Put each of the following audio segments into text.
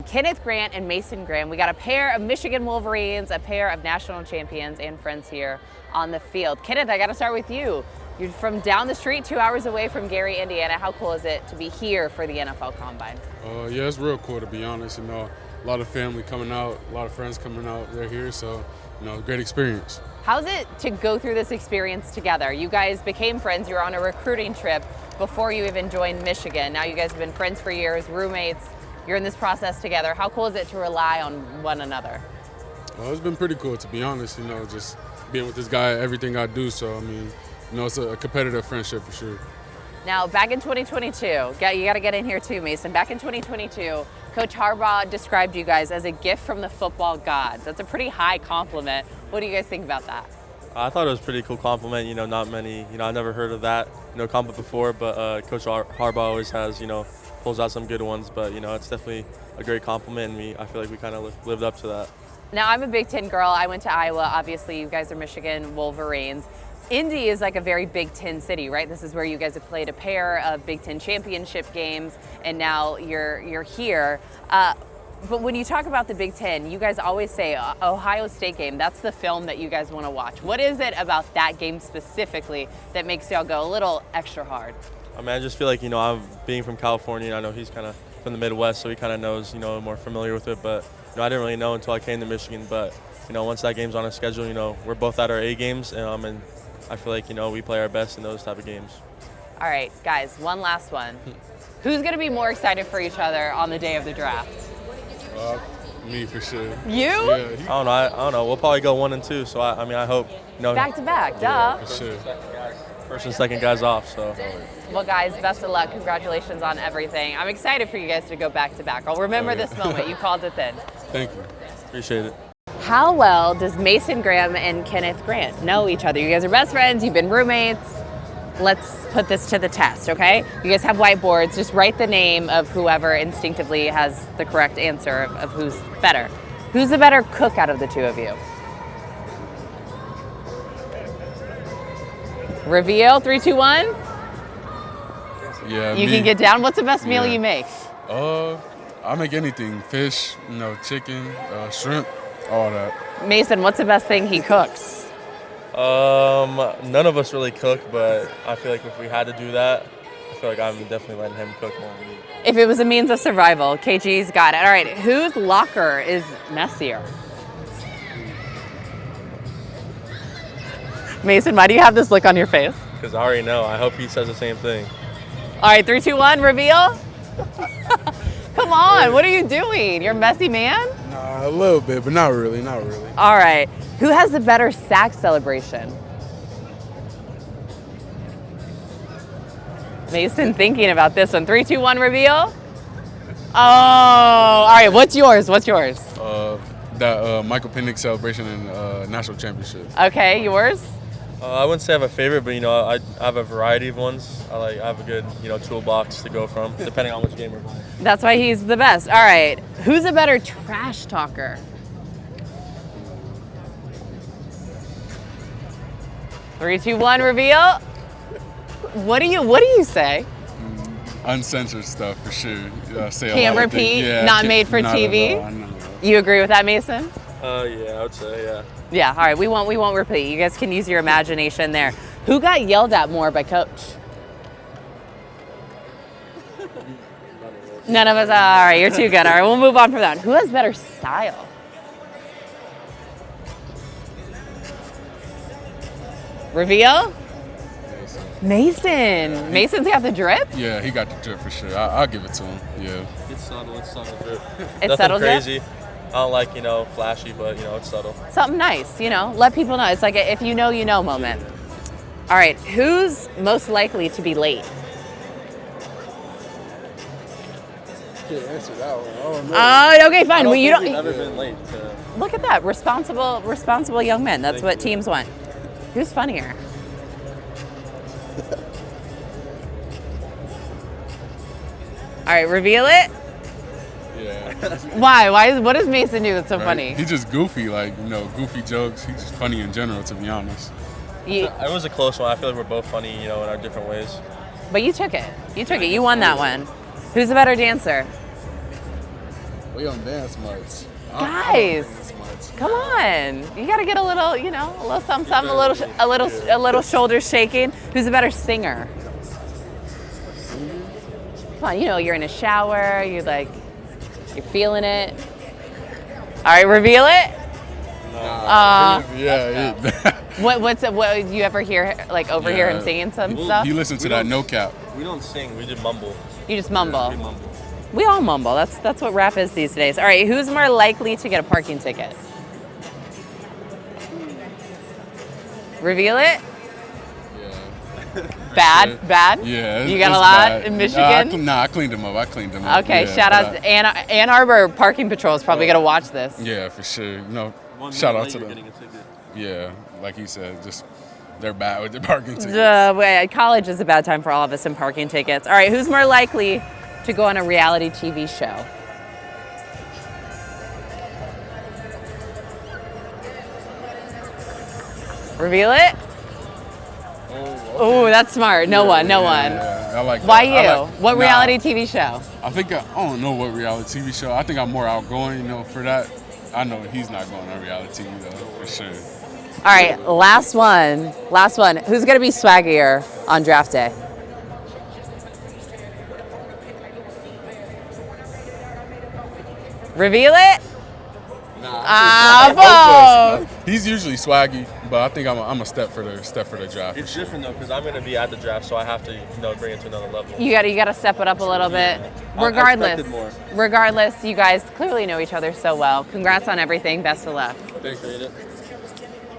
Kenneth Grant and Mason Graham. We got a pair of Michigan Wolverines, a pair of national champions and friends here on the field. Kenneth, I got to start with you. You're from down the street, 2 hours away from Gary, Indiana. How cool is it to be here for the NFL Combine? Yeah, it's real cool, to be honest. You know, a lot of family coming out, a lot of friends coming out. They're here, so, you know, great experience. How's it to go through this experience together? You guys became friends. You were on a recruiting trip before you even joined Michigan. Now you guys have been friends for years, roommates. You're in this process together. How cool is it to rely on one another? Well, it's been pretty cool, to be honest, you know, just being with this guy, everything I do. So, I mean, you know, it's a competitive friendship for sure. Now, back in 2022, you got to get in here too, Mason. Back in 2022, Coach Harbaugh described you guys as a gift from the football gods. That's a pretty high compliment. What do you guys think about that? I thought it was a pretty cool compliment. You know, not many, you know, I never heard of that, you know, compliment before, but Coach Harbaugh always has, you know, pulls out some good ones, but, you know, it's definitely a great compliment, and I feel like we kind of lived up to that. Now, I'm a Big Ten girl. I went to Iowa. Obviously, you guys are Michigan Wolverines. Indy is like a very Big Ten city, right? This is where you guys have played a pair of Big Ten championship games, and now you're here. But when you talk about the Big Ten, you guys always say Ohio State game, that's the film that you guys want to watch. What is it about that game specifically that makes y'all go a little extra hard? I mean, I just feel like, you know, I'm being from California, and I know he's kind of from the Midwest, so he kind of knows, you know, more familiar with it. But, you know, I didn't really know until I came to Michigan. But, you know, once that game's on a schedule, you know, we're both at our A games, and I feel like, you know, we play our best in those type of games. All right, guys, one last one. Who's going to be more excited for each other on the day of the draft? Me for sure. You? Yeah, I don't know. We'll probably go 1 and 2. So I mean, I hope, you know, back to back, duh. Yeah, for sure. First and second guys off. So. Well, guys, best of luck. Congratulations on everything. I'm excited for you guys to go back to back. I'll remember this moment. You called it then. Thank you. Appreciate it. How well does Mason Graham and Kenneth Grant know each other? You guys are best friends. You've been roommates. Let's put this to the test, okay? You guys have whiteboards. Just write the name of whoever instinctively has the correct answer of who's better. Who's the better cook out of the two of you? Reveal, 3, 2, 1. Yeah, you can get down. What's the best meal you make? I make anything. Fish, you know, chicken, shrimp, all that. Mason, what's the best thing he cooks? None of us really cook, but I feel like if we had to do that, I feel like I'm definitely letting him cook more than me. If it was a means of survival, KG's got it. All right, whose locker is messier? Mason, why do you have this look on your face? Because I already know. I hope he says the same thing. All right, 3, 2, 1, reveal. Come on, what are you doing? You're a messy man? Nah, a little bit, but not really, not really. All right, who has the better sack celebration? Mason thinking about this one. 3, 2, 1, reveal. Oh, all right, what's yours? What's yours? That Michael Penix celebration in national championship. Okay, yours? I wouldn't say I have a favorite, but, you know, I have a variety of ones. I have a good, you know, toolbox to go from, depending on which game we're playing. That's why he's the best. All right, who's a better trash talker? 3, 2, 1, reveal. What do you say? Uncensored stuff for sure. Say can't repeat. Yeah, not made for TV. You agree with that, Mason? Yeah, I would say, yeah. Yeah. All right. We won't repeat. You guys can use your imagination there. Who got yelled at more by Coach? None of us. All right. You're too good. All right. We'll move on from that. Who has better style? Reveal. Mason. Mason's got the drip? Yeah, he got the drip for sure. I'll give it to him. Yeah. It's subtle drip. It's Nothing subtle crazy. drip? I don't like, you know, flashy, but, you know, it's subtle. Something nice, you know. Let people know. It's like a if you know, you know moment. All right. Who's most likely to be late? Can't answer that one. Okay, fine. Well, you don't. We've never been late. Look at that. Responsible young men. That's what teams want. Who's funnier? All right, reveal it. Yeah. Why? What does Mason do that's so funny? He's just goofy, like, you know, goofy jokes. He's just funny in general, to be honest. It was a close one. I feel like we're both funny, you know, in our different ways. But you took it. You won that one. Who's the better dancer? We don't dance much. Guys, come on. You got to get a little, you know, a little something, a little shoulder shaking. Who's a better singer? Come on, you know, you're in a shower, you're feeling it. All right, reveal it. What you ever hear, like overhear him singing some stuff? You listen to that no cap. We don't sing, we just mumble. You just mumble. We mumble. We all mumble. That's what rap is these days. All right, who's more likely to get a parking ticket? Reveal it. Yeah. Bad? Yeah. You got a lot in Michigan? I cleaned them up. Okay, yeah, shout out to Ann Arbor Parking Patrol is probably going to watch this. Yeah, for sure. No, shout out to them. Yeah, like he said, just they're bad with their parking tickets. College is a bad time for all of us in parking tickets. All right, who's more likely to go on a reality TV show? Reveal it? Oh, that's smart. No one. Yeah, I like that. Why you? What reality TV show? I think I don't know what reality TV show. I think I'm more outgoing, you know, for that. I know he's not going on reality TV though, for sure. All right, last one. Who's going to be swaggier on draft day? Reveal it? He's usually swaggy, but I think I'm a step for the draft. It's different though, because I'm going to be at the draft, so I have to, you know, bring it to another level. You got to step it up a little bit. Regardless, you guys clearly know each other so well. Congrats on everything. Best of luck. Thanks, Rita.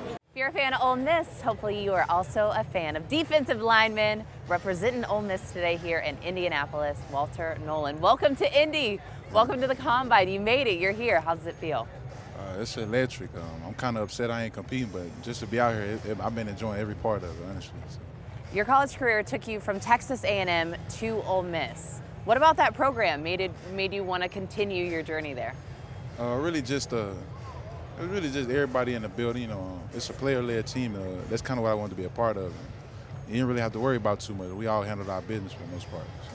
If you're a fan of Ole Miss, hopefully you are also a fan of defensive linemen representing Ole Miss today here in Indianapolis, Walter Nolen. Welcome to Indy. Welcome to the Combine. You made it. You're here. How does it feel? It's electric. I'm kind of upset I ain't competing, but just to be out here, I've been enjoying every part of it, honestly. So. Your college career took you from Texas A&M to Ole Miss. What about that program made you want to continue your journey there? Really just everybody in the building. You know, it's a player-led team. That's kind of what I wanted to be a part of. You didn't really have to worry about too much. We all handled our business for the most part. So.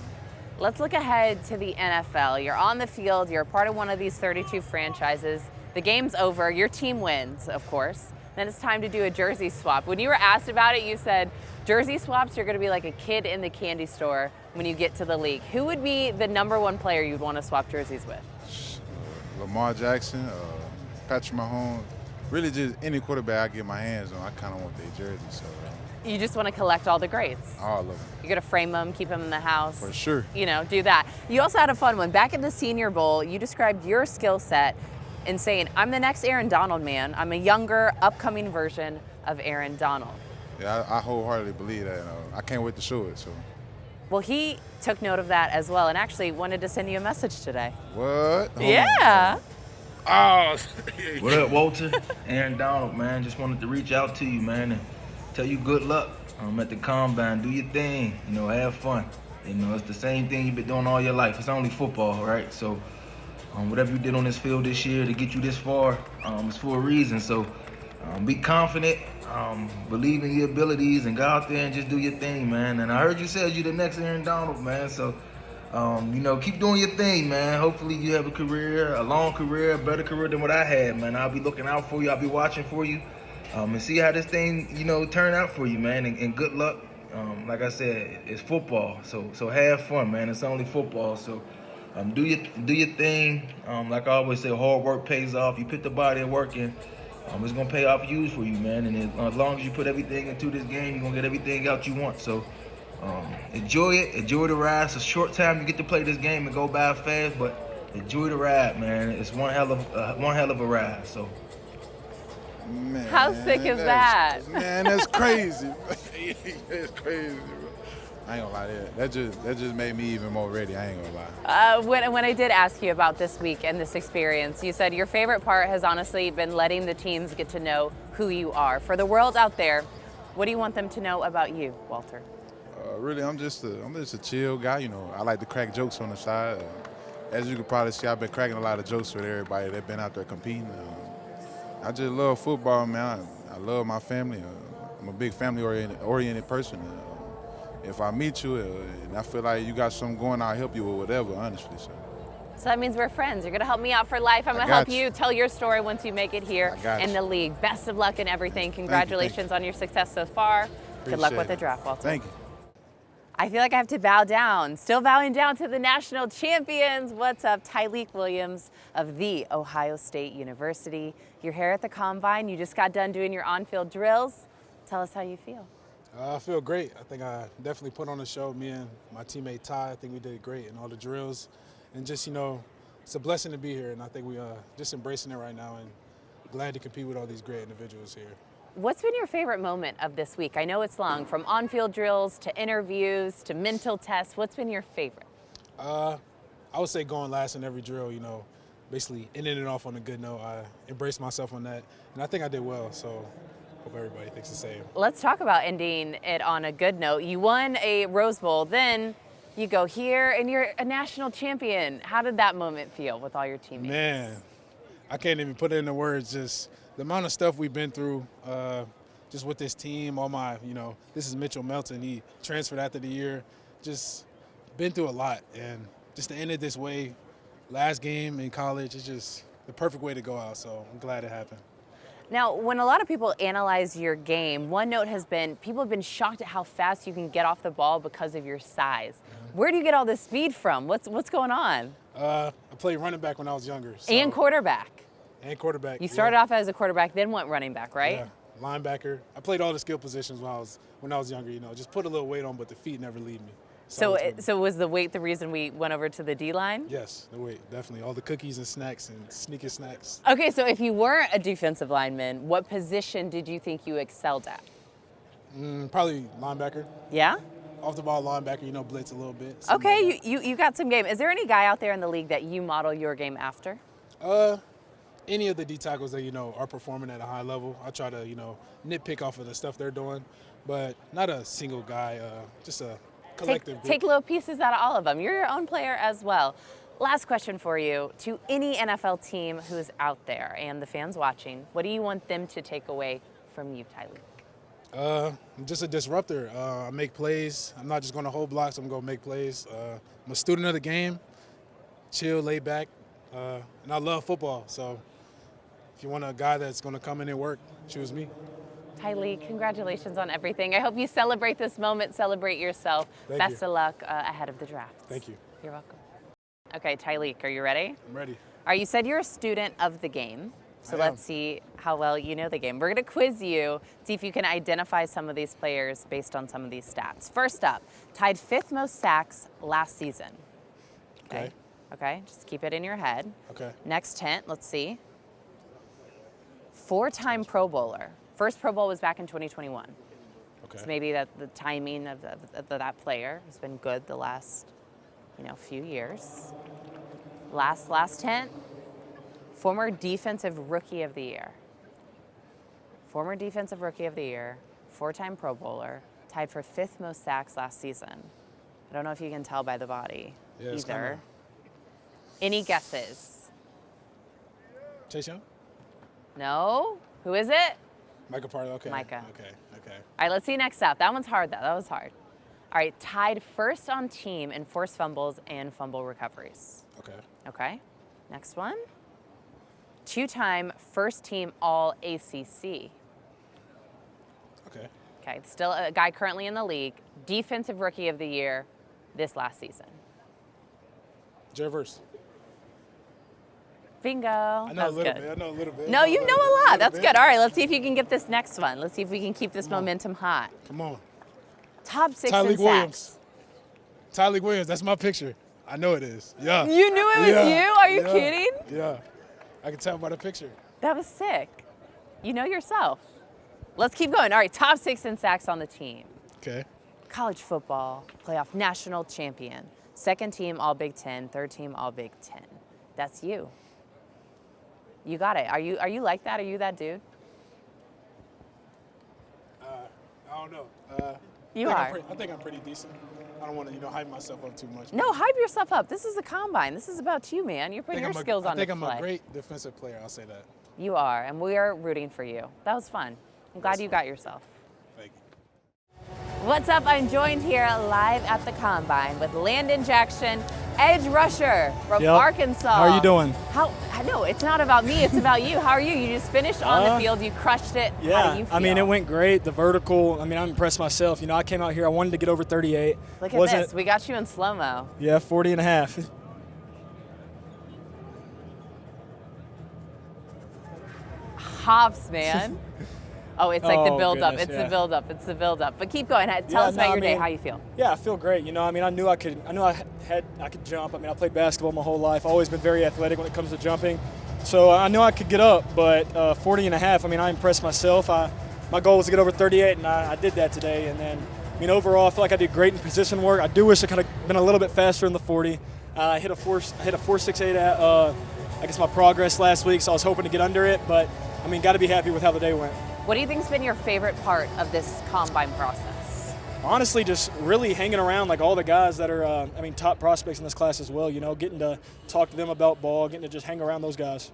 Let's look ahead to the NFL. You're on the field. You're a part of one of these 32 franchises. The game's over. Your team wins, of course. Then it's time to do a jersey swap. When you were asked about it, you said, jersey swaps, you're going to be like a kid in the candy store when you get to the league. Who would be the #1 player you'd want to swap jerseys with? Lamar Jackson, Patrick Mahomes, really just any quarterback I get my hands on, I kind of want their jersey. So. You just want to collect all the greats. All of them. You're going to frame them, keep them in the house. For sure. You know, do that. You also had a fun one. Back in the Senior Bowl, you described your skill set in saying, I'm the next Aaron Donald, man. I'm a younger, upcoming version of Aaron Donald. Yeah, I wholeheartedly believe that. I can't wait to show it. So. Well, he took note of that as well and actually wanted to send you a message today. What? Yeah. Oh. What up, Walter? Aaron Donald, man. Just wanted to reach out to you, man, and tell you good luck at the Combine. Do your thing. You know, have fun. You know, it's the same thing you've been doing all your life. It's only football, right? So whatever you did on this field this year to get you this far, it's for a reason. So be confident, believe in your abilities, and go out there and just do your thing, man. And I heard you said you're the next Aaron Donald, man. So, you know, keep doing your thing, man. Hopefully you have a career, a long career, a better career than what I had, man. I'll be looking out for you. I'll be watching for you, and see how this thing, you know, turn out for you, man. And good luck. Like I said, it's football, so have fun, man. It's only football, so. Do your thing. Like I always say, hard work pays off. You put the body of work in, it's gonna pay off huge for you, man. And as long as you put everything into this game, you're gonna get everything out you want. So enjoy it. Enjoy the ride. It's a short time you get to play this game and go by fast, but enjoy the ride, man. It's one hell of a ride. So. Man, how sick is that? Man, that's crazy. That's crazy. I ain't gonna lie to you. That just made me even more ready. I ain't gonna lie. When I did ask you about this week and this experience, you said your favorite part has honestly been letting the teams get to know who you are. For the world out there, what do you want them to know about you, Walter? Really, I'm just a chill guy. You know, I like to crack jokes on the side. As you can probably see, I've been cracking a lot of jokes with everybody that's been out there competing. I just love football, man. I love my family. I'm a big family-oriented person. If I meet you and I feel like you got something going, I'll help you with whatever, honestly. So that means we're friends. You're going to help me out for life. I'm going to help you tell your story once you make it here in the league. Best of luck in everything. Congratulations on your success so far. Good luck with the draft, Walter. Thank you. I feel like I have to bow down. Still bowing down to the national champions. What's up? Tyleik Williams of The Ohio State University. You're here at the Combine. You just got done doing your on-field drills. Tell us how you feel. I feel great. I think I definitely put on a show. Me and my teammate Ty, I think we did great in all the drills. And just, you know, it's a blessing to be here. And I think we just embracing it right now and glad to compete with all these great individuals here. What's been your favorite moment of this week? I know it's long, from on-field drills to interviews to mental tests. What's been your favorite? I would say going last in every drill, you know, basically ending it off on a good note. I embraced myself on that, and I think I did well, so hope everybody thinks the same. Let's talk about ending it on a good note. You won a Rose Bowl, then you go here and you're a national champion. How did that moment feel with all your teammates? Man, I can't even put it into words, just the amount of stuff we've been through, just with this team, this is Mitchell Melton. He transferred after the year, just been through a lot. And just to end it this way, last game in college, is just the perfect way to go out. So I'm glad it happened. Now, when a lot of people analyze your game, one note has been people have been shocked at how fast you can get off the ball because of your size. Where do you get all this speed from? What's going on? I played running back when I was younger. So, and quarterback. And quarterback. You started off as a quarterback, then went running back, right? Yeah, linebacker. I played all the skill positions when I was younger. You know, just put a little weight on, but the feet never leave me. So was the weight the reason we went over to the D-line? Yes, the weight, definitely. All the cookies and snacks and sneaky snacks. Okay, so if you weren't a defensive lineman, what position did you think you excelled at? Probably linebacker. Yeah? Off the ball linebacker, you know, blitz a little bit. Okay, like you got some game. Is there any guy out there in the league that you model your game after? Any of the D tackles that, you know, are performing at a high level, I try to, you know, nitpick off of the stuff they're doing, but not a single guy, just a collective group. Take little pieces out of all of them. You're your own player as well. Last question for you. To any NFL team who's out there and the fans watching, what do you want them to take away from you, Tyleik? I'm just a disruptor. I make plays. I'm not just going to hold blocks. I'm going to make plays. I'm a student of the game, chill, lay back, and I love football. So if you want a guy that's going to come in and work, choose me. Tyleik, congratulations on everything. I hope you celebrate this moment, celebrate yourself. Best of luck ahead of the draft. Thank you. You're welcome. Okay, Tyleik, are you ready? I'm ready. All right, you said you're a student of the game. So let's see how well you know the game. We're going to quiz you, see if you can identify some of these players based on some of these stats. First up, tied 5th most sacks last season. Okay. Okay, just keep it in your head. Okay. Next hint, let's see. 4-time Pro Bowler. First Pro Bowl was back in 2021. Okay. So maybe that the timing of that player has been good the last, few years. Last hint. Former Defensive Rookie of the Year. Former Defensive Rookie of the Year, 4-time Pro Bowler, tied for 5th most sacks last season. I don't know if you can tell by the body either. Any guesses? Chase Young? No? Who is it? Micah Parler, okay. Micah. Okay. All right, let's see next up. That one's hard, though. That was hard. All right, tied first on team in forced fumbles and fumble recoveries. Okay. Next one. 2-time first team All-ACC. Okay, still a guy currently in the league. Defensive Rookie of the Year this last season. Jared Verse. Bingo. I know a little bit. No, you know a lot. That's good. All right, let's see if you can get this next one. Let's see if we can keep this momentum hot. Come on. Top 6 Tyleik in Williams. sacks. Tyleik Williams, that's my picture. I know it is. Yeah. You knew it was you? Are you kidding? Yeah. I can tell by the picture. That was sick. You know yourself. Let's keep going. All right, top 6 in sacks on the team. Okay. College football, playoff national champion, 2nd team All Big Ten, 3rd team All Big Ten. That's you. You got it. Are you like that? Are you that dude? I don't know. I think I'm pretty decent. I don't want to, hype myself up too much. No, hype yourself up. This is the Combine. This is about you, man. You're putting your skills on display. I think I'm a great defensive player. I'll say that. You are, and we are rooting for you. That was fun. I'm glad you got yourself. Thank you. What's up? I'm joined here live at the Combine with Landon Jackson, edge rusher from Yep. Arkansas. How are you doing? I know it's not about me, it's about you. How are you? You just finished on the field, you crushed it. Yeah, How do you feel? I mean, it went great. The vertical, I mean, I'm impressed myself. You know, I came out here, I wanted to get over 38. Look at this, we got you in slow-mo. Yeah, 40 and a half. Hops, man. Oh, it's like the Oh, build-up. goodness, It's yeah. the build-up. It's the build-up. But keep going. Tell us about your day. How you feel? Yeah, I feel great. You know, I mean, I knew I could jump. I mean, I played basketball my whole life. Always been very athletic when it comes to jumping. So I knew I could get up, but 40 and a half, I mean, I impressed myself. My goal was to get over 38, and I did that today. And then, I mean, overall, I feel like I did great in position work. I do wish I could have been a little bit faster in the 40. I hit a 4.68 at, I guess, my progress last week, so I was hoping to get under it. But, I mean, got to be happy with how the day went. What do you think's been your favorite part of this combine process? Honestly, just really hanging around like all the guys that are, top prospects in this class as well. You know, getting to talk to them about ball, getting to just hang around those guys.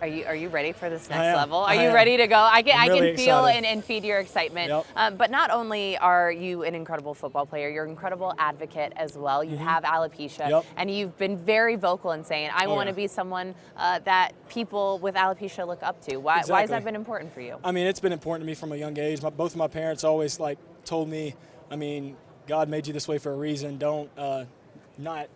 Are you ready for this I next am. level? Are I you am. ready to go? I I'm can really feel excited. and feed your excitement. Yep. But not only are you an incredible football player, you're an incredible advocate as well. You have alopecia, Yep. and you've been very vocal in saying, I want to yeah. be someone that people with alopecia look up to. Why has Exactly. that been important for you? I mean, it's been important to me from a young age. Both of my parents always told me, I mean, God made you this way for a reason. Don't not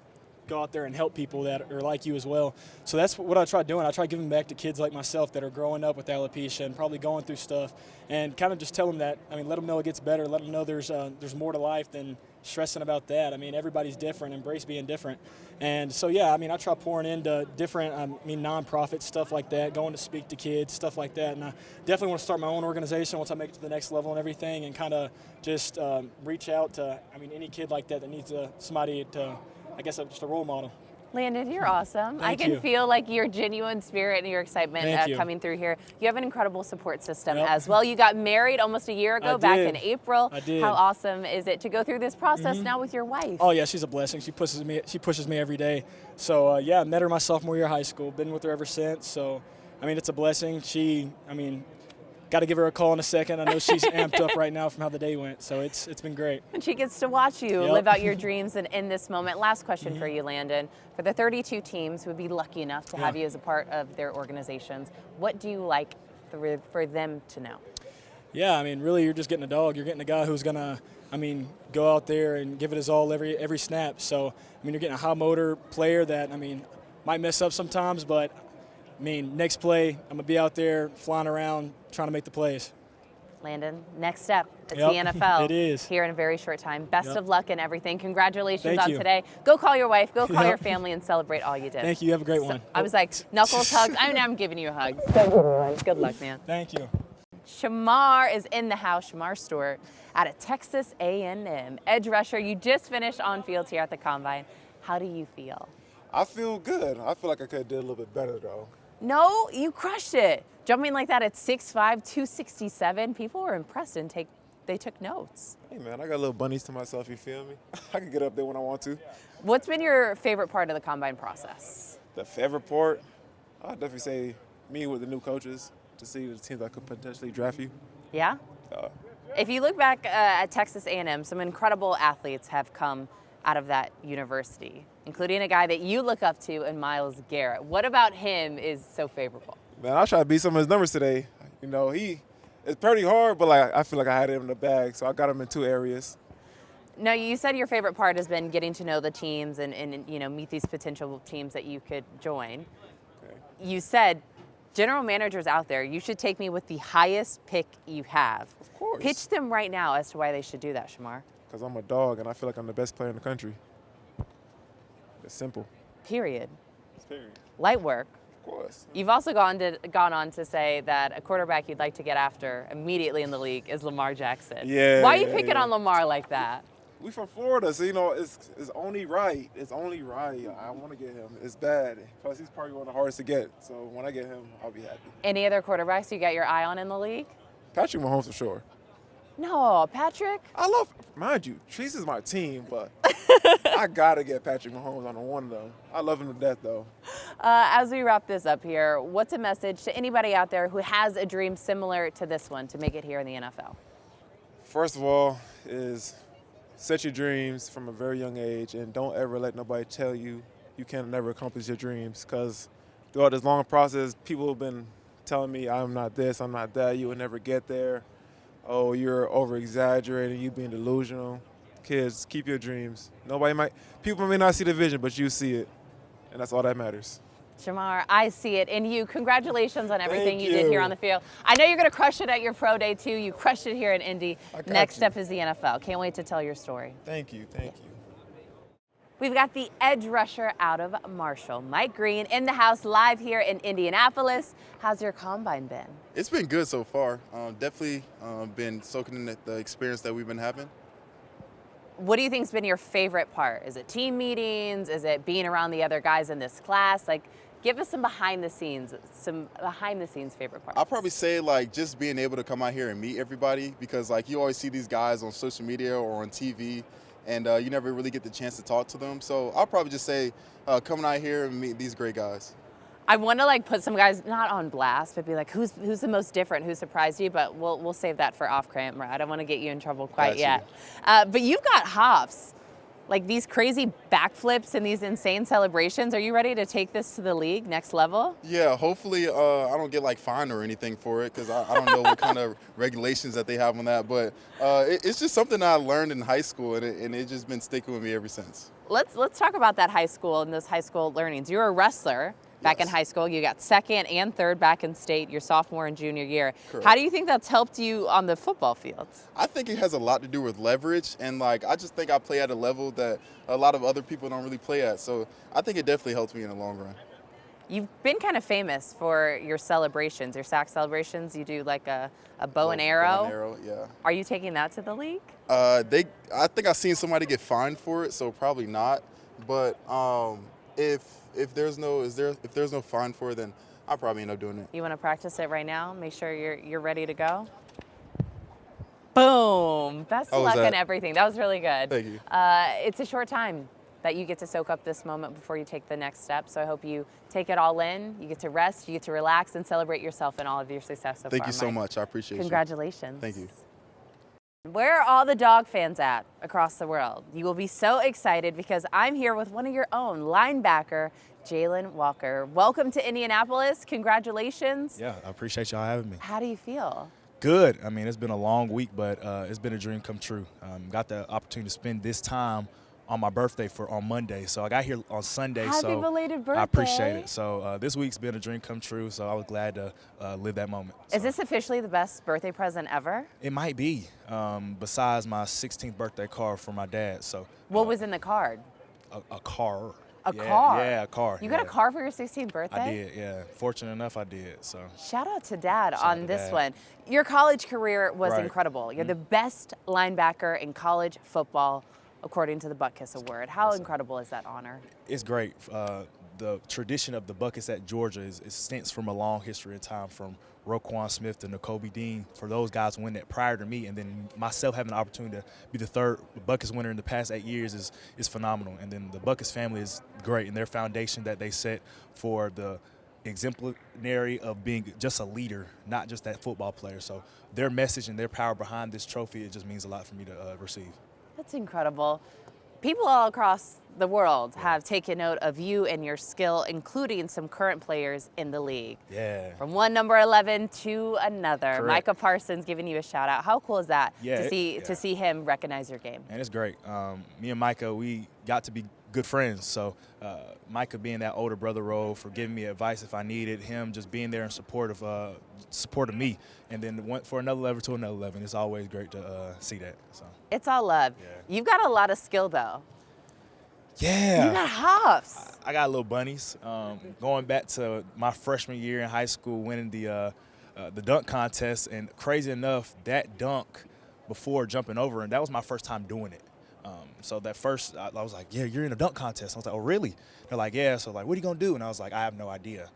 go out there and help people that are like you as well. So that's what I try doing. I try giving back to kids like myself that are growing up with alopecia and probably going through stuff, and kind of just tell them that, I mean, let them know it gets better. Let them know there's more to life than stressing about that. I mean, everybody's different. Embrace being different. And so, yeah, I mean, I try pouring into different, nonprofit stuff like that, going to speak to kids, stuff like that. And I definitely want to start my own organization once I make it to the next level and everything, and kind of just reach out to, any kid like that needs somebody to, I guess, just a role model. Landon, you're awesome. I Thank can you. feel like your genuine spirit and your excitement Thank you. coming through here. You have an incredible support system Yep. as well. You got married almost a year ago, I back did. in April. I did. How awesome is it to go through this process now with your wife? Oh yeah, she's a blessing. She pushes me every day. So yeah, I met her my sophomore year of high school. Been with her ever since. So I mean, it's a blessing. Got to give her a call in a second. I know she's amped up right now from how the day went. So it's been great. And she gets to watch you Yep. live out your dreams and in this moment. Last question for you, Landon. For the 32 teams who would be lucky enough to have you as a part of their organizations, what do you like for them to know? Yeah, I mean, really, you're just getting a dog. You're getting a guy who's gonna, go out there and give it his all every snap. So you're getting a high motor player that might mess up sometimes, but next play, I'm going to be out there flying around trying to make the plays. Landon, next step. It's Yep, the NFL. it is. Here in a very short time. Best Yep. of luck and everything. Congratulations Thank on you. today. Go call your wife. Go call Yep. your family and celebrate all you did. Thank you. You have a great one. I was like, knuckles, hugs. I'm giving you a hug. Good luck, man. Thank you. Shemar is in the house. Shemar Stewart out of Texas A&M. Edge rusher, you just finished on field here at the Combine. How do you feel? I feel good. I feel like I could have did a little bit better, though. No, you crushed it. Jumping like that at 6'5", 267, people were impressed and they took notes. Hey, man, I got little bunnies to myself, you feel me? I can get up there when I want to. What's been your favorite part of the Combine process? The favorite part, I'd definitely say meeting with the new coaches to see the teams that could potentially draft you. Yeah? If you look back at Texas A&M, some incredible athletes have come out of that university, including a guy that you look up to in Myles Garrett. What about him is so favorable? Man, I tried to beat some of his numbers today. It's pretty hard, but I feel like I had it in the bag, so I got him in 2 areas. No, you said your favorite part has been getting to know the teams and meet these potential teams that you could join. Okay. You said, general managers out there, you should take me with the highest pick you have. Of course. Pitch them right now as to why they should do that, Shemar. Because I'm a dog, and I feel like I'm the best player in the country. It's simple. Period. Period. Light work. Of course. You've also gone on to say that a quarterback you'd like to get after immediately in the league is Lamar Jackson. Yeah. Why are you picking on Lamar like that? We from Florida, so it's only right. It's only right. I want to get him. It's bad. Plus, he's probably one of the hardest to get. So when I get him, I'll be happy. Any other quarterbacks you got your eye on in the league? Patrick Mahomes for sure. No, Patrick? Mind you, Chiefs is my team, but I got to get Patrick Mahomes on one of them. I love him to death, though. As we wrap this up here, what's a message to anybody out there who has a dream similar to this one to make it here in the NFL? First of all is set your dreams from a very young age, and don't ever let nobody tell you you can never accomplish your dreams, because throughout this long process, people have been telling me I'm not this, I'm not that, you will never get there. Oh, you're over-exaggerating, you being delusional. Kids, keep your dreams. People may not see the vision, but you see it, and that's all that matters. Shemar, I see it in you. Congratulations on everything Thank you did you. here on the field. I know you're going to crush it at your pro day, too. You crushed it here in Indy. Next step is the NFL. Can't wait to tell your story. Thank you. We've got the edge rusher out of Marshall, Mike Green, in the house live here in Indianapolis. How's your combine been? It's been good so far. Definitely been soaking in the experience that we've been having. What do you think's been your favorite part? Is it team meetings? Is it being around the other guys in this class? Like, give us some behind the scenes favorite parts. I'll probably say just being able to come out here and meet everybody, because you always see these guys on social media or on TV, and you never really get the chance to talk to them. So I'll probably just say coming out here and meet these great guys. I want to put some guys not on blast, but be like, who's the most different? Who surprised you? But we'll save that for off camera. I don't want to get you in trouble quite yet. But you've got hops, like these crazy backflips and these insane celebrations. Are you ready to take this to the league, next level? Yeah, hopefully I don't get fined or anything for it, because I don't know what kind of regulations that they have on that. But it's just something that I learned in high school, and it's just been sticking with me ever since. Let's talk about that high school and those high school learnings. You were a wrestler back in high school. You got second and third back in state your sophomore and junior year. Correct. How do you think that's helped you on the football field? I think it has a lot to do with leverage, and I just think I play at a level that a lot of other people don't really play at. So I think it definitely helps me in the long run. You've been kind of famous for your celebrations, your sack celebrations. You do a bow and arrow. Bow and arrow, yeah. Are you taking that to the league? I think I've seen somebody get fined for it, so probably not. But if there's no fine for it, then I'll probably end up doing it. You want to practice it right now? Make sure you're ready to go. Boom! Best of luck and everything. That was really good. Thank you. It's a short time that you get to soak up this moment before you take the next step. So I hope you take it all in. You get to rest, you get to relax, and celebrate yourself and all of your success so far. Thank you so much. I appreciate it. Congratulations. Thank you. Where are all the dog fans at across the world? You will be so excited because I'm here with one of your own, linebacker, Jalon Walker. Welcome to Indianapolis. Congratulations. Yeah, I appreciate y'all having me. How do you feel? Good. I mean, it's been a long week, but it's been a dream come true. Got the opportunity to spend this time on my birthday on Monday. So I got here on Sunday. Happy belated birthday. I appreciate it. So this week's been a dream come true, so I was glad to live that moment. Is this officially the best birthday present ever? It might be, besides my 16th birthday card from my dad. So what was in the card? A car. Car? Yeah, a car. You got a car for your 16th birthday? I did, yeah. Fortunate enough, I did. So shout out to Dad on this one. Your college career was Right. incredible. You're the best linebacker in college football, according to the Butt Kiss Award. How incredible is that honor? It's great. The tradition of the Buckets at Georgia is stems from a long history of time, from Roquan Smith to Nakobe Dean, for those guys who win that prior to me, and then myself having the opportunity to be the third Buckets winner in the past 8 years is phenomenal. And then the Buckets family is great, and their foundation that they set for the exemplary of being just a leader, not just that football player. So their message and their power behind this trophy, it just means a lot for me to receive. That's incredible. People all across the world have taken note of you and your skill, including some current players in the league. Yeah. From one number 11 to another. Correct. Micah Parsons giving you a shout out. How cool is that Yeah, to see him recognize your game? And it's great. Me and Micah, we got to be good friends. So Micah being that older brother role, for giving me advice if I needed, him just being there in support of me, and then went for another level to another level. It's always great to see that. So It's all love. Yeah. You've got a lot of skill though. yeah, You got hops. I got little bunnies. Going back to my freshman year in high school, winning the dunk contest, and crazy enough, that dunk before jumping over, and that was my first time doing it. So that first, I was like, yeah, you're in a dunk contest. I was like, oh, really? They're like, yeah. So like, what are you going to do? And I was like, I have no idea.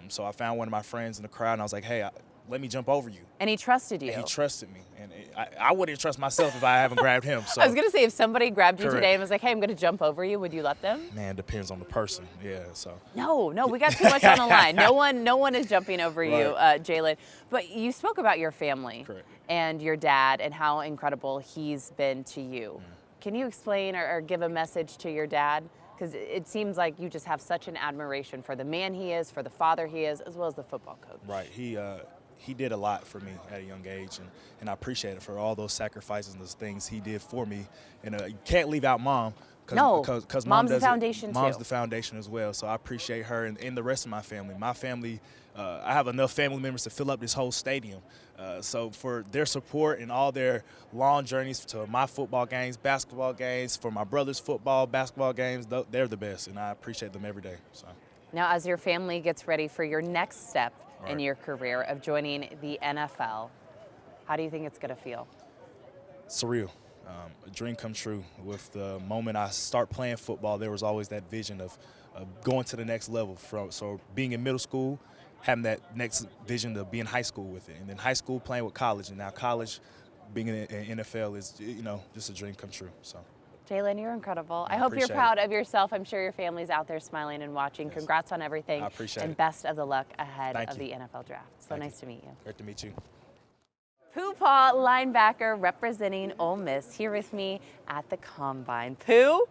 So I found one of my friends in the crowd, and I was like, hey, let me jump over you. And he trusted you. And he trusted me. And I wouldn't trust myself if I haven't grabbed him. So I was going to say, if somebody grabbed you Correct. today and was like, hey, I'm going to jump over you, would you let them? Man, depends on the person. Yeah, so. No, we got too much on the line. No one is jumping over you, Jalon. But you spoke about your family Correct. and your dad and how incredible he's been to you. Can you explain or give a message to your dad? Because it seems like you just have such an admiration for the man he is, for the father he is, as well as the football coach. Right. He did a lot for me at a young age, and I appreciate it for all those sacrifices and those things he did for me. And you can't leave out Mom. Because Mom's the foundation, too. Mom's the foundation as well, so I appreciate her and the rest of my family. My family, I have enough family members to fill up this whole stadium. So for their support and all their long journeys to my football games, basketball games, for my brother's football, basketball games, they're the best, and I appreciate them every day. So. Now, as your family gets ready for your next step in your career of joining the NFL, how do you think it's going to feel? Surreal. A dream come true. With the moment I start playing football, there was always that vision of going to the next level. So being in middle school, having that next vision to be in high school with it, and then high school playing with college, and now college being in NFL is, just a dream come true. So. Jalon, you're incredible. I hope you're proud of yourself. I'm sure your family's out there smiling and watching. Yes. Congrats on everything. I appreciate it. And best of the luck ahead Thank of you. the NFL draft. So nice to meet you. Great to meet you. Pooh Paul, linebacker representing Ole Miss, here with me at the Combine. Pooh,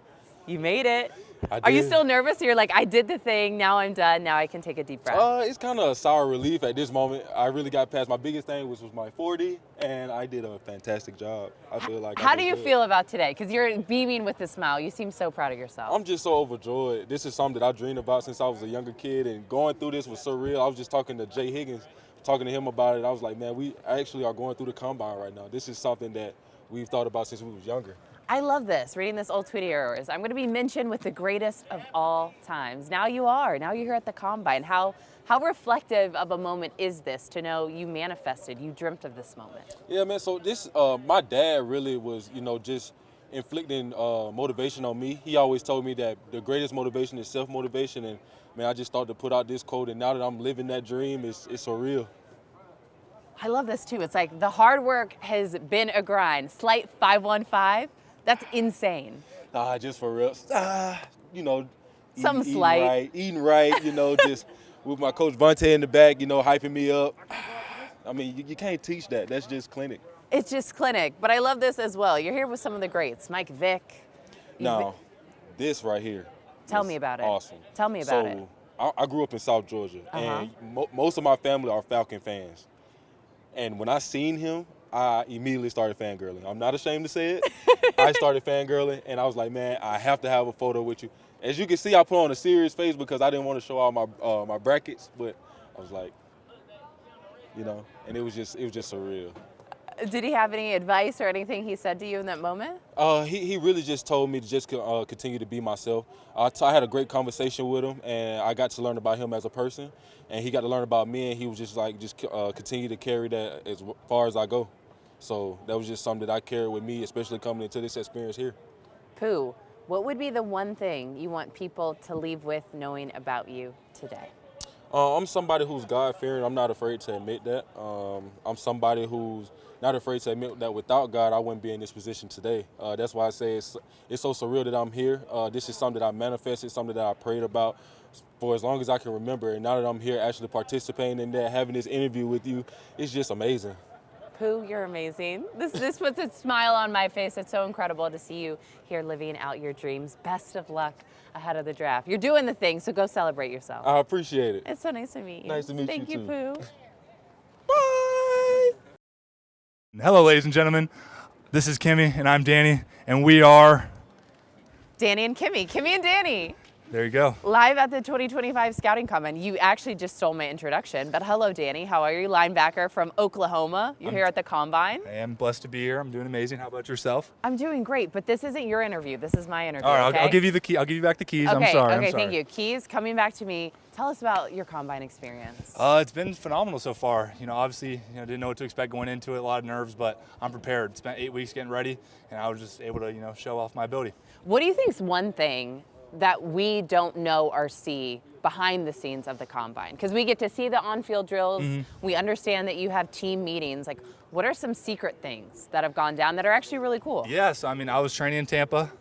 you made it. Are you still nervous? You're like, I did the thing, now I'm done, now I can take a deep breath. It's kind of a sour relief at this moment. I really got past my biggest thing, which was my 40, and I did a fantastic job. I feel like How do you feel about today? Because you're beaming with a smile. You seem so proud of yourself. I'm just so overjoyed. This is something that I dreamed about since I was a younger kid, and going through this was surreal. I was just talking to Jay Higgins, talking to him about it. I was like, man, we actually are going through the Combine right now. This is something that we've thought about since we was younger. I love this, reading this old tweet of yours. I'm going to be mentioned with the greatest of all times. Now you are. Now you're here at the Combine. How reflective of a moment is this to know you manifested, you dreamt of this moment? Yeah, man, so this, my dad really was, just inflicting motivation on me. He always told me that the greatest motivation is self-motivation, and, man, I just thought to put out this quote, and now that I'm living that dream, it's surreal. I love this, too. It's like the hard work has been a grind. Slight 515. That's insane. Just for real. Something slight. Eating right, just with my coach Vontae in the back, hyping me up. I mean, you can't teach that. That's just clinic. It's just clinic. But I love this as well. You're here with some of the greats. Mike Vick. No, this right here. Tell me about it. Awesome. Tell me about it. I grew up in South Georgia, and most of my family are Falcon fans. And when I seen him, I immediately started fangirling. I'm not ashamed to say it. I started fangirling, and I was like, man, I have to have a photo with you. As you can see, I put on a serious face because I didn't want to show all my brackets, but I was like, and it was just surreal. Did he have any advice or anything he said to you in that moment? He really just told me to just continue to be myself. I had a great conversation with him, and I got to learn about him as a person, and he got to learn about me, and he was just like, continue to carry that as far as I go. So that was just something that I carried with me, especially coming into this experience here. Pooh, what would be the one thing you want people to leave with knowing about you today? I'm somebody who's God-fearing. I'm not afraid to admit that. I'm somebody who's not afraid to admit that without God, I wouldn't be in this position today. That's why I say it's so surreal that I'm here. This is something that I manifested, something that I prayed about for as long as I can remember. And now that I'm here actually participating in that, having this interview with you, it's just amazing. Pooh, you're amazing. This puts a smile on my face. It's so incredible to see you here living out your dreams. Best of luck ahead of the draft. You're doing the thing, so go celebrate yourself. I appreciate it. It's so nice to meet you. Nice to meet you, Thank you, Pooh. Bye! Hello, ladies and gentlemen. This is Kimmy, and I'm Danny, and we are... Danny and Kimmy. Kimmy and Danny. There you go. Live at the 2025 Scouting Combine. You actually just stole my introduction, but hello, Danny. How are you? Linebacker from Oklahoma. You're here at the Combine. I am blessed to be here. I'm doing amazing. How about yourself? I'm doing great, but this isn't your interview. This is my interview. All right, okay? I'll give you the key. I'll give you back the keys. Okay, I'm sorry. Okay, thank you. Keys, coming back to me. Tell us about your Combine experience. It's been phenomenal so far. Obviously, didn't know what to expect going into it. A lot of nerves, but I'm prepared. Spent 8 weeks getting ready, and I was just able to, show off my ability. What do you think is one thing that we don't know or see behind the scenes of the Combine? Because we get to see the on-field drills. We understand that you have team meetings. Like, what are some secret things that have gone down that are actually really cool? Yes, I was training in Tampa,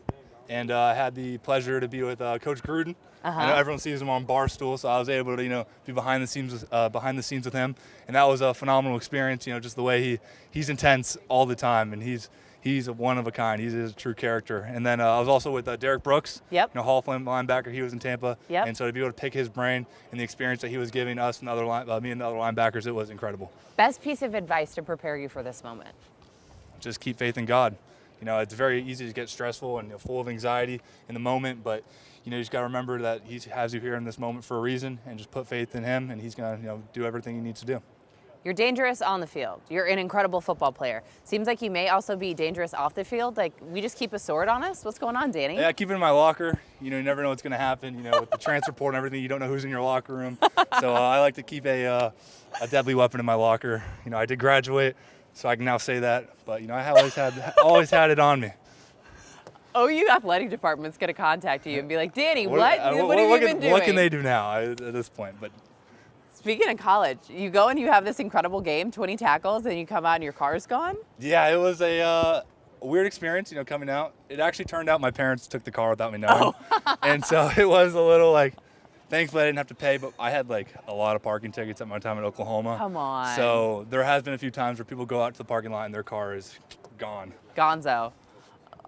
and I had the pleasure to be with Coach Gruden. I know everyone sees him on Barstool, so I was able to, be behind the scenes with him, and that was a phenomenal experience. Just the way he's intense all the time, and he's he's one of a kind. He's a true character. And then I was also with Derek Brooks, Yep. Hall of Fame linebacker. He was in Tampa. Yep. And so to be able to pick his brain and the experience that he was giving us and me and the other linebackers, it was incredible. Best piece of advice to prepare you for this moment? Just keep faith in God. It's very easy to get stressful and full of anxiety in the moment, but you just got to remember that he has you here in this moment for a reason, and just put faith in him, and he's going to do everything he needs to do. You're dangerous on the field. You're an incredible football player. Seems like you may also be dangerous off the field. Like, we just keep a sword on us? What's going on, Danny? Yeah, keep it in my locker. You never know what's going to happen. With the transfer portal and everything, you don't know who's in your locker room. So I like to keep a deadly weapon in my locker. I did graduate, so I can now say that. But I always had it on me. OU athletic department's going to contact you and be like, Danny, what have you been doing? What can they do now at this point? But speaking of college, you go and you have this incredible game, 20 tackles, and you come out and your car's gone? Yeah, it was a weird experience, coming out. It actually turned out my parents took the car without me knowing. Oh. And so it was a little thankfully I didn't have to pay, but I had a lot of parking tickets at my time in Oklahoma. Come on. So there has been a few times where people go out to the parking lot and their car is gone. Gonzo.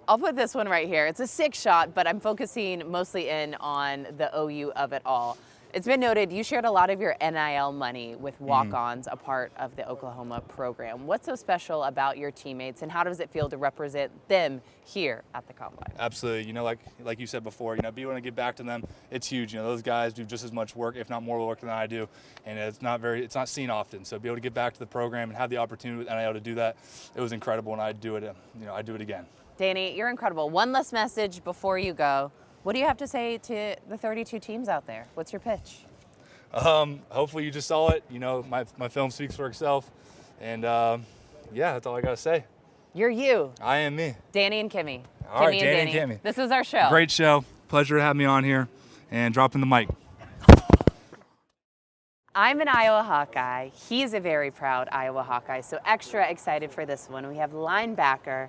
I'll put this one right here. It's a 6-shot, but I'm focusing mostly in on the OU of it all. It's been noted you shared a lot of your NIL money with walk-ons, a part of the Oklahoma program. What's so special about your teammates, and how does it feel to represent them here at the Combine? Absolutely. Like you said before, be able to give back to them, it's huge. Those guys do just as much work, if not more work than I do, and it's not seen often. So be able to give back to the program and have the opportunity with NIL to do that, it was incredible, and I'd do it. I'd do it again. Danny, you're incredible. One last message before you go. What do you have to say to the 32 teams out there? What's your pitch? Hopefully you just saw it. My film speaks for itself. And yeah, that's all I got to say. You're you. I am me. Danny and Kimmy. All right, Danny and Kimmy. This is our show. Great show. Pleasure to have me on here and dropping the mic. I'm an Iowa Hawkeye. He's a very proud Iowa Hawkeye, so extra excited for this one. We have linebacker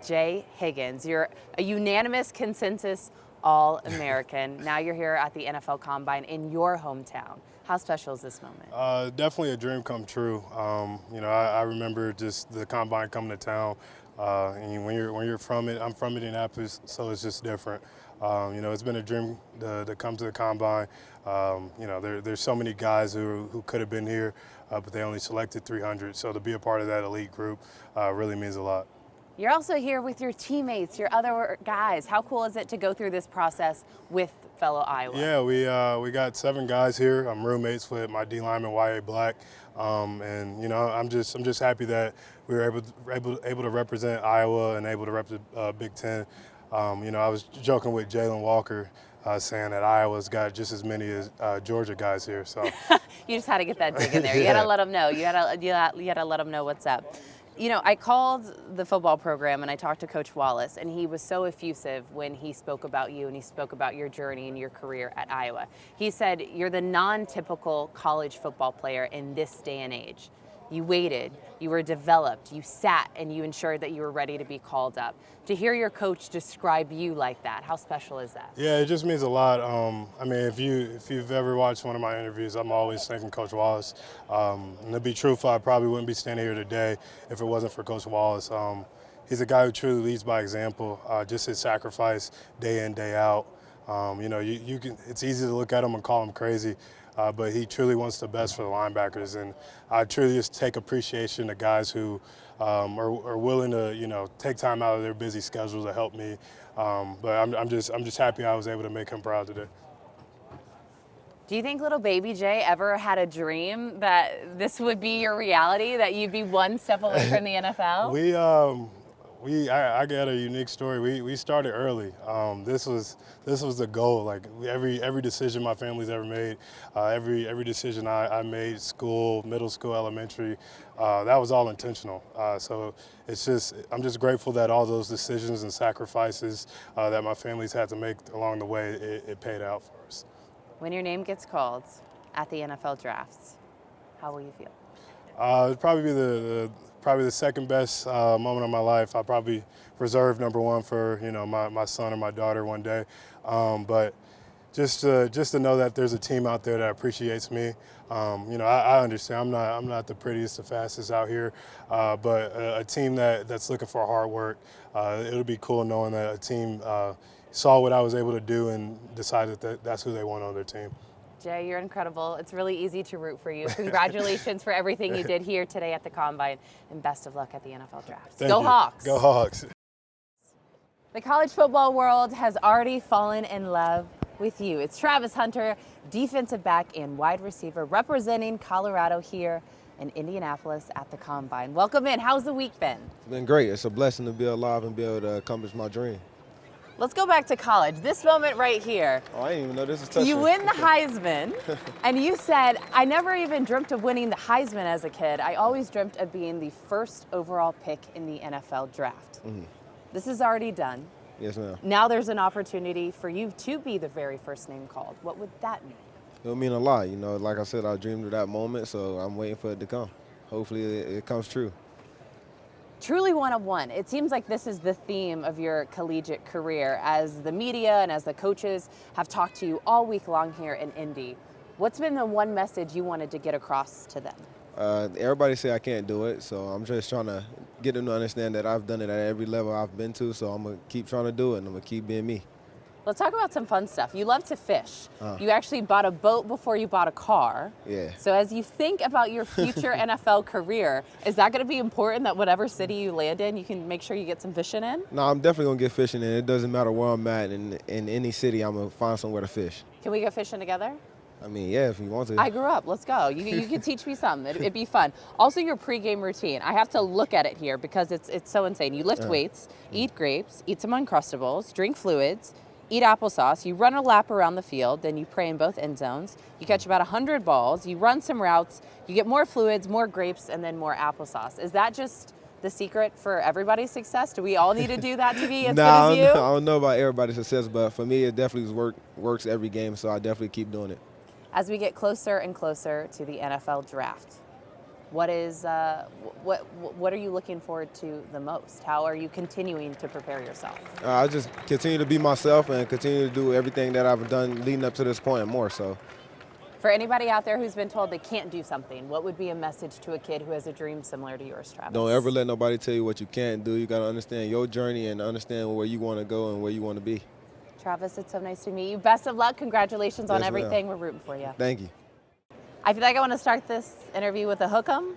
Jay Higgins. You're a unanimous consensus All-American. Now you're here at the NFL Combine in your hometown. How special is this moment? Definitely a dream come true. I remember just the Combine coming to town. And when you're from it, I'm from Indianapolis, so it's just different. It's been a dream to come to the Combine. There's so many guys who could have been here, but they only selected 300. So to be a part of that elite group really means a lot. You're also here with your teammates, your other guys. How cool is it to go through this process with fellow Iowa? Yeah, we got 7 guys here. I'm roommates with my D lineman Y.A. Black, I'm just happy that we were able to represent Iowa and able to represent Big Ten. I was joking with Jalon Walker, saying that Iowa's got just as many as Georgia guys here. So you just had to get that dig in there. You got to let them know. You got to let them know what's up. I called the football program and I talked to Coach Wallace, and he was so effusive when he spoke about you and he spoke about your journey and your career at Iowa. He said, you're the non-typical college football player in this day and age. You waited, you were developed, you sat, and you ensured that you were ready to be called up. To hear your coach describe you like that, how special is that? Yeah, it just means a lot. If you've ever watched one of my interviews, I'm always thanking Coach Wallace. And to be truthful, I probably wouldn't be standing here today if it wasn't for Coach Wallace. He's a guy who truly leads by example. Just his sacrifice day in, day out. It's easy to look at him and call him crazy. But he truly wants the best for the linebackers, and I truly just take appreciation to guys who are willing to, take time out of their busy schedule to help me. But I'm just happy I was able to make him proud today. Do you think little baby Jay ever had a dream that this would be your reality, that you'd be one step away from the NFL? I got a unique story. We started early. This was the goal. Like every decision my family's ever made, every decision I made, school, middle school, elementary, that was all intentional. So I'm just grateful that all those decisions and sacrifices that my family's had to make along the way, it paid out for us. When your name gets called at the NFL drafts, how will you feel? It'd probably be the second best moment of my life. I'll probably reserve number one for my son or my daughter one day. But just to know that there's a team out there that appreciates me. I understand I'm not the prettiest, the fastest out here, but a team that's looking for hard work. It'll be cool knowing that a team saw what I was able to do and decided that that's who they want on their team. Jay, you're incredible. It's really easy to root for you. Congratulations for everything you did here today at the Combine, and best of luck at the NFL Draft. Go Hawks! Go Hawks! The college football world has already fallen in love with you. It's Travis Hunter, defensive back and wide receiver, representing Colorado here in Indianapolis at the Combine. Welcome in. How's the week been? It's been great. It's a blessing to be alive and be able to accomplish my dream. Let's go back to college. This moment right here. Oh, I didn't even know this was touching. You win the Heisman, and you said, I never even dreamt of winning the Heisman as a kid. I always dreamt of being the first overall pick in the NFL Draft. Mm-hmm. This is already done. Yes, ma'am. Now there's an opportunity for you to be the very first name called. What would that mean? It'll mean a lot. Like I said, I dreamed of that moment, so I'm waiting for it to come. Hopefully it comes true. Truly one of one. It seems like this is the theme of your collegiate career, as the media and as the coaches have talked to you all week long here in Indy. What's been the one message you wanted to get across to them? Everybody say I can't do it, so I'm just trying to get them to understand that I've done it at every level I've been to, so I'm going to keep trying to do it, and I'm going to keep being me. Let's talk about some fun stuff. You love to fish. You actually bought a boat before you bought a car. Yeah. So as you think about your future NFL career, is that going to be important that whatever city you land in, you can make sure you get some fishing in? No, I'm definitely going to get fishing in. It doesn't matter where I'm at. In any city, I'm going to find somewhere to fish. Can we go fishing together? I mean, yeah, if you want to. I grew up. Let's go. You can teach me some. It'd be fun. Also, your pregame routine. I have to look at it here because it's so insane. You lift weights, eat grapes, eat some Uncrustables, drink fluids, eat applesauce. You run a lap around the field, then you pray in both end zones. You catch about 100 balls. You run some routes. You get more fluids, more grapes, and then more applesauce. Is that just the secret for everybody's success? Do we all need to do that to be as good as you? I don't know about everybody's success, but for me, it definitely works every game, so I definitely keep doing it. As we get closer and closer to the NFL Draft, what are you looking forward to the most? How are you continuing to prepare yourself? I just continue to be myself and continue to do everything that I've done leading up to this point and more so. For anybody out there who's been told they can't do something, what would be a message to a kid who has a dream similar to yours, Travis? Don't ever let nobody tell you what you can't do. You got to understand your journey and understand where you want to go and where you want to be. Travis, it's so nice to meet you. Best of luck. Congratulations on everything. Ma'am. We're rooting for you. Thank you. I feel like I want to start this interview with a hook 'em.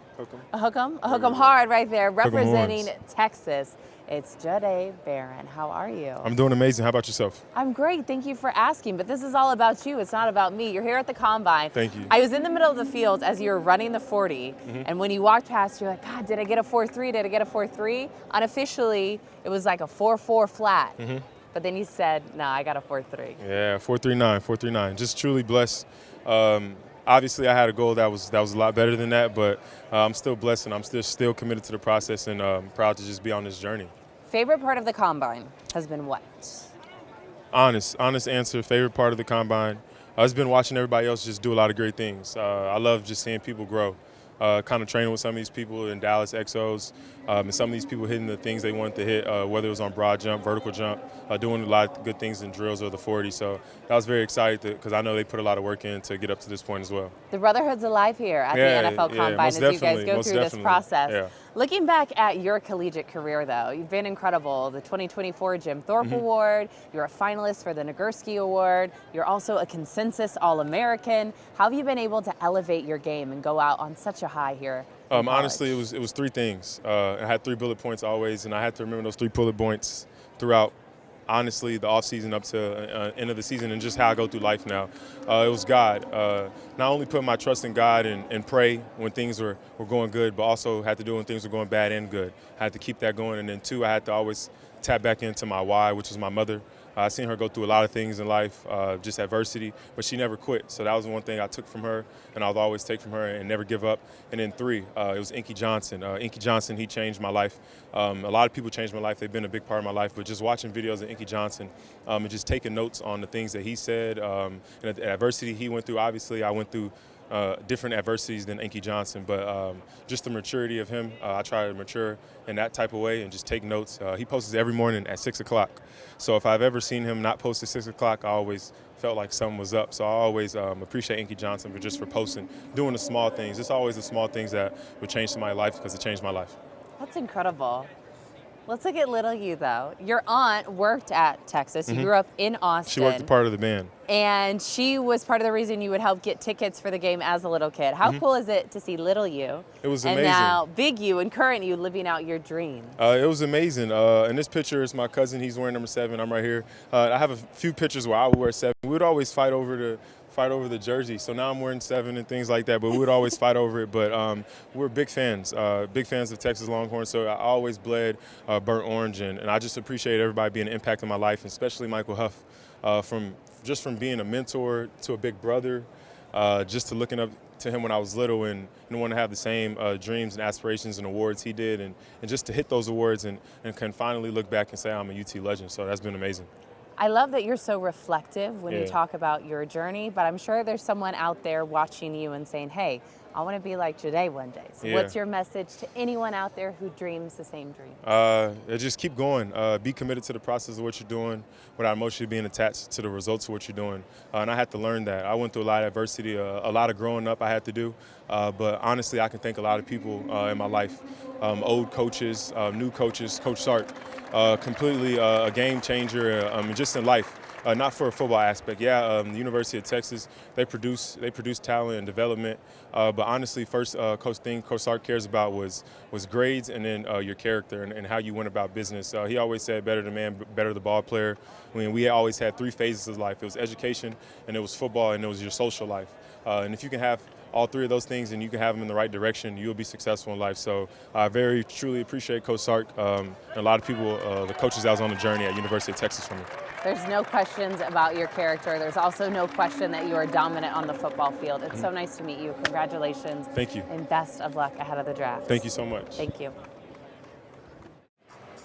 A hook 'em hard right there. Representing Texas, it's Jahdae Barron. How are you? I'm doing amazing. How about yourself? I'm great. Thank you for asking. But this is all about you. It's not about me. You're here at the Combine. Thank you. I was in the middle of the field as you were running the 40. And when you walked past, you're like, God, did I get a 4.3? Did I get a 4.3? Unofficially, it was like a 4.4 flat. But then you said, no, I got a 4.3. Yeah, 4.39. Just truly blessed. Obviously, I had a goal that was a lot better than that, but I'm still blessed and I'm still committed to the process and proud to just be on this journey. Favorite part of the Combine has been what? Honest answer. Favorite part of the Combine has been watching everybody else just do a lot of great things. I love just seeing people grow. Kind of training with some of these people in Dallas Exos, and some of these people hitting the things they wanted to hit, whether it was on broad jump, vertical jump, doing a lot of good things in drills or the 40. So I was very excited because I know they put a lot of work in to get up to this point as well. The brotherhood's alive here at the NFL Combine as you guys go through this process. Yeah. Looking back at your collegiate career, though, you've been incredible. The 2024 Jim Thorpe Award, you're a finalist for the Nagurski Award, you're also a consensus All-American. How have you been able to elevate your game and go out on such a high here? Honestly, it was three things. I had 3 bullet points always, and I had to remember those 3 bullet points throughout, honestly, the offseason up to end of the season and just how I go through life now. It was God. Not only put my trust in God and pray when things were going good, but also had to do when things were going bad and good. I had to keep that going. And then 2, I had to always tap back into my why, which is my mother. I've seen her go through a lot of things in life, just adversity, but she never quit. So that was one thing I took from her, and I'll always take from her and never give up. And then 3, it was Inky Johnson. Inky Johnson, he changed my life. A lot of people changed my life. They've been a big part of my life, but just watching videos of Inky Johnson and just taking notes on the things that he said and the adversity he went through. Obviously, I went through different adversities than Inky Johnson, but just the maturity of him, I try to mature in that type of way and just take notes. He posts every morning at 6 o'clock. So if I've ever seen him not post at 6 o'clock, I always felt like something was up. So I always appreciate Inky Johnson for posting, doing the small things. It's always the small things that would change somebody's life because it changed my life. That's incredible. Let's look at little you, though. Your aunt worked at Texas. You grew up in Austin. She worked a part of the band. And she was part of the reason you would help get tickets for the game as a little kid. How cool is it to see little you? It was and amazing. now big you and current you living out your dreams. It was amazing. In this picture is my cousin. He's wearing number 7. I'm right here. I have a few pictures where I would wear 7. We would always fight over the jersey. So now I'm wearing 7 and things like that, but we would always fight over it. But we're big fans of Texas Longhorns. So I always bled burnt orange, and I just appreciate everybody being an impact in my life, especially Michael Huff, from being a mentor to a big brother, just to looking up to him when I was little and want to have the same dreams and aspirations and awards he did, and just to hit those awards and can finally look back and say I'm a UT legend. So that's been amazing. I love that you're so reflective when you talk about your journey, but I'm sure there's someone out there watching you and saying, hey, I want to be like Jahdae one day. So what's your message to anyone out there who dreams the same dream? Just keep going. Be committed to the process of what you're doing without emotionally being attached to the results of what you're doing. And I had to learn that. I went through a lot of adversity, a lot of growing up I had to do. But honestly, I can thank a lot of people in my life, old coaches, new coaches, Coach Sark, completely a game changer just in life. Not for a football aspect. The University of Texas, they produce talent and development. But honestly, first Coach Sark cares about was grades, and then your character and how you went about business. He always said, better the man, better the ball player. I mean, we always had 3 phases of life. It was education, and it was football, and it was your social life. And if you can have all 3 of those things and you can have them in the right direction, you'll be successful in life. So I very truly appreciate Coach Sark and a lot of people, the coaches that was on the journey at University of Texas for me. There's no questions about your character. There's also no question that you are dominant on the football field. It's so nice to meet you. Congratulations. Thank you. And best of luck ahead of the draft. Thank you so much. Thank you.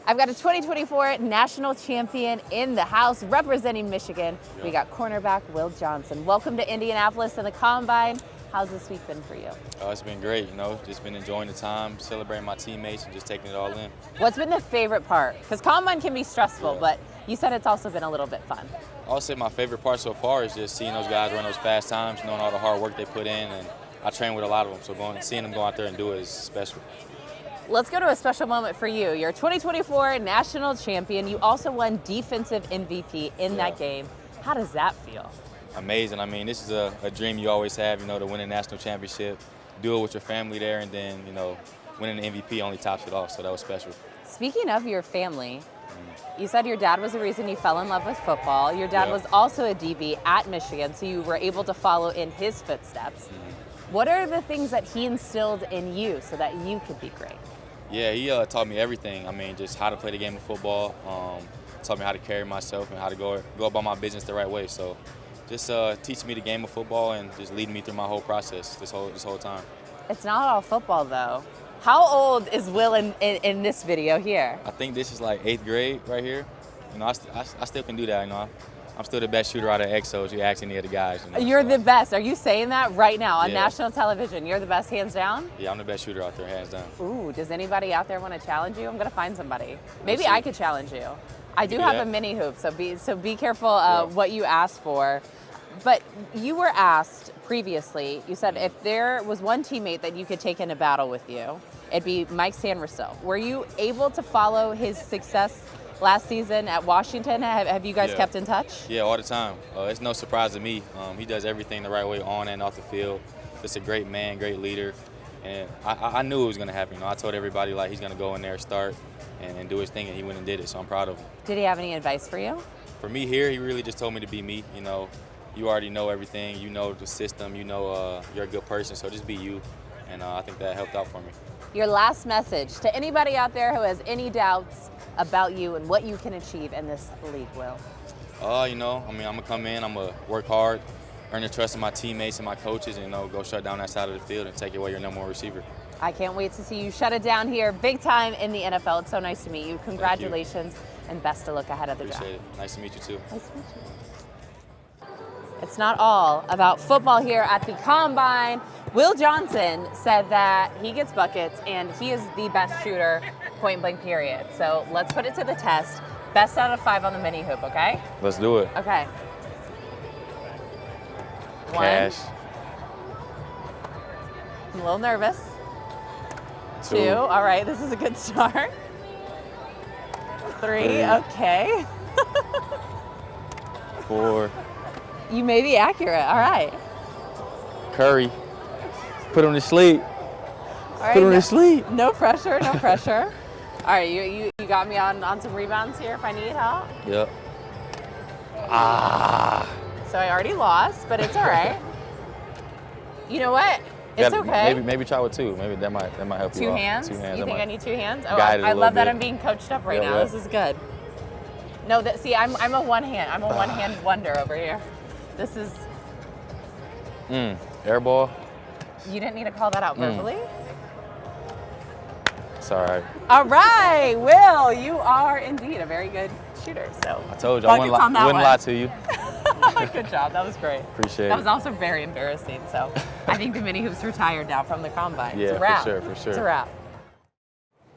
I've got a 2024 national champion in the house representing Michigan. We got cornerback Will Johnson. Welcome to Indianapolis and the Combine. How's this week been for you? It's been great, just been enjoying the time, celebrating my teammates, and just taking it all in. What's been the favorite part? Because Combine can be stressful, but you said it's also been a little bit fun. I'll say my favorite part so far is just seeing those guys run those fast times, knowing all the hard work they put in, and I train with a lot of them, so seeing them go out there and do it is special. Let's go to a special moment for you. You're 2024 national champion. You also won defensive MVP in that game. How does that feel? Amazing. I mean, this is a dream you always have, to win a national championship, do it with your family there, and then, winning the MVP only tops it off, so that was special. Speaking of your family, you said your dad was the reason you fell in love with football. Your dad was also a DB at Michigan, so you were able to follow in his footsteps. What are the things that he instilled in you so that you could be great? Yeah, he taught me everything. I mean, just how to play the game of football, taught me how to carry myself and how to go about my business the right way. So just teach me the game of football and just leading me through my whole process this whole time. It's not all football, though. How old is Will in this video here? I think this is like 8th grade right here. I still can do that. I'm still the best shooter out of EXO, if you ask any of the guys. You're the best. Are you saying that right now on national television? You're the best, hands down? Yeah, I'm the best shooter out there, hands down. Ooh, does anybody out there want to challenge you? I'm going to find somebody. Maybe I could challenge you. I do have a mini hoop, so be careful what you ask for. But you were asked previously, you said if there was one teammate that you could take into battle with you, it'd be Mike Sanderson. Were you able to follow his success last season at Washington? Have you guys kept in touch? Yeah, all the time. It's no surprise to me. He does everything the right way on and off the field. Just a great man, great leader. And I knew it was going to happen. I told everybody he's going to go in there, start, and do his thing, and he went and did it. So I'm proud of him. Did he have any advice for you? For me here, he really just told me to be me. You already know everything. You know the system. You're a good person, so just be you. And I think that helped out for me. Your last message to anybody out there who has any doubts about you and what you can achieve in this league, Will? I'm going to come in, I'm going to work hard, earn the trust of my teammates and my coaches, and, go shut down that side of the field and take away your number 1 receiver. I can't wait to see you shut it down here, big time in the NFL. It's so nice to meet you. Congratulations and best of luck ahead of the draft. Appreciate it. Nice to meet you, too. Nice to meet you. it's not all about football here at the Combine. Will Johnson said that he gets buckets and he is the best shooter, point blank period. So let's put it to the test. Best out of 5 on the mini hoop, okay? Let's do it. Okay. Cash. 1. I'm a little nervous. 2. 2. All right, this is a good start. 3. Okay. 4. You may be accurate. All right. Curry. Put him to sleep. All right, Put him to sleep. No pressure, no pressure. All right, you got me on some rebounds here if I need help. Yep. Ah. So I already lost, but it's all right. You know what? It's okay. Maybe try with 2. Maybe that might help you 2 out. hands? 2 hands. You think I need 2 hands? Oh, Guide it a I love little that bit. I'm being coached up right Yeah, now. yeah. This is good. No, see, I'm a one hand. I'm a one hand wonder over here. This is. Air ball. You didn't need to call that out verbally. It's all right. All right, Will, you are indeed a very good shooter. So I told you I wouldn't lie to you. Good job. That was great. Appreciate it. That was also very embarrassing. So I think the mini hoops retired now from the Combine. Yeah, it's a wrap. for sure. It's a wrap.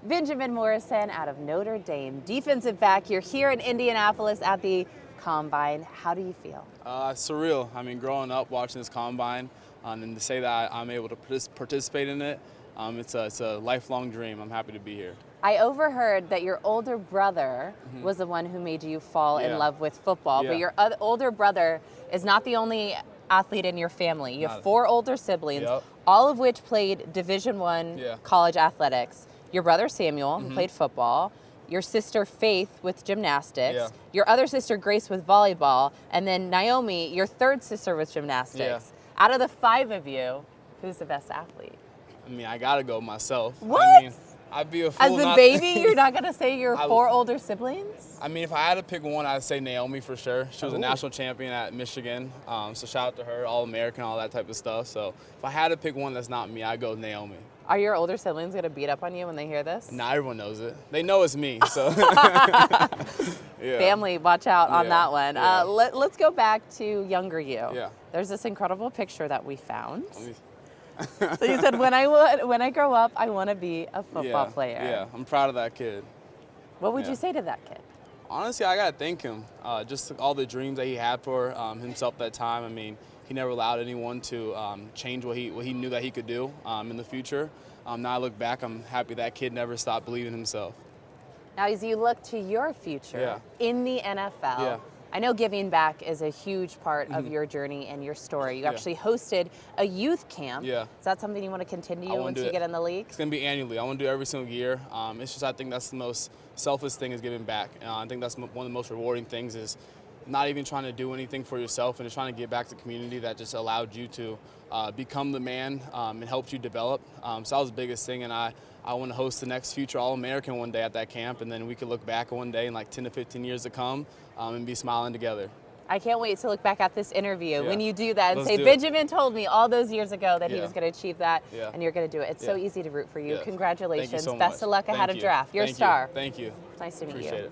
Benjamin Morrison out of Notre Dame, defensive back. You're here in Indianapolis at the Combine. How do you feel? Surreal. I mean, growing up watching this Combine, and to say that I'm able to participate in it, it's a lifelong dream. I'm happy to be here. I overheard that your older brother was the one who made you fall in love with football, but your older brother is not the only athlete in your family. You have 4 older siblings, all of which played Division I college athletics. Your brother Samuel, who played football, your sister Faith with gymnastics, your other sister Grace with volleyball, and then Naomi, your third sister with gymnastics. Out of the 5 of you, who's the best athlete? I mean, I gotta go myself. What? I mean, I'd be a fool As the not baby, you're not gonna say your 4 older siblings? I mean, if I had to pick one, I'd say Naomi for sure. She was a national champion at Michigan, so shout out to her, All-American, all that type of stuff. So if I had to pick one that's not me, I'd go Naomi. Are your older siblings gonna beat up on you when they hear this? Nah, everyone knows it. They know it's me, so. Family, watch out on that one. Let's go back to younger you. Yeah. There's this incredible picture that we found. So you said, when I grow up, I want to be a football player. Yeah, I'm proud of that kid. What would you say to that kid? Honestly, I gotta thank him. Just all the dreams that he had for himself that time. I mean, he never allowed anyone to change what he knew that he could do in the future. Now I look back, I'm happy that kid never stopped believing in himself. Now, as you look to your future in the NFL, I know giving back is a huge part of your journey and your story. You actually hosted a youth camp. Is that something you want to continue once you get in the league? It's going to be annually. I want to do it every single year. It's just, I think that's the most selfless thing is giving back. I think that's one of the most rewarding things is not even trying to do anything for yourself and just trying to give back to the community that just allowed you to become the man and helped you develop. So that was the biggest thing, and I want to host the next future All-American one day at that camp, and then we could look back one day in like 10 to 15 years to come and be smiling together. I can't wait to look back at this interview when you do that and say, Benjamin told me all those years ago that he was going to achieve that, and you're going to do it. It's so easy to root for you. Congratulations. Thank you so Best of luck ahead of draft. You're a star. Thank you. Nice to meet Appreciate you. it.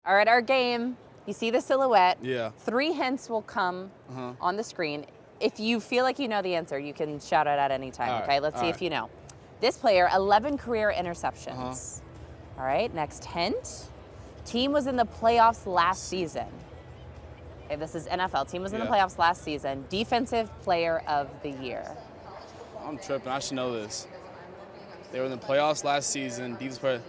All right, our game. You see the silhouette. 3 hints will come on the screen. If you feel like you know the answer, you can shout it at any time, okay? Let's see if you know. This player, 11 career interceptions. All right, next hint. Team was in the playoffs last season. Okay, this is NFL. Team was in the playoffs last season. Defensive player of the year. I'm tripping. I should know this. They were in the playoffs last season. Defensive player.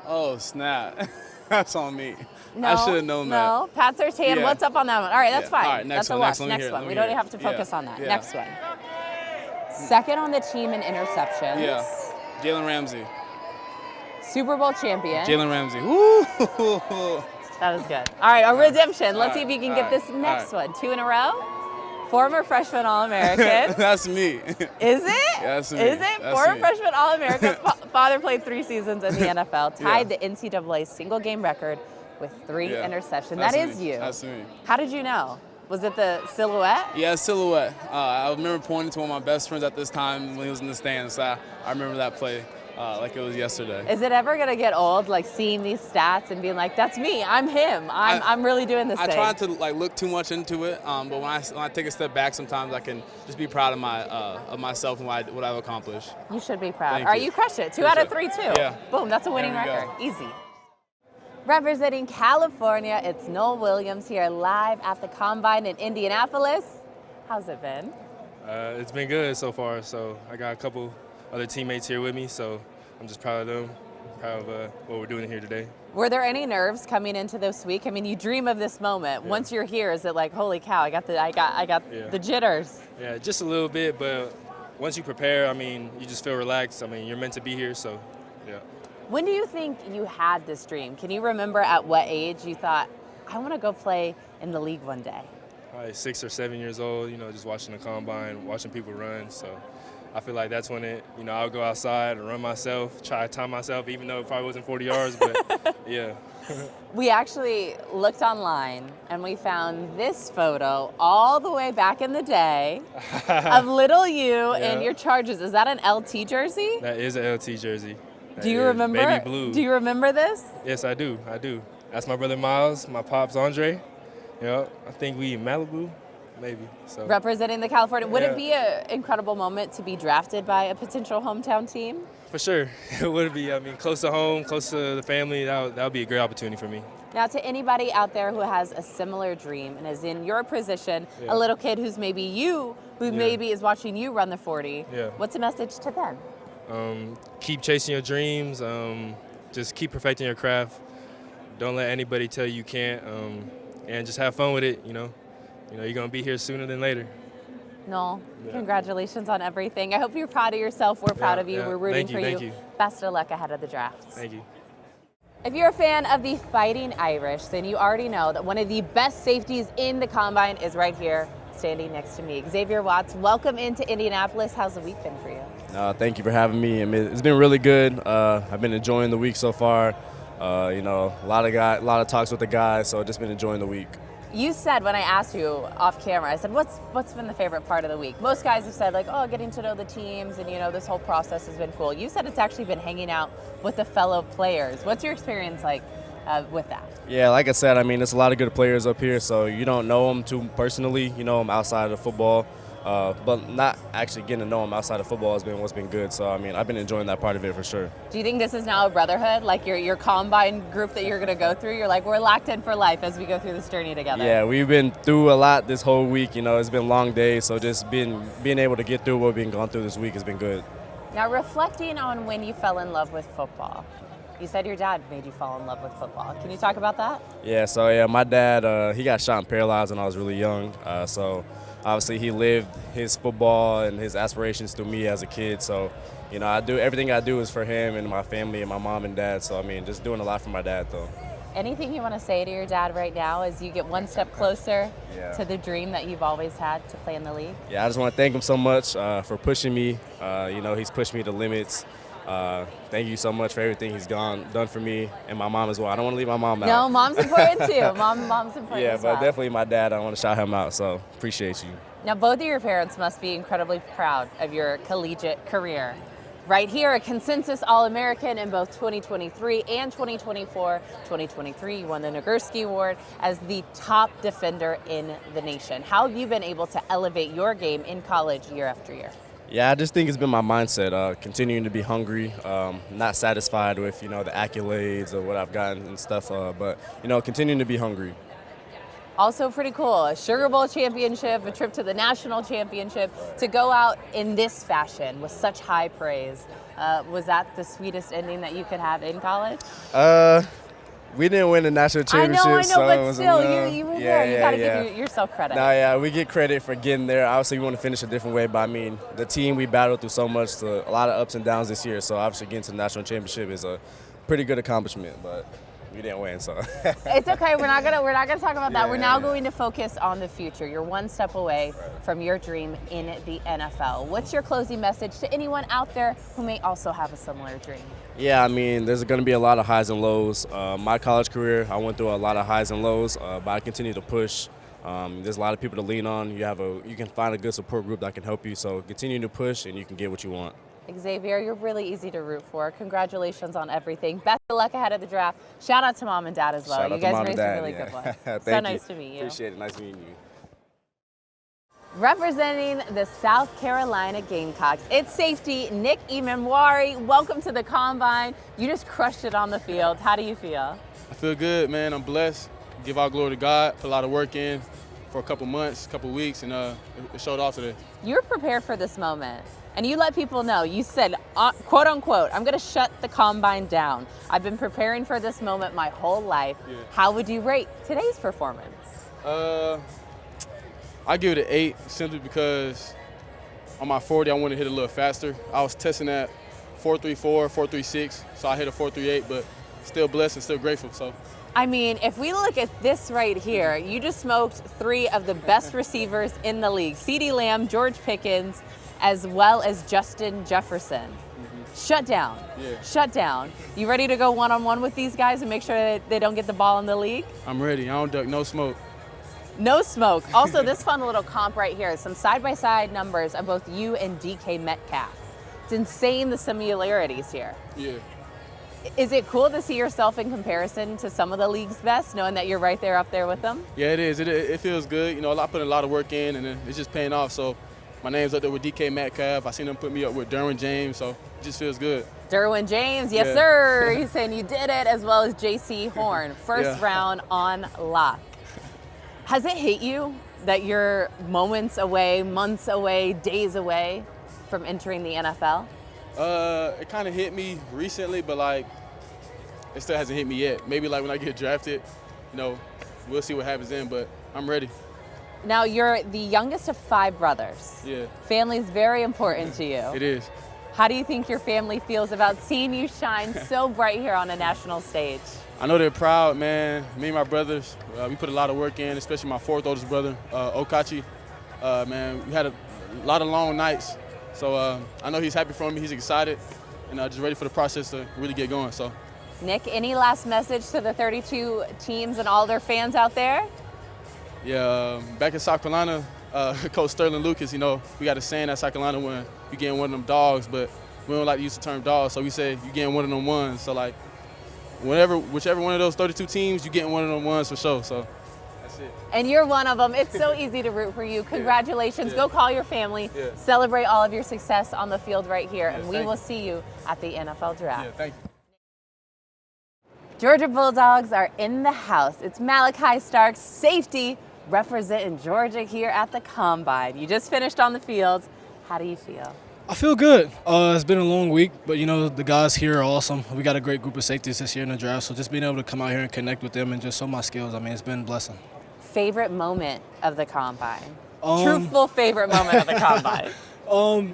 Oh, snap. That's on me. No, I should have known that. No, Pat Surtain, what's up on that one? All right, that's fine. All right, next that's a one, loss. next one. We don't have to focus on that. Next one. Second on the team in interceptions. Jalen Ramsey. Super Bowl champion. Jalen Ramsey. Woo! That was good. All right, a redemption. Let's see if you can get this next one. 2 in a row. Former freshman All-American. That's me. Is it? Yeah, that's me. Is it? Former freshman All-American. Father played 3 seasons in the NFL. Tied the NCAA single game record with 3 interceptions. That is you. That's me. How did you know? Was it the silhouette? Yeah, silhouette. I remember pointing to one of my best friends at this time when he was in the stands. I remember that play like it was yesterday. Is it ever going to get old, like seeing these stats and being like, that's me, I'm him, I'm really doing this thing? I try not to like look too much into it, but when I take a step back, sometimes I can just be proud of myself and what I've accomplished. You should be proud. Thank All right, you. you crushed it. 2 out of 3 too. Yeah. Boom, that's a winning record. Easy. Representing California, it's Nohl Williams here live at the Combine in Indianapolis. How's it been? It's been good so far. So I got a couple other teammates here with me, so I'm just proud of them, proud of what we're doing here today. Were there any nerves coming into this week? I mean, you dream of this moment. Yeah. Once you're here, is it like, holy cow, I got the jitters? Yeah, just a little bit, but once you prepare, I mean, you just feel relaxed. I mean, you're meant to be here, so yeah. When do you think you had this dream? Can you remember at what age you thought, I want to go play in the league one day? Probably 6 or 7 years old, just watching the combine, watching people run. So I feel like that's when I'll go outside and run myself, try to time myself, even though it probably wasn't 40 yards, but yeah. We actually looked online and we found this photo all the way back in the day of little you in your Chargers. Is that an LT jersey? That is an LT jersey. Do you remember? Baby blue. Do you remember this? Yes, I do. That's my brother Miles, my pops Andre. I think we in Malibu, maybe. So. Representing the California. Would it be an incredible moment to be drafted by a potential hometown team? For sure. It would be. I mean, close to home, close to the family, that would be a great opportunity for me. Now, to anybody out there who has a similar dream and is in your position, a little kid who's maybe you, who maybe is watching you run the 40, what's the message to them? Keep chasing your dreams. Just keep perfecting your craft. Don't let anybody tell you can't. And just have fun with it. You're gonna be here sooner than later. Nohl, congratulations on everything. I hope you're proud of yourself. We're proud of you. We're rooting for you. Thank you. Best of luck ahead of the draft. Thank you. If you're a fan of the Fighting Irish, then you already know that one of the best safeties in the Combine is right here, standing next to me. Xavier Watts, welcome into Indianapolis. How's the week been for you? Thank you for having me. I mean, it's been really good. I've been enjoying the week so far. A lot of talks with the guys, so I've just been enjoying the week. You said when I asked you off camera, I said, what's been the favorite part of the week? Most guys have said like, oh, getting to know the teams and this whole process has been cool. You said it's actually been hanging out with the fellow players. What's your experience like with that? Yeah, like I said, I mean, there's a lot of good players up here, so you don't know them too personally. You know them outside of football. But not actually getting to know them outside of football has been what's been good. So, I mean, I've been enjoying that part of it for sure. Do you think this is now a brotherhood, like your Combine group that you're going to go through? You're like, we're locked in for life as we go through this journey together. Yeah, we've been through a lot this whole week. It's been long days. So just being able to get through what we've been going through this week has been good. Now, reflecting on when you fell in love with football, you said your dad made you fall in love with football. Can you talk about that? Yeah, my dad, he got shot and paralyzed when I was really young. Obviously, he lived his football and his aspirations through me as a kid. So, everything I do is for him and my family and my mom and dad. So, I mean, just doing a lot for my dad, though. Anything you want to say to your dad right now as you get one step closer to the dream that you've always had to play in the league? Yeah, I just want to thank him so much for pushing me. He's pushed me to limits. Thank you so much for everything he's done for me and my mom as well. I don't want to leave my mom out. No, mom's important too. Mom's important as well. Yeah, but definitely my dad, I want to shout him out, so appreciate you. Now, both of your parents must be incredibly proud of your collegiate career. Right here, a consensus All-American in both 2023 and 2024. 2023, you won the Nagurski Award as the top defender in the nation. How have you been able to elevate your game in college year after year? Yeah, I just think it's been my mindset, continuing to be hungry, not satisfied with, the accolades or what I've gotten and stuff, but, continuing to be hungry. Also pretty cool, a Sugar Bowl championship, a trip to the national championship, to go out in this fashion with such high praise. Was that the sweetest ending that you could have in college? We didn't win the national championship. I know, but still, you were there. You got to give yourself credit. No, yeah, we get credit for getting there. Obviously, we want to finish a different way, but I mean, the team, we battled through so much, a lot of ups and downs this year, so obviously getting to the national championship is a pretty good accomplishment, but we didn't win, so. It's okay. We're not gonna talk about that. We're now going to focus on the future. You're one step away from your dream in the NFL. What's your closing message to anyone out there who may also have a similar dream? Yeah, I mean, there's going to be a lot of highs and lows. My college career, I went through a lot of highs and lows, but I continue to push. There's a lot of people to lean on. You can find a good support group that can help you. So continue to push, and you can get what you want. Xavier, you're really easy to root for. Congratulations on everything. Best of luck ahead of the draft. Shout out to mom and dad as well. You guys raised a really good one. So nice to meet you. Appreciate it. Nice meeting you. Representing the South Carolina Gamecocks, it's safety Nick Emmanwori. Welcome to the Combine. You just crushed it on the field. How do you feel? I feel good, man. I'm blessed. Give all glory to God. Put a lot of work in for a couple months, couple weeks, and it showed off today. You were prepared for this moment, and you let people know. You said, quote unquote, I'm going to shut the Combine down. I've been preparing for this moment my whole life. Yeah. How would you rate today's performance? I give it an 8 simply because on my 40, I want to hit a little faster. I was testing at 4.34, 4.36, so I hit a 4.38, but still blessed and still grateful. So. I mean, if we look at this right here, you just smoked 3 of the best receivers in the league. CeeDee Lamb, George Pickens, as well as Justin Jefferson. Shut down. Yeah. Shut down. You ready to go one-on-one with these guys and make sure that they don't get the ball in the league? I'm ready. I don't duck, no smoke. No smoke. Also, this fun little comp right here, some side-by-side numbers of both you and DK Metcalf. It's insane the similarities here. Yeah. Is it cool to see yourself in comparison to some of the league's best, knowing that you're right there up there with them? Yeah, it is. It feels good. You know, I put a lot of work in, and it's just paying off. So my name's up there with DK Metcalf. I seen them put me up with Derwin James, so it just feels good. Derwin James, yes, sir. He's saying you did it, as well as J.C. Horn. First round on lock. Has it hit you that you're moments away, months away, days away from entering the NFL? It kind of hit me recently, but like it still hasn't hit me yet. Maybe like when I get drafted, you know, we'll see what happens then, but I'm ready. Now, you're the youngest of 5 brothers. Yeah. Family's very important to you. It is. How do you think your family feels about seeing you shine so bright here on a national stage? I know they're proud, man. Me and my brothers, we put a lot of work in, especially my 4th oldest brother, Okachi. Man, we had a lot of long nights. So I know he's happy for me, he's excited, and just ready for the process to really get going. So, Nick, any last message to the 32 teams and all their fans out there? Yeah, back in South Carolina, Coach Sterling Lucas, you know, we got a saying at South Carolina when you getting one of them dogs, but we don't like to use the term dog, so we say you getting one of them ones. So like, whichever one of those 32 teams, you getting one of them ones for sure. So that's it. And you're one of them. It's so easy to root for you. Congratulations. Yeah. Go call your family. Yeah. Celebrate all of your success on the field right here, and we will see you at the NFL Draft. Yeah, thank you. Georgia Bulldogs are in the house. It's Malaki Starks, safety, representing Georgia here at the Combine. You just finished on the field. How do you feel? I feel good. It's been a long week, but you know, the guys here are awesome. We got a great group of safeties this year in the draft, so just being able to come out here and connect with them and just show my skills, I mean, it's been a blessing. Favorite moment of the Combine? Truthful favorite moment of the Combine?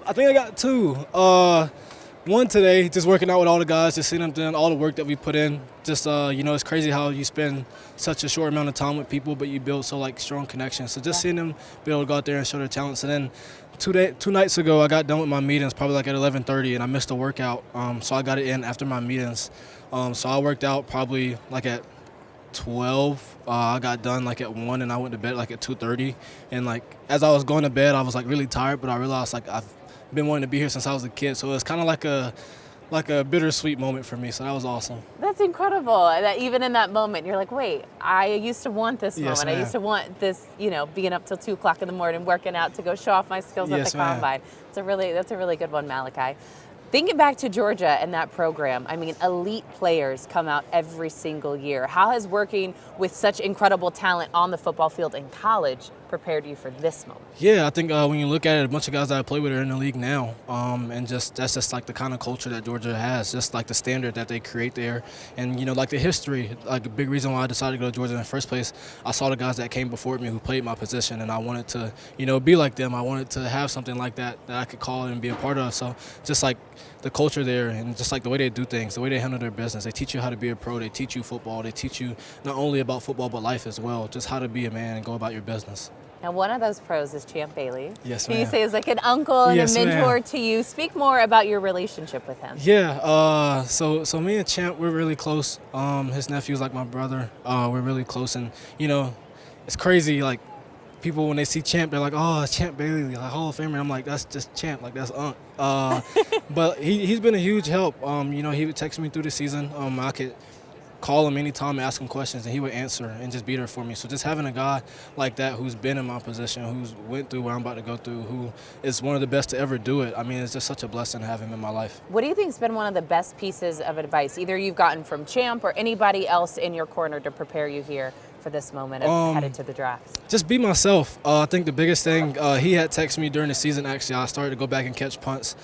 I think I got 2. One today, just working out with all the guys, just seeing them doing all the work that we put in. Just, you know, it's crazy how you spend such a short amount of time with people, but you build so, like, strong connections. So just seeing them be able to go out there and show their talents. And then 2 nights ago, I got done with my meetings probably like at 11:30, and I missed a workout. So I got it in after my meetings. So I worked out probably like at 12. I got done like at 1, and I went to bed like at 2:30. And, like, as I was going to bed, I was, like, really tired, but I realized, like, I've been wanting to be here since I was a kid, so it's kind of like a bittersweet moment for me, so that was awesome. That's incredible, that even in that moment, you're like, wait, I used to want this moment. Ma'am. I used to want this, you know, being up till 2 o'clock in the morning, working out to go show off my skills at the Combine. That's a really good one, Malaki. Thinking back to Georgia and that program, I mean, elite players come out every single year. How has working with such incredible talent on the football field in college prepared you for this moment? Yeah, I think when you look at it, a bunch of guys that I play with are in the league now, and that's just like the kind of culture that Georgia has, just like the standard that they create there, and you know, like the history. Like a big reason why I decided to go to Georgia in the first place, I saw the guys that came before me who played my position, and I wanted to, you know, be like them. I wanted to have something like that I could call and be a part of. So just like the culture there, and just like the way they do things, the way they handle their business. They teach you how to be a pro. They teach you football. They teach you not only about football but life as well, just how to be a man and go about your business. Now, one of those pros is Champ Bailey. Yes, who ma'am. you say is like an uncle and Yes, a mentor ma'am. to you. Speak more about your relationship with him. Yeah, so me and Champ, we're really close. His nephew's like my brother. We're really close, and you know, it's crazy. Like people, when they see Champ, they're like, oh, it's Champ Bailey, like Hall of Famer. And I'm like, that's just Champ, like that's Unc. But he's been a huge help. You know, he would text me through the season. I could call him anytime and ask him questions, and he would answer and just be there for me. So just having a guy like that who's been in my position, who's went through what I'm about to go through, who is one of the best to ever do it, I mean, it's just such a blessing to have him in my life. What do you think's been one of the best pieces of advice, either you've gotten from Champ or anybody else in your corner to prepare you here for this moment of headed to the draft? Just be myself. I think the biggest thing, he had texted me during the season, actually. I started to go back and catch punts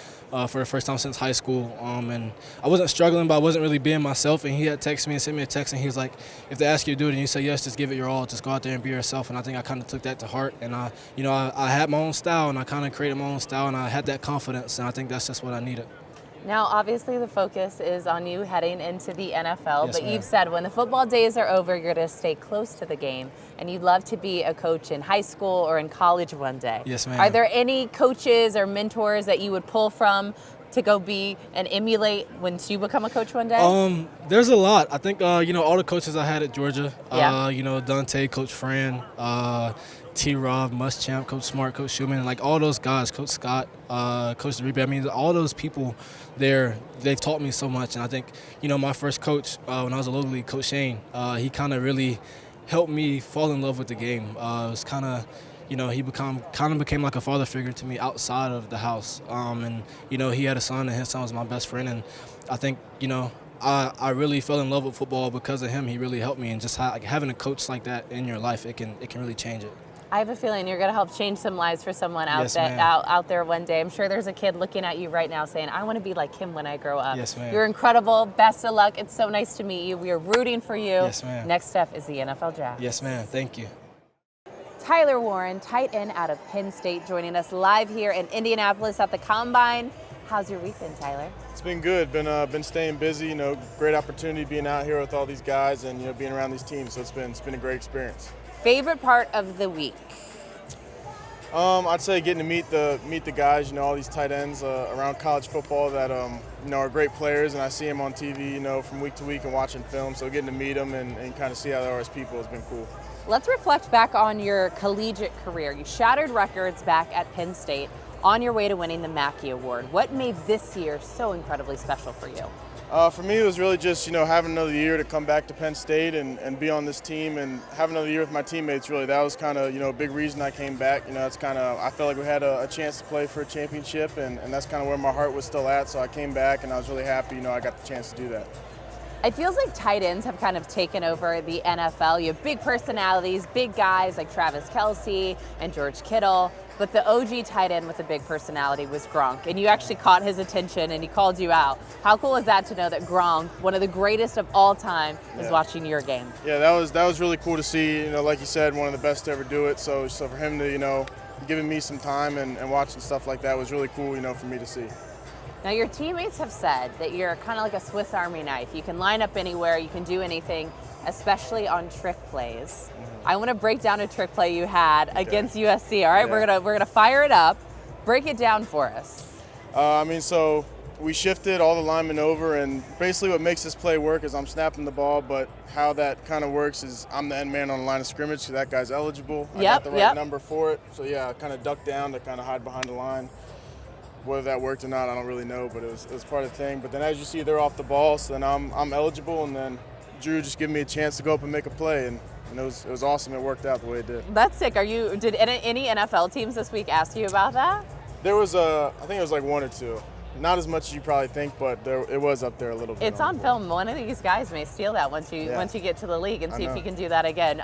for the first time since high school. And I wasn't struggling, but I wasn't really being myself. And he had texted me and sent me a text, and he was like, if they ask you to do it and you say yes, just give it your all. Just go out there and be yourself. And I think I kind of took that to heart. And, I had my own style, and I kind of created my own style, and I had that confidence. And I think that's just what I needed. Now, obviously, the focus is on you heading into the NFL, Yes, but ma'am. you've said when the football days are over, you're going to stay close to the game, and you'd love to be a coach in high school or in college one day. Yes, ma'am. Are there any coaches or mentors that you would pull from to go be and emulate once you become a coach one day? There's a lot. I think, all the coaches I had at Georgia, Yeah. Dante, Coach Fran, T-Rob, Muschamp, Coach Smart, Coach Schumann, like all those guys, Coach Scott, Coach DeRibe. I mean, all those people there, they've taught me so much. And I think, my first coach when I was a little league, Coach Shane, he kind of really helped me fall in love with the game. It was kind of, he became like a father figure to me outside of the house. And, he had a son, and his son was my best friend. And I think, I really fell in love with football because of him. He really helped me. And just having a coach like that in your life, it can really change it. I have a feeling you're going to help change some lives for someone Yes, ma'am. out there one day. I'm sure there's a kid looking at you right now saying, I want to be like him when I grow up. Yes, ma'am. You're incredible. Best of luck. It's so nice to meet you. We are rooting for you. Yes, ma'am. Next step is the NFL draft. Yes, ma'am. Thank you. Tyler Warren, tight end out of Penn State, joining us live here in Indianapolis at the Combine. How's your week been, Tyler? It's been good. Been staying busy. Great opportunity being out here with all these guys and being around these teams. So it's been a great experience. Favorite part of the week? I'd say getting to meet the guys. All these tight ends around college football that are great players, and I see them on TV. From week to week and watching film. So getting to meet them and kind of see how they are as people has been cool. Let's reflect back on your collegiate career. You shattered records back at Penn State on your way to winning the Mackey Award. What made this year so incredibly special for you? For me, it was really just, having another year to come back to Penn State and be on this team and have another year with my teammates, really. That was kind of, a big reason I came back. That's kind of, I felt like we had a chance to play for a championship, and that's kind of where my heart was still at. So I came back, and I was really happy, I got the chance to do that. It feels like tight ends have kind of taken over the NFL. You have big personalities, big guys like Travis Kelce and George Kittle, but the OG tight end with a big personality was Gronk, and you actually caught his attention and he called you out. How cool is that to know that Gronk, one of the greatest of all time, is watching your game? Yeah, that was really cool to see. Like you said, one of the best to ever do it. So for him to, giving me some time and watching stuff like that was really cool, for me to see. Now, your teammates have said that you're kind of like a Swiss Army knife. You can line up anywhere, you can do anything, especially on trick plays. I want to break down a trick play you had against USC. All right, Yeah. we're gonna fire it up. Break it down for us. So we shifted all the linemen over, and basically what makes this play work is I'm snapping the ball, but how that kind of works is I'm the end man on the line of scrimmage, so that guy's eligible. I got the right number for it. So yeah, I kind of ducked down to kind of hide behind the line. Whether that worked or not, I don't really know, but it was part of the thing. But then as you see, they're off the ball, so then I'm eligible, and then Drew just gave me a chance to go up and make a play, and it was awesome. It worked out the way it did. That's sick. Did any NFL teams this week ask you about that? There was I think it was like one or two. Not as much as you probably think, but it was up there a little bit. It's on film. One of these guys may steal that once you get to the league and see if you can do that again.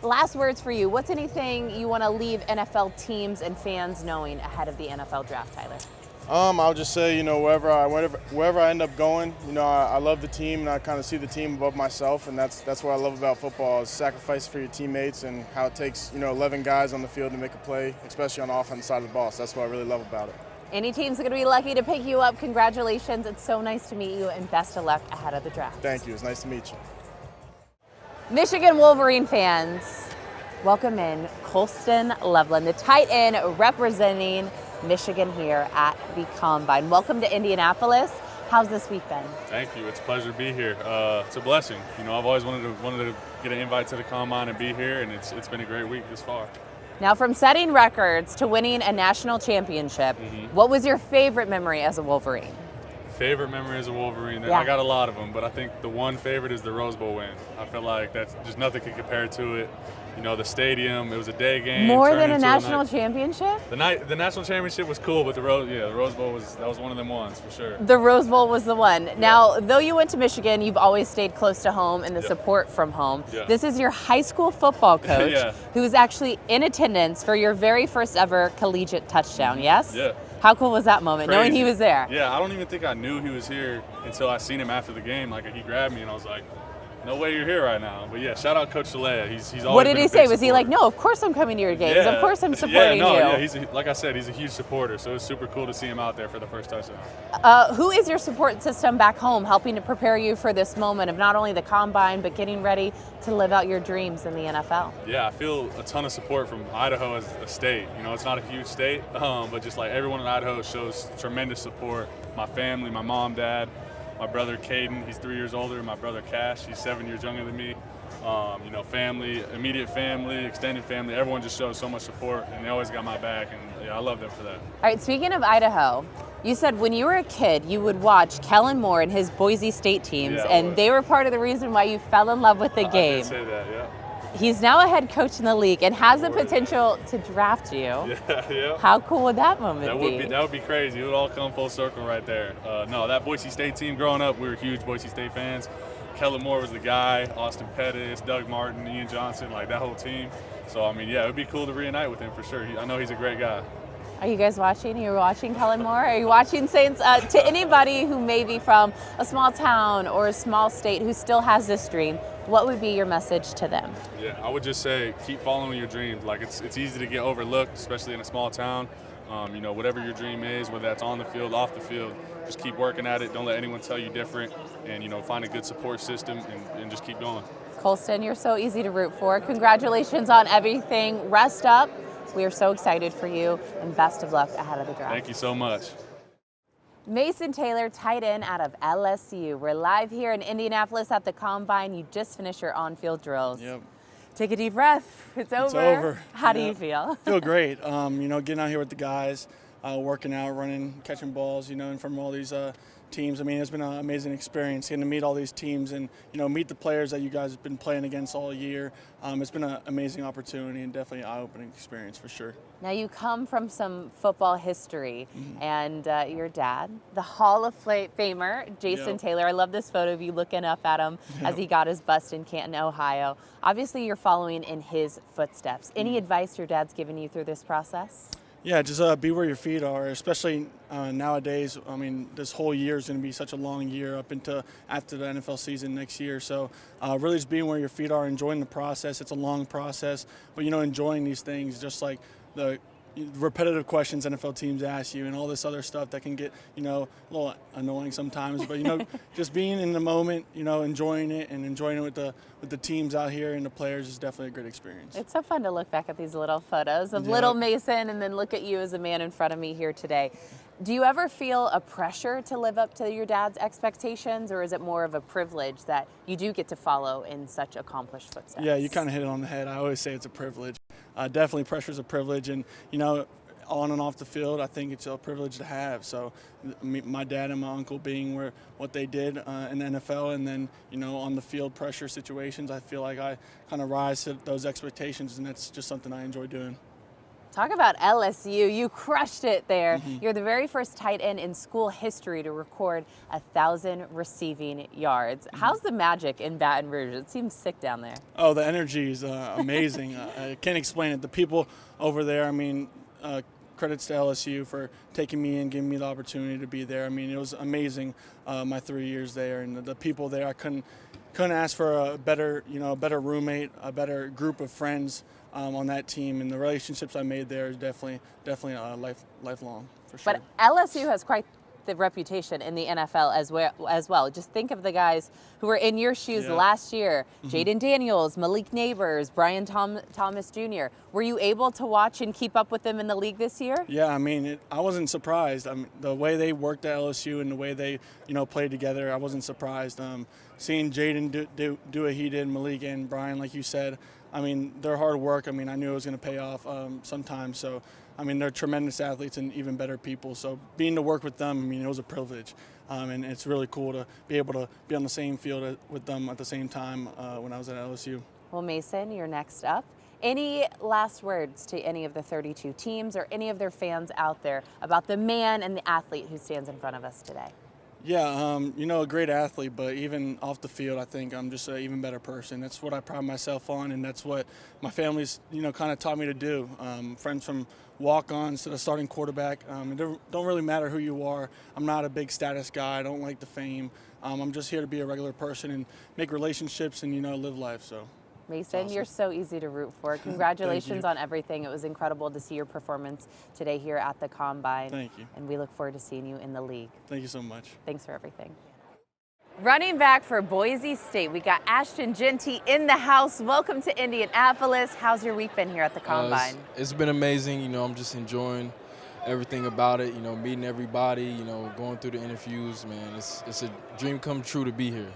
Last words for you. What's anything you want to leave NFL teams and fans knowing ahead of the NFL draft, Tyler? I'll just say, wherever I end up going, I love the team, and I kind of see the team above myself, and that's what I love about football is sacrifice for your teammates and how it takes 11 guys on the field to make a play, especially on the offensive side of the ball. So that's what I really love about it. Any teams are going to be lucky to pick you up. Congratulations. It's so nice to meet you, and best of luck ahead of the draft. Thank you. It's nice to meet you. Michigan Wolverine fans, welcome in Colston Loveland, the tight end representing Michigan here at the Combine. Welcome to Indianapolis. How's this week been? Thank you. It's a pleasure to be here. It's a blessing. I've always wanted to get an invite to the Combine and be here, and it's been a great week this far. Now, from setting records to winning a national championship, what was your favorite memory as a Wolverine? Favorite memory as a Wolverine? Yeah. I got a lot of them, but I think the one favorite is the Rose Bowl win. I feel like that's just nothing can compare to it. You know, the stadium, it was a day game. More turned than a into national championship? The national championship was cool, but the Rose Bowl was one of them ones for sure. The Rose Bowl was the one. Now, though you went to Michigan, you've always stayed close to home and the support from home. Yeah. This is your high school football coach Yeah. who's actually in attendance for your very first ever collegiate touchdown, yes? Yeah. How cool was that moment, knowing Crazy. he was there? Yeah, I don't even think I knew he was here until I seen him after the game. Like, he grabbed me and I was like, no way you're here right now. But yeah, shout out Coach Shalea. He's always What did been he a say? big Was he supporter. like, no, of course I'm coming to your games. Of course I'm supporting you. Like I said, he's a huge supporter. So it was super cool to see him out there for the first touchdown. Who is your support system back home helping to prepare you for this moment of not only the combine, but getting ready to live out your dreams in the NFL? Yeah, I feel a ton of support from Idaho as a state. You know, it's not a huge state, but just like everyone in Idaho shows tremendous support. My family, my mom, dad, my brother Caden, he's 3 years older. My brother Cash, he's 7 years younger than me. You know, family, immediate family, extended family, everyone just shows so much support, and they always got my back, and yeah, I love them for that. All right, speaking of Idaho, you said when you were a kid, you would watch Kellen Moore and his Boise State teams, Yeah, I and would. they were part of the reason why you fell in love with the I game. did say that, yeah. He's now a head coach in the league and has the potential to draft you. Yeah. How cool would that moment That would be crazy. It would all come full circle right there. No, that Boise State team growing up, we were huge Boise State fans. Kellen Moore was the guy, Austin Pettis, Doug Martin, Ian Johnson, like that whole team. So, I mean, yeah, it would be cool to reunite with him for sure. I know he's a great guy. Are you guys watching? Are you watching Kellen Moore? Are you watching Saints? To anybody who may be from a small town or a small state who still has this dream, what would be your message to them? Yeah, I would just say keep following your dreams. Like it's easy to get overlooked, especially in a small town. You know, whatever your dream is, whether that's on the field, off the field, just keep working at it. Don't let anyone tell you different, and you know, find a good support system and just keep going. Colston, you're so easy to root for. Congratulations on everything. Rest up. We are so excited for you, and best of luck ahead of the draft. Thank you so much. Mason Taylor, tight end out of LSU. We're live here in Indianapolis at the Combine. You just finished your on-field drills. Yep. Take a deep breath. It's over. It's over. How do you feel? Feel great. You know, getting out here with the guys, working out, running, catching balls, you know, and from all these teams. I mean, it's been an amazing experience getting to meet all these teams and, you know, meet the players that you guys have been playing against all year. It's been an amazing opportunity and definitely an eye-opening experience for sure. Now, you come from some football history, and your dad, the Hall of Famer, Jason Yep. Taylor. I love this photo of you looking up at him as he got his bust in Canton, Ohio. Obviously, you're following in his footsteps. Any advice your dad's given you through this process? Yeah, just be where your feet are, especially nowadays. I mean, this whole year is going to be such a long year up into after the NFL season next year. So really just being where your feet are, enjoying the process. It's a long process, but, you know, enjoying these things, just like the repetitive questions NFL teams ask you and all this other stuff that can get, you know, a little annoying sometimes. But, you know, just being in the moment, you know, enjoying it and enjoying it with the teams out here and the players is definitely a great experience. It's so fun to look back at these little photos of little Mason and then look at you as a man in front of me here today. Do you ever feel a pressure to live up to your dad's expectations, or is it more of a privilege that you do get to follow in such accomplished footsteps? Yeah, you kind of hit it on the head. I always say it's a privilege. Definitely pressure is a privilege, and, you know, on and off the field, I think it's a privilege to have. So my dad and my uncle being what they did in the NFL, and then, you know, on the field pressure situations, I feel like I kind of rise to those expectations, and that's just something I enjoy doing. Talk about LSU. You crushed it there. You're the very first tight end in school history to record 1,000 receiving yards. How's the magic in Baton Rouge? It seems sick down there. Oh, the energy is amazing. I can't explain it. The people over there, I mean, credits to LSU for taking me in, giving me the opportunity to be there. I mean, it was amazing my 3 years there, and the people there. I couldn't ask for a better, you know, a better roommate, a better group of friends on that team, and the relationships I made there is definitely lifelong for sure. But LSU has quite the reputation in the NFL as well. Just think of the guys who were in your shoes last year. Jaden Daniels, Malik Neighbors, Brian Thomas Jr. Were you able to watch and keep up with them in the league this year? Yeah, I mean, I wasn't surprised. I mean, the way they worked at LSU and the way they, played together, I wasn't surprised. Seeing Jaden do what he did, Malik and Brian, like you said, I mean, their hard work, I mean, I knew it was going to pay off sometimes. So, I mean, they're tremendous athletes and even better people. So being to work with them, I mean, it was a privilege. And it's really cool to be able to be on the same field with them at the same time when I was at LSU. Well, Mason, you're next up. Any last words to any of the 32 teams or any of their fans out there about the man and the athlete who stands in front of us today? Yeah, a great athlete, but even off the field, I think I'm just an even better person. That's what I pride myself on, and that's what my family's, kind of taught me to do. Friends from walk-ons to the starting quarterback. It don't really matter who you are. I'm not a big status guy. I don't like the fame. I'm just here to be a regular person and make relationships and, live life, so. Mason, awesome. You're so easy to root for. Congratulations on everything. It was incredible to see your performance today here at the Combine. Thank you. And we look forward to seeing you in the league. Thank you so much. Thanks for everything. Running back for Boise State, we got Ashton Jeanty in the house. Welcome to Indianapolis. How's your week been here at the Combine? It's been amazing. I'm just enjoying everything about it, meeting everybody, going through the interviews, man. It's a dream come true to be here.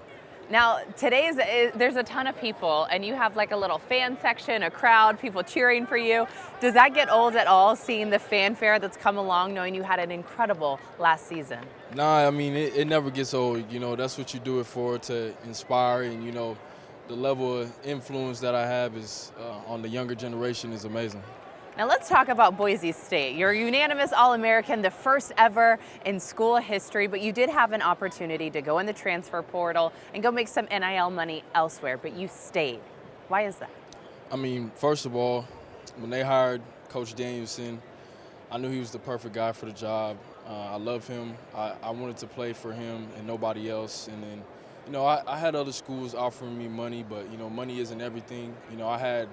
Now, there's a ton of people, and you have like a little fan section, a crowd, people cheering for you. Does that get old at all, seeing the fanfare that's come along, knowing you had an incredible last season? Nah, I mean, it never gets old. That's what you do it for, to inspire, and, the level of influence that I have is on the younger generation is amazing. Now let's talk about Boise State. You're a unanimous All-American, the first ever in school history, but you did have an opportunity to go in the transfer portal and go make some NIL money elsewhere, but you stayed. Why is that? I mean, first of all, when they hired Coach Danielson, I knew he was the perfect guy for the job. I love him. I wanted to play for him and nobody else. And then, I had other schools offering me money, but, money isn't everything. I had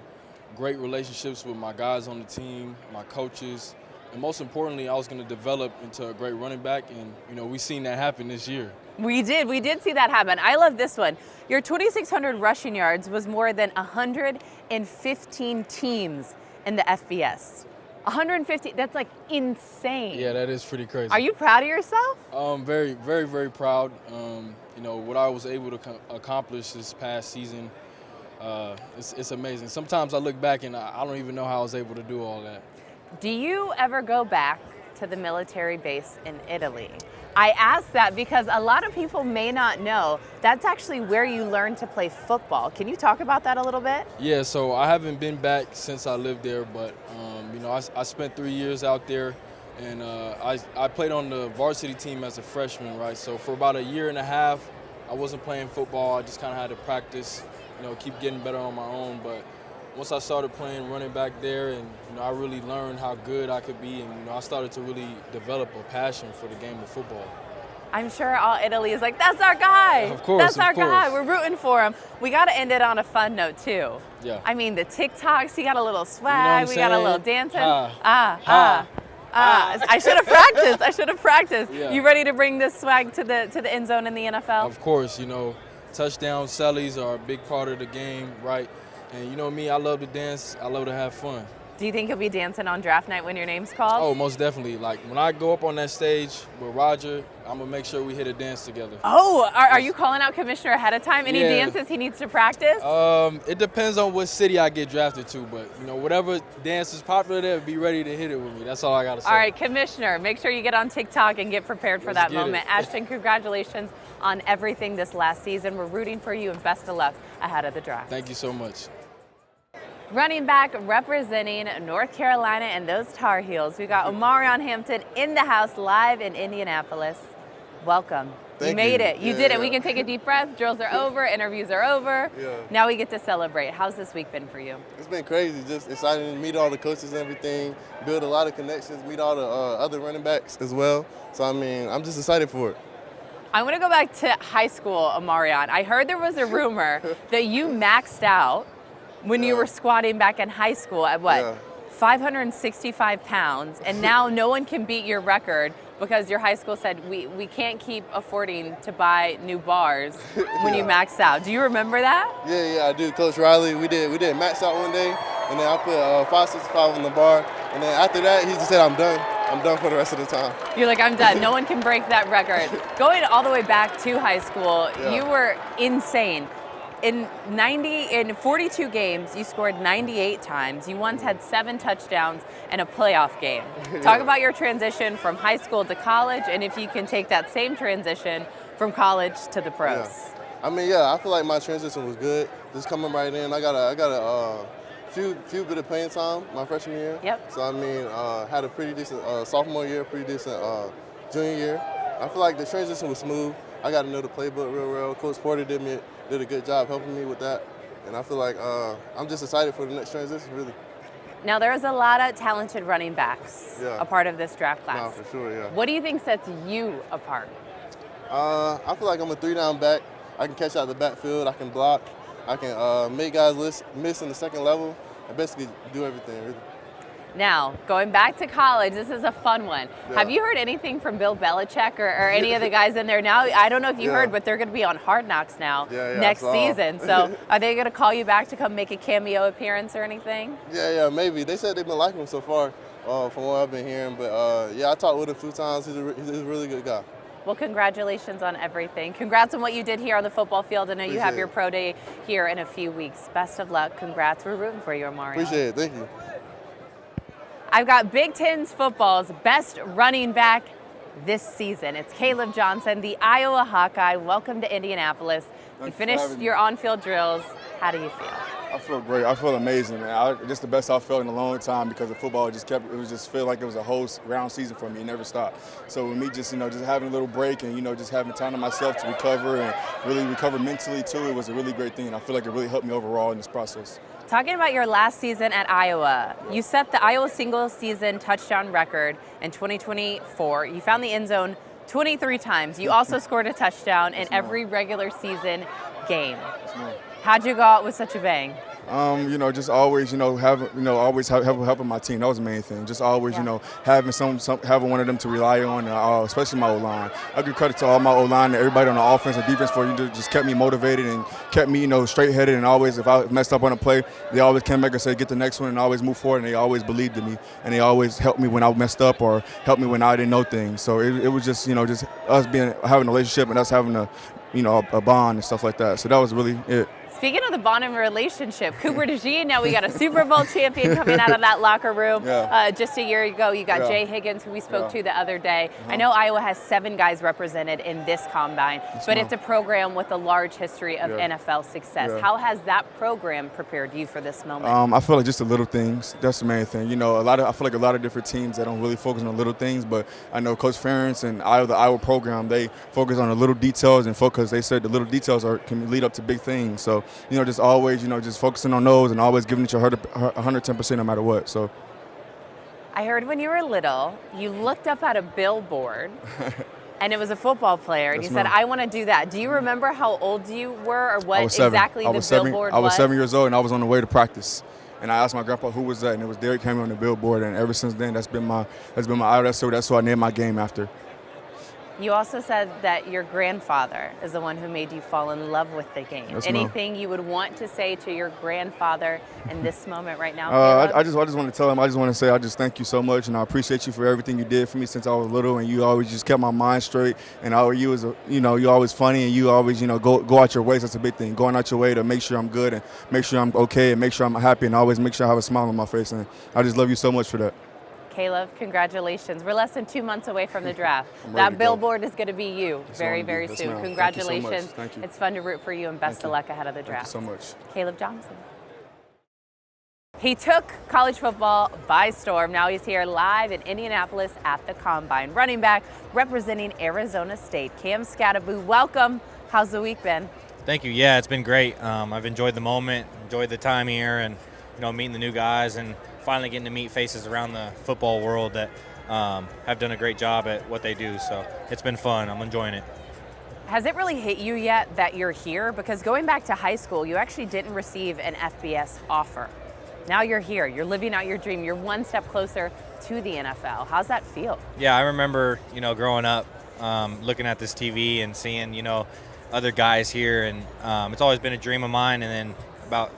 great relationships with my guys on the team, my coaches, and most importantly, I was going to develop into a great running back, and we seen that happen this year. We did see that happen. I love this one. Your 2,600 rushing yards was more than 115 teams in the FBS. 150, that's like insane. Yeah, that is pretty crazy. Are you proud of yourself? Very, very, very proud. What I was able to accomplish this past season, it's amazing. Sometimes I look back and I don't even know how I was able to do all that. Do you ever go back to the military base in Italy? I ask that because a lot of people may not know that's actually where you learned to play football. Can you talk about that a little bit? Yeah, so I haven't been back since I lived there, but I spent 3 years out there, and I played on the varsity team as a freshman, right? So for about a year and a half, I wasn't playing football. I just kind of had to practice, keep getting better on my own. But once I started playing running back there, and I really learned how good I could be, and I started to really develop a passion for the game of football. I'm sure all Italy is like, that's our guy. Of course, that's our guy. We're rooting for him. We got to end it on a fun note too. Yeah. I mean, the TikToks. He got a little swag. We got a little dancing. I should have practiced. Yeah. You ready to bring this swag to the end zone in the NFL? Of course. Touchdown sellies are a big part of the game, right? And me, I love to dance. I love to have fun. Do you think you'll be dancing on draft night when your name's called? Oh, most definitely. Like, when I go up on that stage with Roger, I'm going to make sure we hit a dance together. Oh, are you calling out Commissioner ahead of time? Any dances he needs to practice? It depends on what city I get drafted to, but, whatever dance is popular there, be ready to hit it with me. That's all I got to say. All right, Commissioner, make sure you get on TikTok and get prepared for that moment. Ashton, congratulations on everything this last season. We're rooting for you, and best of luck ahead of the draft. Thank you so much. Running back representing North Carolina and those Tar Heels, we got Omarion Hampton in the house live in Indianapolis. Welcome. You made it. You did it. We can take a deep breath. Drills are over. Interviews are over. Yeah. Now we get to celebrate. How's this week been for you? It's been crazy. Just excited to meet all the coaches and everything, build a lot of connections, meet all the other running backs as well. So, I'm just excited for it. I want to go back to high school, Omarion. I heard there was a rumor that you maxed out when you were squatting back in high school at what? 565 pounds, and now no one can beat your record because your high school said we can't keep affording to buy new bars when you max out. Do you remember that? Yeah, I do. Coach Riley, we did max out one day, and then I put 565 on the bar, and then after that, he just said, I'm done. I'm done for the rest of the time. You're like, I'm done. No one can break that record. Going all the way back to high school, you were insane. In 42 games, you scored 98 times. You once had 7 touchdowns and a playoff game. Talk about your transition from high school to college, and if you can take that same transition from college to the pros. Yeah. I mean, I feel like my transition was good. Just coming right in, I got a few bit of playing time my freshman year. Yep. So I mean, had a pretty decent sophomore year, pretty decent junior year. I feel like the transition was smooth. I got to know the playbook real well. Coach Porter did a good job helping me with that, and I feel like I'm just excited for the next transition, really. Now, there's a lot of talented running backs a part of this draft class. No, for sure, yeah. What do you think sets you apart? I feel like I'm a 3-down back. I can catch out the backfield. I can block. I can make guys miss in the second level and basically do everything, really. Now, going back to college, this is a fun one. Yeah. Have you heard anything from Bill Belichick or any of the guys in there now? I don't know if you heard, but they're going to be on Hard Knocks now next season. So are they going to call you back to come make a cameo appearance or anything? Yeah, maybe. They said they've been liking him so far from what I've been hearing. But, I talked with him a few times. He's a really good guy. Well, congratulations on everything. Congrats on what you did here on the football field. I know you have your pro day here in a few weeks. Best of luck. Congrats. We're rooting for you, Omarion. Appreciate it. Thank you. I've got Big Ten's football's best running back this season. It's Kaleb Johnson, the Iowa Hawkeye. Welcome to Indianapolis. You finished your on-field drills. How do you feel? I feel great. I feel amazing, man. Just the best I've felt in a long time because the football just feel like it was a whole round season for me. It never stopped. So with me just having a little break and, just having time to myself to recover and really recover mentally too, it was a really great thing. And I feel like it really helped me overall in this process. Talking about your last season at Iowa, you set the Iowa single-season touchdown record in 2024. You found the end zone 23 times. You also scored a touchdown in every regular season game. How'd you go out with such a bang? Just always, always helping my team. That was the main thing. Just always, having one of them to rely on, especially my O-line. I give credit to all my O-line and everybody on the offense and defense for just kept me motivated and kept me, straight-headed. And always, if I messed up on a play, they always came back and said, get the next one and always move forward. And they always believed in me. And they always helped me when I messed up or helped me when I didn't know things. So it was just, just us having a relationship and us having a bond and stuff like that. So that was really it. Speaking of the bond and relationship, Cooper DeJean, now we got a Super Bowl champion coming out of that locker room. Just a year ago, you got Jay Higgins, who we spoke to the other day. I know Iowa has 7 guys represented in this combine, but it's a program with a large history of NFL success. How has that program prepared you for this moment? I feel like just the little things. That's the main thing. I feel like a lot of different teams that don't really focus on the little things, but I know Coach Ferentz and the Iowa program, they focus on the little details and focus. They said the little details can lead up to big things. So, just always, just focusing on those and always giving it your 110% no matter what. So, I heard when you were little, you looked up at a billboard and it was a football player, and you said, I want to do that. Do you remember how old you were or what exactly the billboard was? I was 7 years old and I was on the way to practice. And I asked my grandpa who was that, and it was Derrick Henry on the billboard. And ever since then, that's been my idol. That's who I named my game after. You also said that your grandfather is the one who made you fall in love with the game. Anything you would want to say to your grandfather in this moment right now? I just want to tell him, I just want to say I just thank you so much, and I appreciate you for everything you did for me since I was little, and you always just kept my mind straight, and you was you're always funny, and you always go out your way. That's a big thing, going out your way to make sure I'm good and make sure I'm okay and make sure I'm happy and always make sure I have a smile on my face, and I just love you so much for that. Kaleb, congratulations. We're less than 2 months away from the draft. That billboard is going to be you very, very soon. Congratulations. Thank you. It's fun to root for you, and best of luck ahead of the draft. Thank you so much. Kaleb Johnson. He took college football by storm. Now he's here live in Indianapolis at the Combine. Running back representing Arizona State, Cam Skattebo. Welcome. How's the week been? Thank you. Yeah, it's been great. I've enjoyed the moment, enjoyed the time here, and meeting the new guys and finally getting to meet faces around the football world that have done a great job at what they do. So it's been fun. I'm enjoying it. Has it really hit you yet that you're here? Because going back to high school, you actually didn't receive an FBS offer. Now you're here. You're living out your dream. You're one step closer to the NFL. How's that feel? Yeah, I remember, growing up, looking at this TV and seeing, other guys here, and it's always been a dream of mine. And then about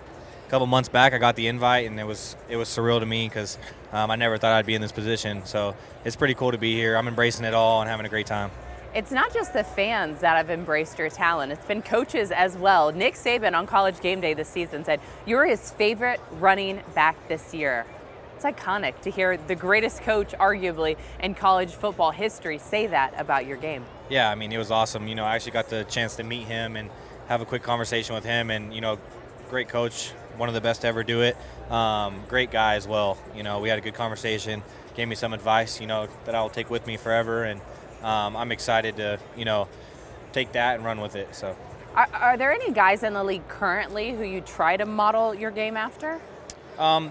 a couple months back, I got the invite, and it was surreal to me because I never thought I'd be in this position. So it's pretty cool to be here. I'm embracing it all and having a great time. It's not just the fans that have embraced your talent. It's been coaches as well. Nick Saban on College Game Day this season said you're his favorite running back this year. It's iconic to hear the greatest coach, arguably, in college football history say that about your game. Yeah, I mean, it was awesome. I actually got the chance to meet him and have a quick conversation with him. And, great coach, one of the best to ever do it. Great guy as well. We had a good conversation, gave me some advice, that I'll take with me forever. And I'm excited to, take that and run with it. So, are there any guys in the league currently who you try to model your game after?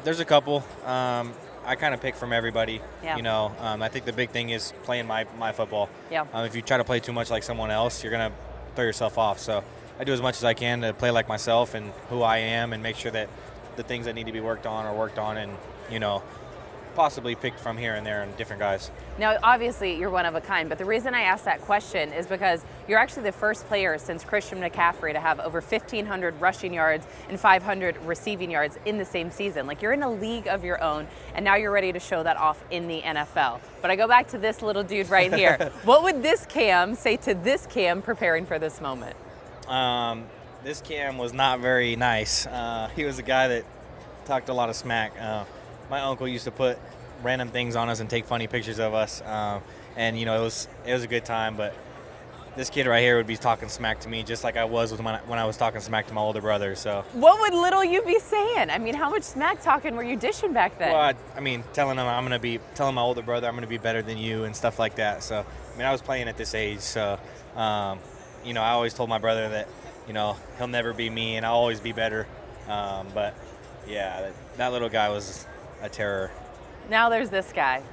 There's a couple. I kind of pick from everybody. Yeah. I think the big thing is playing my football. Yeah. If you try to play too much like someone else, you're going to throw yourself off. So I do as much as I can to play like myself and who I am and make sure that the things that need to be worked on are worked on and, possibly picked from here and there and different guys. Now, obviously, you're one of a kind, but the reason I asked that question is because you're actually the first player since Christian McCaffrey to have over 1,500 rushing yards and 500 receiving yards in the same season. Like, you're in a league of your own, and now you're ready to show that off in the NFL. But I go back to this little dude right here. What would this Cam say to this Cam preparing for this moment? This Cam was not very nice. He was a guy that talked a lot of smack. My uncle used to put random things on us and take funny pictures of us, and it was a good time. But this kid right here would be talking smack to me, just like I was when I was talking smack to my older brother. So what would little you be saying? I mean, how much smack talking were you dishing back then? Well, telling him telling my older brother I'm gonna be better than you and stuff like that. So I was playing at this age, so I always told my brother that he'll never be me and I'll always be better. But yeah, that little guy was a terror. Now there's this guy,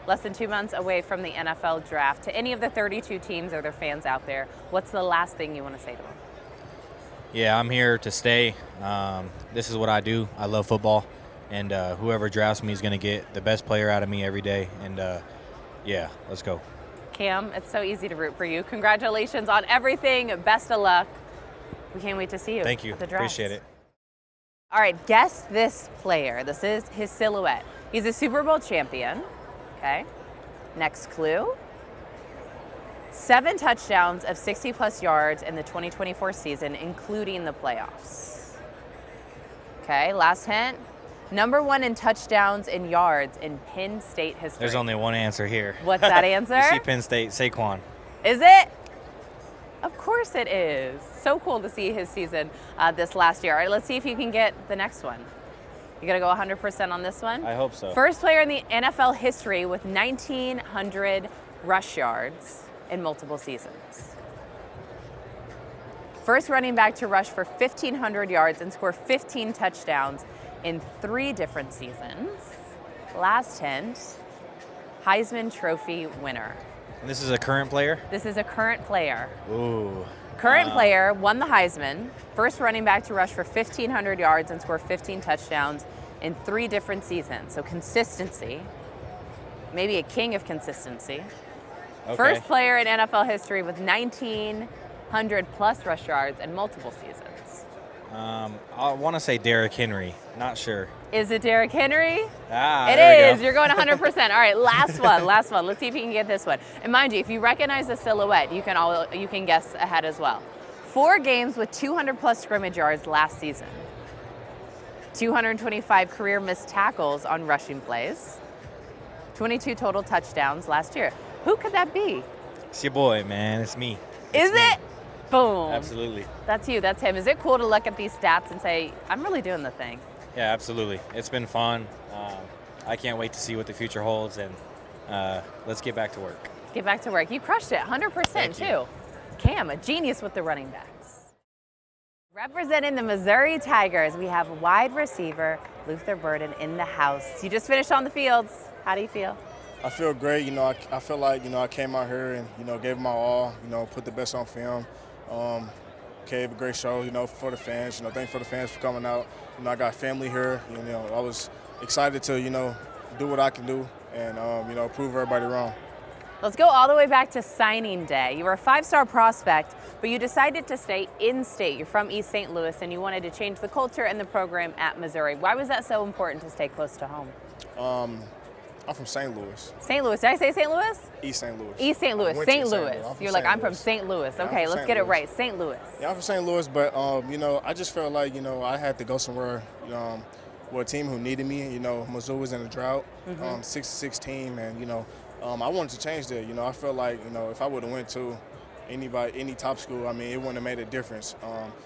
less than 2 months away from the NFL draft. To any of the 32 teams or their fans out there, what's the last thing you want to say to them? Yeah, I'm here to stay. This is what I do. I love football, and whoever drafts me is going to get the best player out of me every day. And yeah, let's go. Cam, it's so easy to root for you. Congratulations on everything. Best of luck. We can't wait to see you. Thank you. At the draft. Appreciate it. All right, guess this player. This is his silhouette. He's a Super Bowl champion. Okay. Next clue. 7 touchdowns of 60-plus yards in the 2024 season, including the playoffs. Okay, last hint. Number 1 in touchdowns and yards in Penn State history. There's only one answer here. What's that answer? You see Penn State, Saquon. Is it? Of course it is. So cool to see his season this last year. All right, let's see if you can get the next one. You gonna go 100% on this one? I hope so. First player in the NFL history with 1,900 rush yards in multiple seasons. First running back to rush for 1,500 yards and score 15 touchdowns in 3 different seasons. Last hint, Heisman Trophy winner. And this is a current player? This is a current player. Ooh. Current player won the Heisman, first running back to rush for 1,500 yards and score 15 touchdowns in 3 different seasons. So consistency, maybe a king of consistency. Okay. First player in NFL history with 1,900 plus rush yards in multiple seasons. I want to say Derrick Henry. Not sure. Is it Derrick Henry? It is. You're going 100%. All right, last one. Let's see if you can get this one. And mind you, if you recognize the silhouette, you can guess ahead as well. 4 games with 200 plus scrimmage yards last season. 225 career missed tackles on rushing plays. 22 total touchdowns last year. Who could that be? It's your boy, man. It's me. Is it? Boom. Absolutely. That's you. That's him. Is it cool to look at these stats and say, I'm really doing the thing? Yeah, absolutely. It's been fun. I can't wait to see what the future holds, and let's get back to work. Get back to work. You crushed it, 100% too. Cam, a genius with the running backs. Representing the Missouri Tigers, we have wide receiver Luther Burden in the house. You just finished on the fields. How do you feel? I feel great. I feel like, I came out here and, gave my all, put the best on film. Gave a great show, for the fans. Thanks for the fans for coming out. I got family here. I was excited to, do what I can do. and prove everybody wrong. Let's go all the way back to signing day. You were a 5-star prospect, but you decided to stay in-state. You're from East St. Louis, and you wanted to change the culture and the program at Missouri. Why was that so important to stay close to home? I'm from St. Louis. St. Louis. Did I say St. Louis? East St. Louis. East St. Louis. St. Louis. You're like, I'm from St. Louis. Okay, let's get it right. St. Louis. Yeah, I'm from St. Louis, but I just felt like I had to go somewhere with a team who needed me. Missouri was in a drought, 6-6 team, and I wanted to change that. I felt like if I would have went to any top school, it wouldn't have made a difference.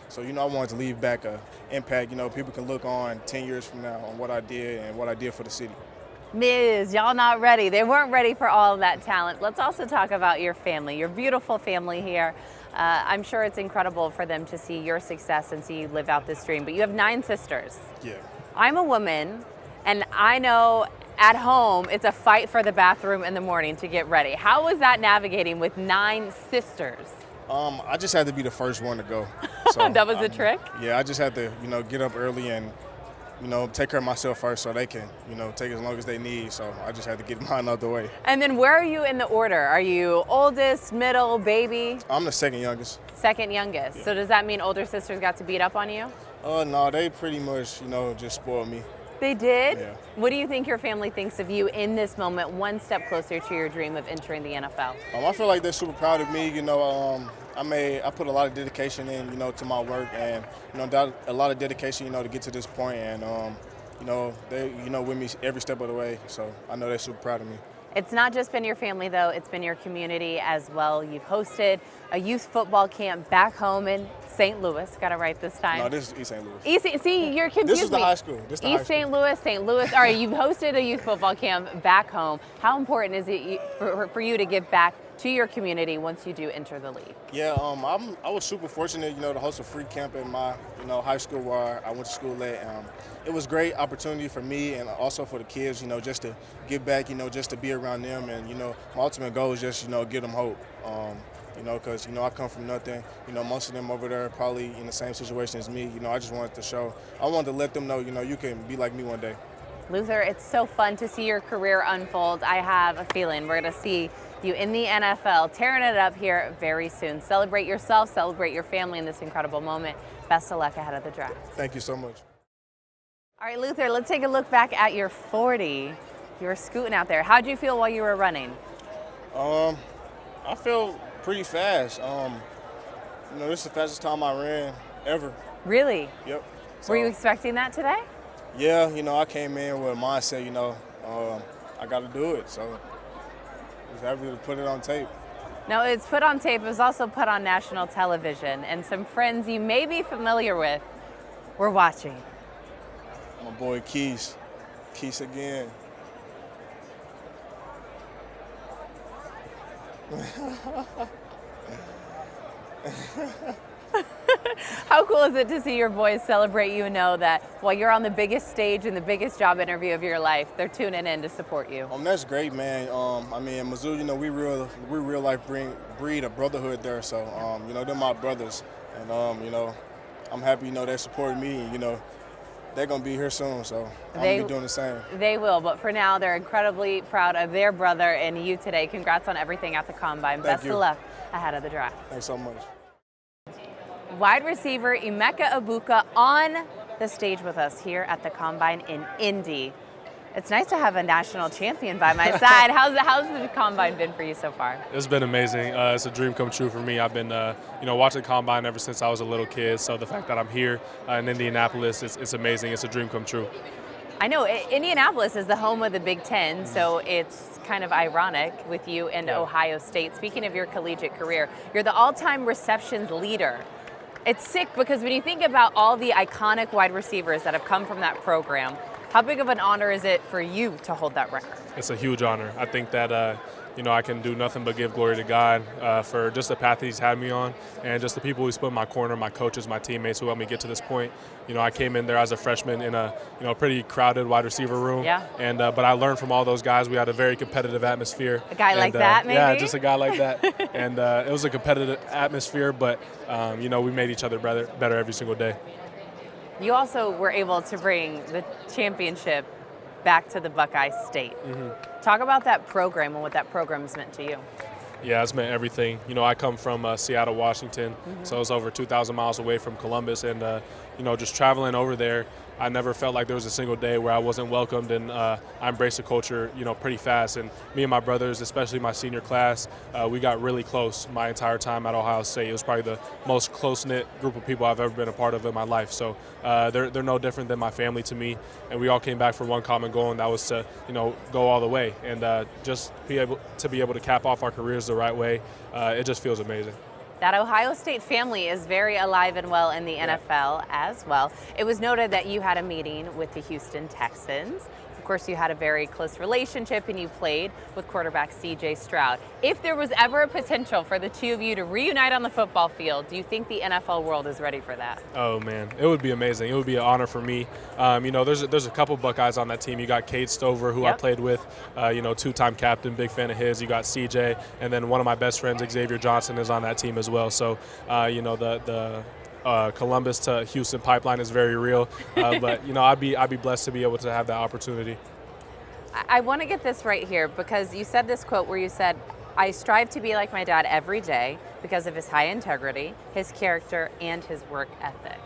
So I wanted to leave back an impact. People can look on 10 years from now on what I did and what I did for the city. Miz, y'all not ready. They weren't ready for all of that talent. Let's also talk about your family, your beautiful family here. I'm sure it's incredible for them to see your success and see you live out this dream. But you have 9 sisters. Yeah. I'm a woman, and I know at home it's a fight for the bathroom in the morning to get ready. How was that navigating with 9 sisters? I just had to be the first one to go. So, that was the trick? Yeah, I just had to, get up early and take care of myself first so they can, take as long as they need. So I just had to get mine out the way. And then where are you in the order? Are you oldest, middle, baby? I'm the second youngest. Second youngest. Yeah. So does that mean older sisters got to beat up on you? No, they pretty much, just spoiled me. They did? Yeah. What do you think your family thinks of you in this moment, one step closer to your dream of entering the NFL? I feel like they're super proud of me. I put a lot of dedication in, to my work, and a lot of dedication, to get to this point, and they, with me every step of the way. So I know they're super proud of me. It's not just been your family, though. It's been your community as well. You've hosted a youth football camp back home in St. Louis. Got it right this time. No, this is East St. Louis. See, you're confused. This is the high school. East St. Louis, St. Louis. All right, you've hosted a youth football camp back home. How important is it for you to give back to your community once you do enter the league? Yeah, I was super fortunate, to host a free camp at my, high school where I went to school at. It was a great opportunity for me and also for the kids, just to give back, just to be around them. And, my ultimate goal is just, give them hope. Because, I come from nothing. Most of them over there are probably in the same situation as me. I just wanted to let them know, you can be like me one day. Luther, it's so fun to see your career unfold. I have a feeling we're going to see you in the NFL, tearing it up here very soon. Celebrate yourself, celebrate your family in this incredible moment. Best of luck ahead of the draft. Thank you so much. All right, Luther, let's take a look back at your 40. You were scooting out there. How'd you feel while you were running? I feel pretty fast. This is the fastest time I ran ever. Really? Yep. So, were you expecting that today? Yeah, I came in with a mindset, I got to do it. So I was happy to put it on tape. No, it's put on tape. It was also put on national television, and some friends you may be familiar with were watching. My boy Keys again. How cool is it to see your boys celebrate you, know that while you're on the biggest stage and the biggest job interview of your life, they're tuning in to support you? That's great, man. In Missouri, we real life breed a brotherhood there. So, they're my brothers, and I'm happy, they're supporting me, and they're gonna be here soon. So I'm gonna be doing the same. They will, but for now, they're incredibly proud of their brother and you today. Congrats on everything at the Combine. Best of luck ahead of the draft. Thanks so much. Wide receiver Emeka Egbuka on the stage with us here at the Combine in Indy. It's nice to have a national champion by my side. How's the Combine been for you so far? It's been amazing. It's a dream come true for me. I've been, watching the Combine ever since I was a little kid. So the fact that I'm here in Indianapolis, it's amazing. It's a dream come true. I know Indianapolis is the home of the Big Ten, so it's kind of ironic with you and Ohio State. Speaking of your collegiate career, you're the all-time receptions leader. It's sick because when you think about all the iconic wide receivers that have come from that program, how big of an honor is it for you to hold that record? It's a huge honor. I think that, I can do nothing but give glory to God for just the path He's had me on and just the people who's put in my corner, my coaches, my teammates who helped me get to this point. I came in there as a freshman in a pretty crowded wide receiver room. Yeah. And but I learned from all those guys. We had a very competitive atmosphere. A guy like that, maybe? Yeah, just a guy like that. And it was a competitive atmosphere, but we made each other better every single day. You also were able to bring the championship back to the Buckeye State. Mm-hmm. Talk about that program and what that program has meant to you. Yeah, it's meant everything. You know, I come from Seattle, Washington, so it's over 2,000 miles away from Columbus, and you know, just traveling over there, I never felt like there was a single day where I wasn't welcomed, and I embraced the culture, you know, pretty fast. And me and my brothers, especially my senior class, we got really close my entire time at Ohio State. It was probably the most close-knit group of people I've ever been a part of in my life. So they're no different than my family to me, and we all came back for one common goal, and that was to, you know, go all the way and just be able to cap off our careers the right way. It just feels amazing. That Ohio State family is very alive and well in the NFL as well. It was noted that you had a meeting with the Houston Texans. Of course, you had a very close relationship and you played with quarterback C.J. Stroud. If there was ever a potential for the two of you to reunite on the football field, do you think the NFL world is ready for that? Oh, man, it would be amazing. It would be an honor for me. You know, there's a couple Buckeyes on that team. You got Cade Stover, who I played with, you know, two-time captain, big fan of his. You got C.J., and then one of my best friends, Xavier Watts, is on that team as well. So, you know, the Columbus to Houston pipeline is very real, but you know, I'd be blessed to be able to have that opportunity. I want to get this right here because you said this quote where you said, "I strive to be like my dad every day because of his high integrity, his character, and his work ethic."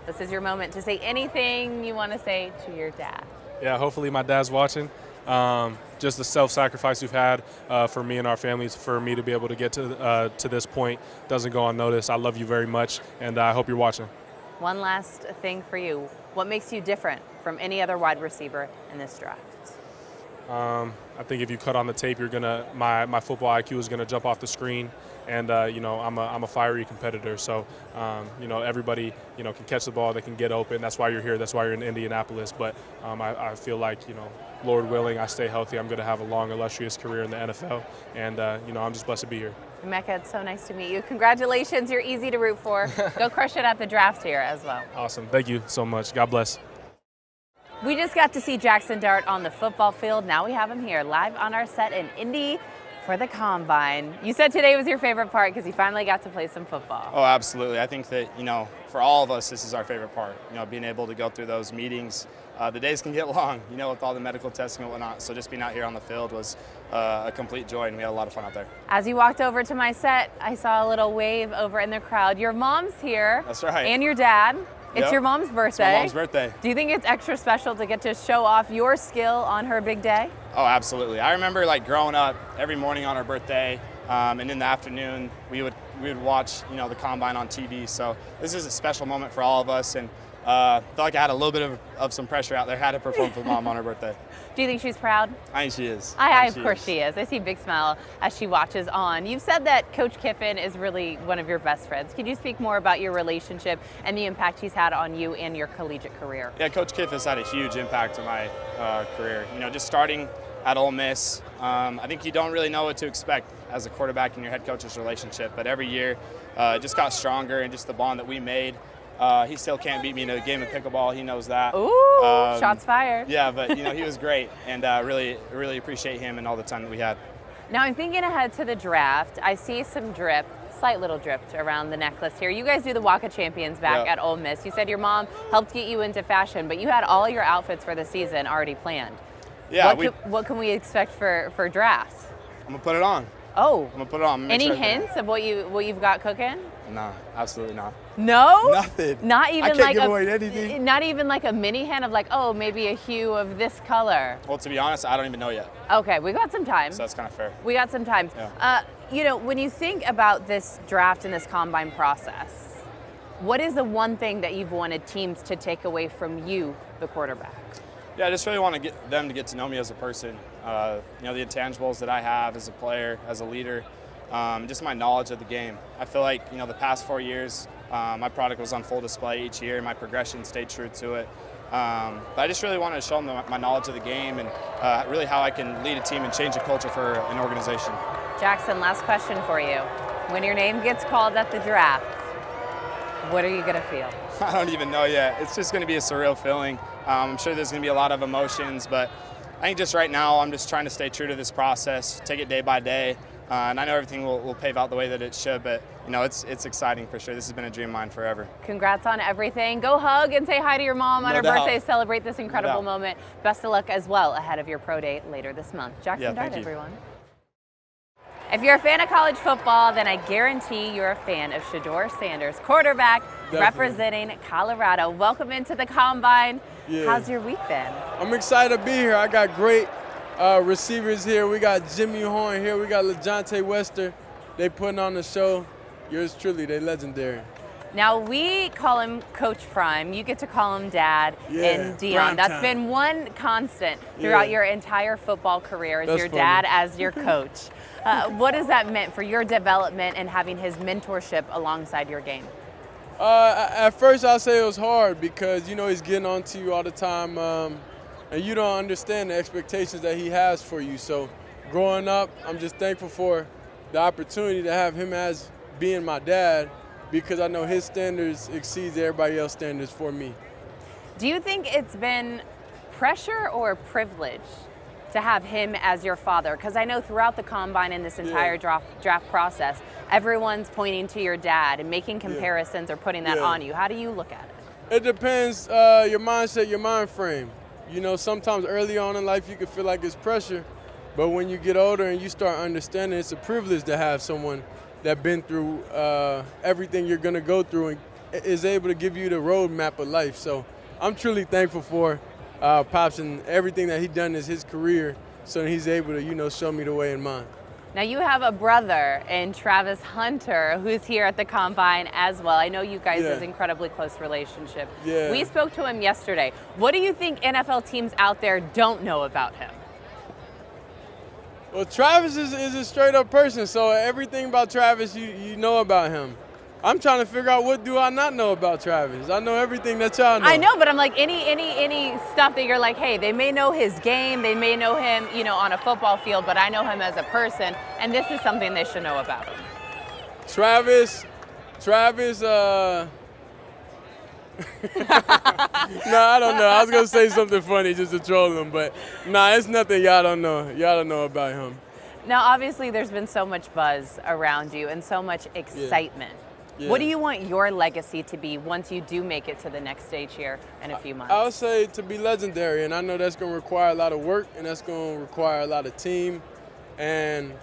This is your moment to say anything you want to say to your dad. Yeah, hopefully my dad's watching. Just the self-sacrifice you've had for me and our families, for me to be able to get to this point doesn't go unnoticed. I love you very much, and I hope you're watching. One last thing for you. What makes you different from any other wide receiver in this draft? I think if you cut on the tape, my football IQ is gonna jump off the screen, and you know, I'm a fiery competitor. So you know, everybody, you know, can catch the ball, they can get open. That's why you're here. That's why you're in Indianapolis. But I feel like, you know, Lord willing, I stay healthy, I'm gonna have a long, illustrious career in the NFL, and you know, I'm just blessed to be here. Emeka, it's so nice to meet you. Congratulations. You're easy to root for. Go crush it at the draft here as well. Awesome. Thank you so much. God bless. We just got to see Jaxon Dart on the football field. Now we have him here live on our set in Indy for the Combine. You said today was your favorite part because you finally got to play some football. Oh, absolutely. I think that, you know, for all of us, this is our favorite part. You know, being able to go through those meetings. The days can get long, you know, with all the medical testing and whatnot. So just being out here on the field was a complete joy, and we had a lot of fun out there. As you walked over to my set, I saw a little wave over in the crowd. Your mom's here. That's right. And your dad. It's Yep. your mom's birthday. It's my mom's birthday. Do you think it's extra special to get to show off your skill on her big day? Oh, absolutely. I remember, like, growing up every morning on her birthday, and in the afternoon we would watch, you know, the Combine on TV. So this is a special moment for all of us, and felt like I had a little bit of some pressure out there. Had to perform for Mom on her birthday. Do you think she's proud? I think she is. Of course she is. I see a big smile as she watches on. You've said that Coach Kiffin is really one of your best friends. Could you speak more about your relationship and the impact he's had on you and your collegiate career? Yeah, Coach Kiffin's had a huge impact on my career. You know, just starting at Ole Miss, I think you don't really know what to expect as a quarterback in your head coach's relationship, but every year it just got stronger, and just the bond that we made. He still can't beat me in a game of pickleball. He knows that. Ooh, shots fired. Yeah, but you know, he was great, and really appreciate him and all the time that we had. Now I'm thinking ahead to the draft. I see some drip, slight little drip around the necklace here. You guys do the Walk of Champions back at Ole Miss. You said your mom helped get you into fashion, but you had all your outfits for the season already planned. Yeah. What can we expect for drafts? I'm gonna put it on. Oh. I'm gonna put it on. Any hints of what you've got cooking? Nah, absolutely not. No? Nothing. Not even I can't like give away anything. Not even like a mini hint of like, oh, maybe a hue of this color. Well, to be honest, I don't even know yet. Okay, we got some time. So that's kind of fair. We got some time. Yeah. You know, when you think about this draft and this combine process, what is the one thing that you've wanted teams to take away from you, the quarterback? Yeah, I just really want to get them to get to know me as a person. You know, the intangibles that I have as a player, as a leader, just my knowledge of the game. I feel like, you know, the past 4 years, my product was on full display each year. My progression stayed true to it. But I just really wanted to show them my knowledge of the game and really how I can lead a team and change a culture for an organization. Jaxon, last question for you. When your name gets called at the draft, what are you going to feel? I don't even know yet. It's just going to be a surreal feeling. I'm sure there's going to be a lot of emotions, but I think just right now I'm just trying to stay true to this process, take it day by day, And I know everything will pave out the way that it should, but it's exciting for sure. This has been a dream of mine forever. Congrats on everything. Go hug and say hi to your mom on her birthday. Celebrate this incredible moment. Best of luck as well ahead of your pro day later this month. Jaxon Dart, everyone. If you're a fan of college football, then I guarantee you're a fan of Shedeur Sanders, quarterback representing Colorado. Welcome into the Combine. How's your week been? I'm excited to be here. I got great receivers here. We got Jimmy Horn here. We got LeJohntay Wester. They putting on the show. Yours truly, they legendary. Now, we call him Coach Prime. You get to call him Dad and Dion. That's been one constant throughout your entire football career is your dad as your coach. What has that meant for your development and having his mentorship alongside your game? At first, I'll say it was hard because, he's getting on to you all the time, and you don't understand the expectations that he has for you. So growing up, I'm just thankful for the opportunity to have him as being my dad because I know his standards exceeds everybody else's standards for me. Do you think it's been pressure or privilege to have him as your father? Because I know throughout the Combine and this entire draft process, everyone's pointing to your dad and making comparisons or putting that on you. How do you look at it? It depends your mindset, your mind frame. Sometimes early on in life you can feel like it's pressure, but when you get older and you start understanding, it's a privilege to have someone that's been through everything you're going to go through and is able to give you the roadmap of life. So I'm truly thankful for Pops and everything that he done is his career, so that he's able to, show me the way in mine. Now you have a brother in Travis Hunter who's here at the Combine as well. I know you guys have an incredibly close relationship. We spoke to him yesterday. What do you think NFL teams out there don't know about him? Well, Travis is a straight up person, so everything about Travis you know about him. I'm trying to figure out what do I not know about Travis. I know everything that y'all know. I know, but I'm like any stuff that you're like, hey, they may know his game, they may know him, on a football field, but I know him as a person, and this is something they should know about him. Travis, no, I don't know. I was gonna say something funny just to troll him, but it's nothing y'all don't know. Y'all don't know about him. Now, obviously, there's been so much buzz around you and so much excitement. What do you want your legacy to be once you do make it to the next stage here in a few months? I would say to be legendary, and I know that's going to require a lot of work, and that's going to require a lot of team, and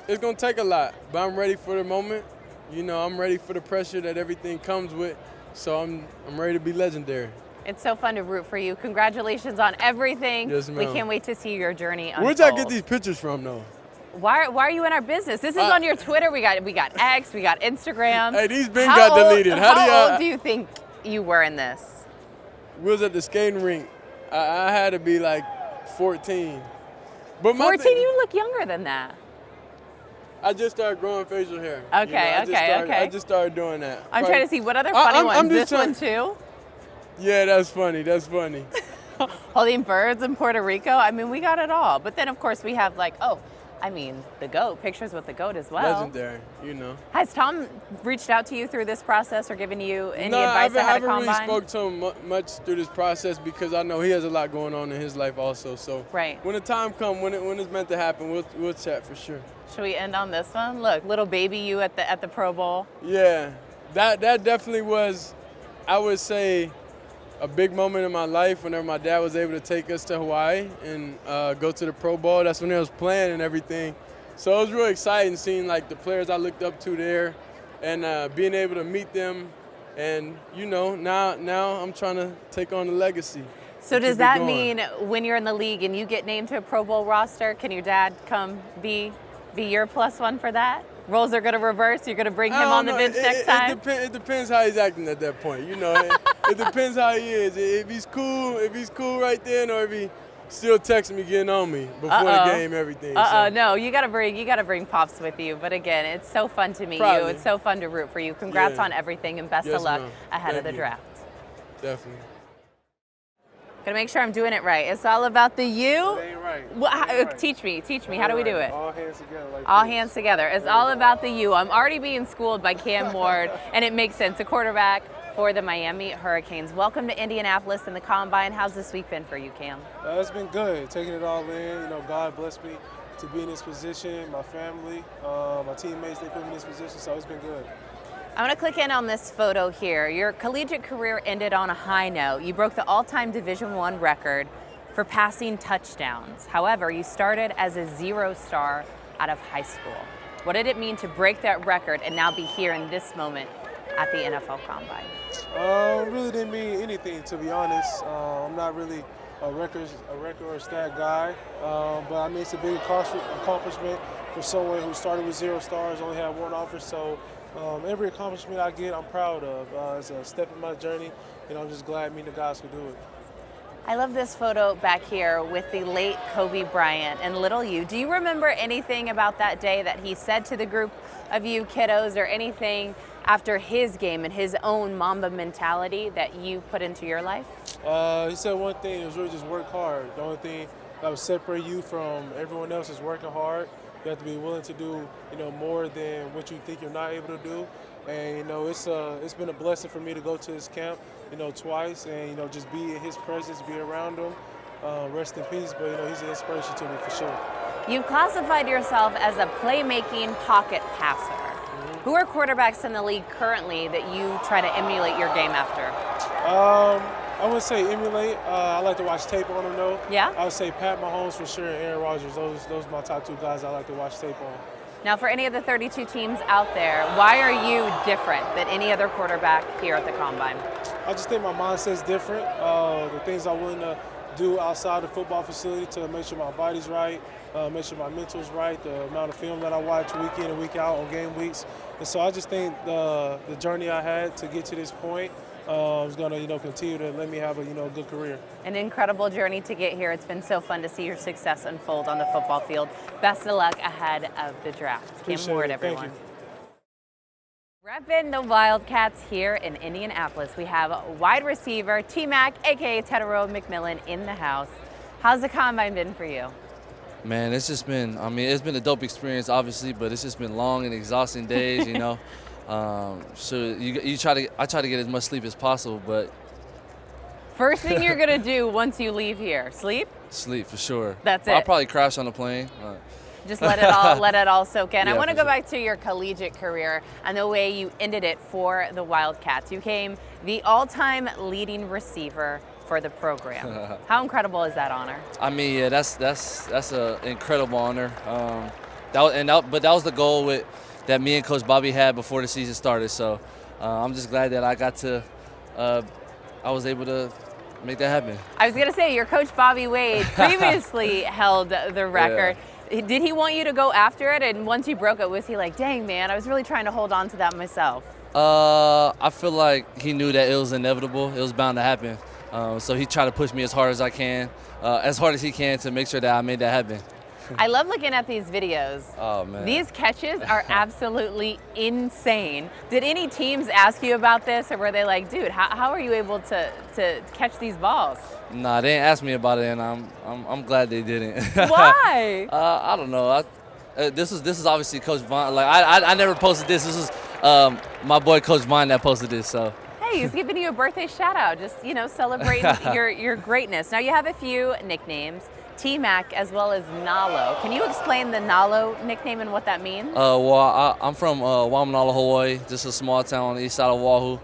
it's going to take a lot, but I'm ready for the moment. I'm ready for the pressure that everything comes with, so I'm ready to be legendary. It's so fun to root for you. Congratulations on everything. Yes, ma'am. We can't wait to see your journey unfold. Where'd y'all get these pictures from, though? Why are you in our business? This is on your Twitter. We got X, we got Instagram. Hey, these been got deleted. How old do you think you were in this? We was at the skating rink. I had to be like 14. But 14? You look younger than that. I just started growing facial hair. Okay, I just started doing that. I'm trying to see what other funny ones. This one too? Yeah, that's funny. That's funny. Holding birds in Puerto Rico. I mean, we got it all. But then, of course, we have the GOAT, pictures with the GOAT as well. Legendary, Has Tom reached out to you through this process or given you any advice ahead of Combine? I haven't really spoke to him much through this process because I know he has a lot going on in his life also. So when the time comes, when it's meant to happen, we'll chat for sure. Should we end on this one? Look, little baby you at the Pro Bowl. Yeah, that definitely was, I would say, a big moment in my life whenever my dad was able to take us to Hawaii and go to the Pro Bowl. That's when they was playing and everything. So it was really exciting seeing the players I looked up to there and being able to meet them. And now I'm trying to take on the legacy. So does that mean when you're in the league and you get named to a Pro Bowl roster, can your dad come be your +1 for that? Roles are going to reverse. You're going to bring him on the bench next time. It depends how he's acting at that point. It depends how he is. If he's cool right then, or if he still texting me, getting on me before the game, everything. No, you got to bring Pops with you. But again, it's so fun to meet you. It's so fun to root for you. Congrats on everything and best of luck ahead of the draft. Definitely. Gotta make sure I'm doing it right. It's all about the you. It ain't right. Well, teach me. How do we do it? All hands together. All hands together. It's all about the you. I'm already being schooled by Cam Ward, and it makes sense. A quarterback for the Miami Hurricanes. Welcome to Indianapolis and the Combine. How's this week been for you, Cam? It's been good. Taking it all in. God blessed me to be in this position, my family, my teammates, they put me in this position, so it's been good. I want to click in on this photo here. Your collegiate career ended on a high note. You broke the all-time Division I record for passing touchdowns. However, you started as a 0-star out of high school. What did it mean to break that record and now be here in this moment at the NFL Combine? Really didn't mean anything, to be honest. I'm not really a record or stat guy, but I mean it's a big accomplishment for someone who started with 0 stars, only had 1 offer. So every accomplishment I get, I'm proud of. It's a step in my journey, and I'm just glad me and the guys could do it. I love this photo back here with the late Kobe Bryant and little you. Do you remember anything about that day that he said to the group of you kiddos, or anything after his game and his own Mamba mentality that you put into your life? He said one thing, it was really just work hard. The only thing that would separate you from everyone else is working hard. You have to be willing to do, more than what you think you're not able to do. And, it's been a blessing for me to go to his camp, twice, and, just be in his presence, be around him. Rest in peace, but, he's an inspiration to me for sure. You've classified yourself as a playmaking pocket passer. Who are quarterbacks in the league currently that you try to emulate your game after? I wouldn't say emulate. I like to watch tape on them, though. Yeah? I would say Pat Mahomes for sure and Aaron Rodgers. Those are my top 2 guys I like to watch tape on. Now, for any of the 32 teams out there, why are you different than any other quarterback here at the Combine? I just think my mindset's different. The things I'm willing to do outside the football facility to make sure my body's right, make sure my mental's right, the amount of film that I watch week in and week out on game weeks. And so I just think the journey I had to get to this point is going to, continue to let me have a, good career. An incredible journey to get here. It's been so fun to see your success unfold on the football field. Best of luck ahead of the draft. Cam Ward, everyone. Repping the Wildcats here in Indianapolis. We have wide receiver T-Mac, aka Tetairoa McMilan, in the house. How's the Combine been for you? Man, it's just been, it's been a dope experience, obviously, but it's just been long and exhausting days, So I try to get as much sleep as possible, but. First thing you're gonna do once you leave here, sleep? Sleep, for sure. That's it. I'll probably crash on the plane. Just let it all soak in. Yeah, I want to go back to your collegiate career and the way you ended it for the Wildcats. You became the all-time leading receiver for the program. How incredible is that honor? Yeah, that's an incredible honor. But that was the goal that me and Coach Bobby had before the season started. So I'm just glad that I was able to make that happen. I was gonna say, your coach Bobby Wade previously held the record. Yeah. Did he want you to go after it? And once you broke it, was he like, dang man, I was really trying to hold on to that myself? I feel like he knew that it was inevitable. It was bound to happen. So he tried to push me as hard as I can, as hard as he can, to make sure that I made that happen. I love looking at these videos. Oh, man. These catches are absolutely insane. Did any teams ask you about this, or were they like, dude, how are you able to catch these balls? Nah, they didn't ask me about it, and I'm glad they didn't. Why? I don't know. This is obviously Coach Vaughn. Like I never posted this. This was my boy Coach Vaughn that posted this. So. Hey, he's giving you a birthday shout out, just celebrating your greatness. Now you have a few nicknames. T-Mac as well as Nalo. Can you explain the Nalo nickname and what that means? I'm from Waimanalo, Hawaii, just a small town on the east side of Oahu.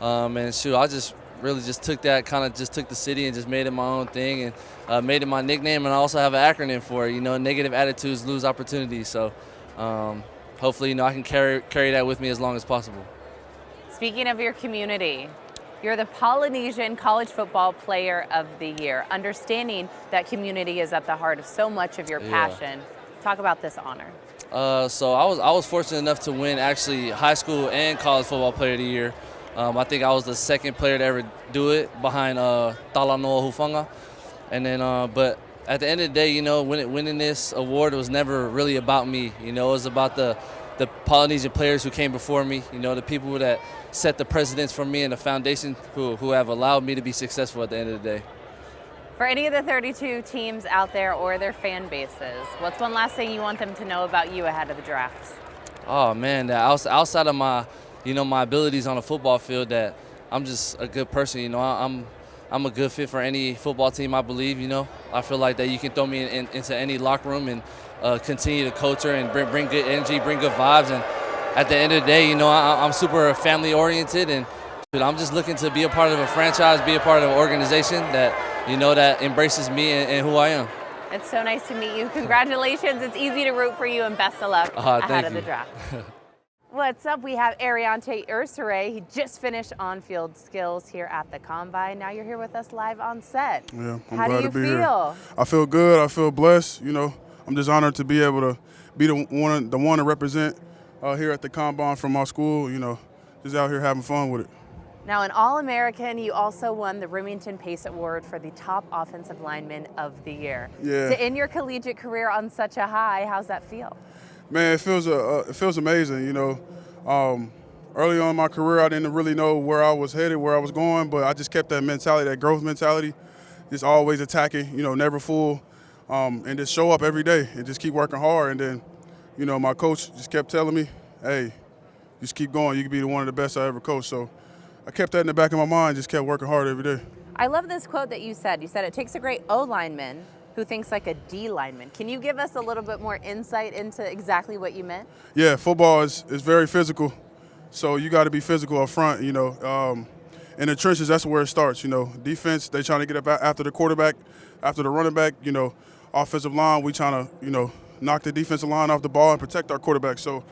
And shoot, I just really took that, took the city and just made it my own thing and made it my nickname. And I also have an acronym for it, negative attitudes lose opportunities. So hopefully, I can carry that with me as long as possible. Speaking of your community, you're the Polynesian College Football Player of the Year, understanding that community is at the heart of so much of your passion. Talk about this honor. So I was fortunate enough to win actually high school and college football player of the year. I think I was the second player to ever do it behind Talanoa Hufanga. And then, but at the end of the day, winning this award was never really about me. It was about the Polynesian players who came before me, the people that set the precedents for me and the foundation who have allowed me to be successful at the end of the day. For any of the 32 teams out there or their fan bases, what's one last thing you want them to know about you ahead of the draft? Oh man, that outside of my, my abilities on the football field, that I'm just a good person. I'm I'm a good fit for any football team, I believe, you know. I feel like that you can throw me into any locker room and continue to culture and bring good energy, bring good vibes. And at the end of the day, you know, I'm super family-oriented, and I'm just looking to be a part of a franchise, be a part of an organization that, you know, that embraces me and who I am. It's so nice to meet you. Congratulations. It's easy to root for you, and best of luck ahead of the draft. What's up? We have Aireontae Ersey. He just finished on-field skills here at the Combine. Now you're here with us live on set. Yeah, I'm How glad do you to be feel? here. I feel good. I feel blessed. You know, I'm just honored to be able to be the one to represent here at the Combine from our school. You know, just out here having fun with it. Now, an All-American, you also won the Remington Pace Award for the top offensive lineman of the year. Yeah. To end your collegiate career on such a high, how's that feel? Man, it feels amazing. You know, early on in my career, I didn't really know where I was headed, where I was going, but I just kept that mentality, that growth mentality, just always attacking. You know, never fool, and just show up every day and just keep working hard. And then, you know, my coach just kept telling me, "Hey, just keep going. You can be one of the best I ever coached." So I kept that in the back of my mind, just kept working hard every day. I love this quote that you said. You said, "It takes a great O lineman who thinks like a D lineman." Can you give us a little bit more insight into exactly what you meant? Yeah, football is very physical, so you got to be physical up front. You know, in the trenches, that's where it starts. You know, defense, they trying to get up after the quarterback, after the running back. You know, offensive line, we trying to, you know, knock the defensive line off the ball and protect our quarterback. So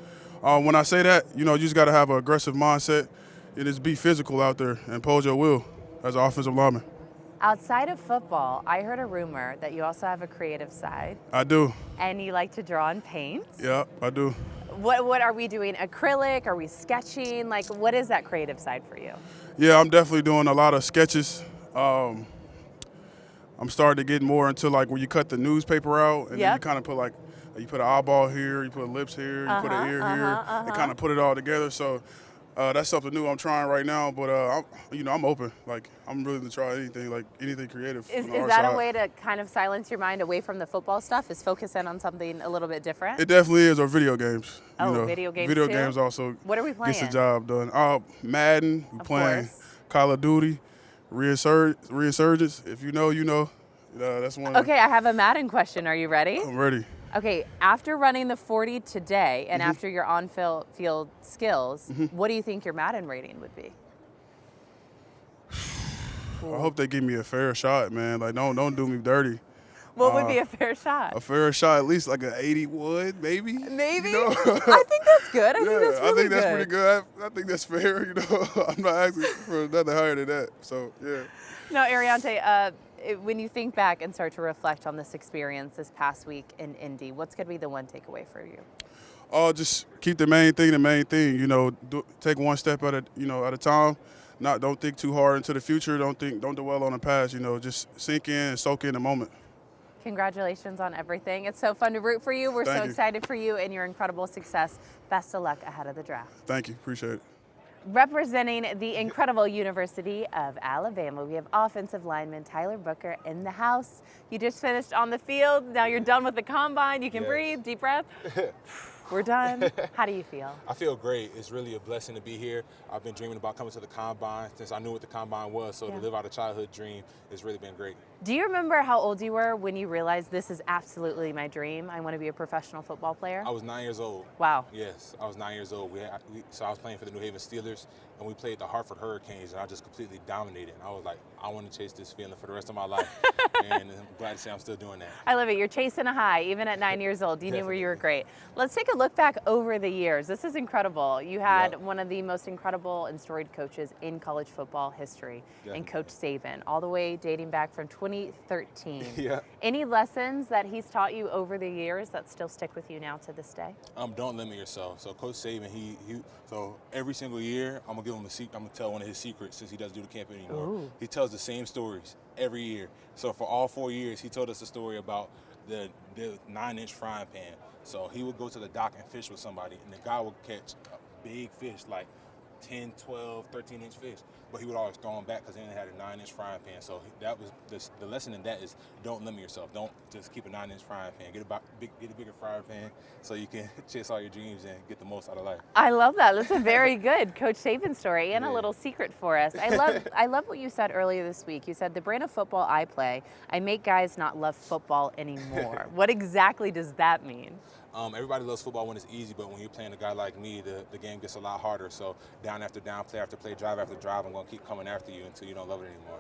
when I say that, you know, you just got to have an aggressive mindset and just be physical out there and pose your will as an offensive lineman. Outside of football, I heard a rumor that you also have a creative side. I do. And you like to draw and paint. Yeah, I do. What are we doing? Acrylic? Are we sketching? Like, what is that creative side for you? Yeah, I'm definitely doing a lot of sketches. I'm starting to get more into like where you cut the newspaper out and then you kind of put like, you put an eyeball here, you put lips here, you put an ear here, and kind of put it all together. So that's something new I'm trying right now, but I'm open. Like, I'm willing to try anything, like anything creative. Is that a way to kind of silence your mind away from the football stuff? Is focus in on something a little bit different? It definitely is, or video games. Oh, you know, video games Video too? games also What are we playing? gets the job done. Madden, we playing Call of Duty, Resurgence. If you know, you know. That's one. Okay, I have a Madden question. Are you ready? I'm ready. Okay, after running the 40 today and after your on-field skills, what do you think your Madden rating would be? I hope they give me a fair shot, man. Like, don't do me dirty. What would be a fair shot? A fair shot, at least like an 81, maybe. Maybe? You know? I think that's good. I think that's really I think that's good. pretty good. I think that's fair, you know. I'm not asking for nothing higher than that, so, yeah. Now, Aireontae, when you think back and start to reflect on this experience this past week in Indy, what's going to be the one takeaway for you? Just keep the main thing, you know, take one step at a time. Don't think too hard into the future. Don't dwell on the past, you know, just sink in and soak in the moment. Congratulations on everything. It's so fun to root for you. We're Thank so you. excited for you and your incredible success. Best of luck ahead of the draft. Thank you, appreciate it. Representing the incredible University of Alabama, we have offensive lineman Tyler Booker in the house. You just finished on the field. Now you're done with the combine. You can breathe, deep breath. We're done. How do you feel? I feel great. It's really a blessing to be here. I've been dreaming about coming to the Combine since I knew what the Combine was, so to live out a childhood dream has really been great. Do you remember how old you were when you realized this is absolutely my dream? I want to be a professional football player? I was 9 years old. Wow. Yes, I was 9 years old. So I was playing for the New Haven Steelers, and we played the Hartford Hurricanes, and I just completely dominated. And I was like, I want to chase this feeling for the rest of my life, and I'm glad to say I'm still doing that. I love it. You're chasing a high, even at 9 years old. You knew where you were great. Let's take a look back over the years. This is incredible. You had one of the most incredible and storied coaches in college football history, and Coach Saban, all the way dating back from 2013. Yeah. Any lessons that he's taught you over the years that still stick with you now to this day? Don't limit yourself. So Coach Saban, so every single year, I'm gonna give him a secret. I'm gonna tell one of his secrets since he doesn't do the camp anymore. Ooh. He tells the same stories every year. So for all 4 years, he told us a story about the 9-inch frying pan. So he would go to the dock and fish with somebody, and the guy would catch a big fish, like 10, 12, 13-inch fish. But he would always throw them back because then they had a 9-inch frying pan. So that was the lesson in that is don't limit yourself. Don't just keep a 9-inch frying pan. Get a bigger frying pan so you can chase all your dreams and get the most out of life. I love that. That's a very good Coach Saban story and a little secret for us. I love what you said earlier this week. You said the brand of football I play, I make guys not love football anymore. What exactly does that mean? Everybody loves football when it's easy, but when you're playing a guy like me, the game gets a lot harder. So down after down, play after play, drive after drive, I'm going to keep coming after you until you don't love it anymore.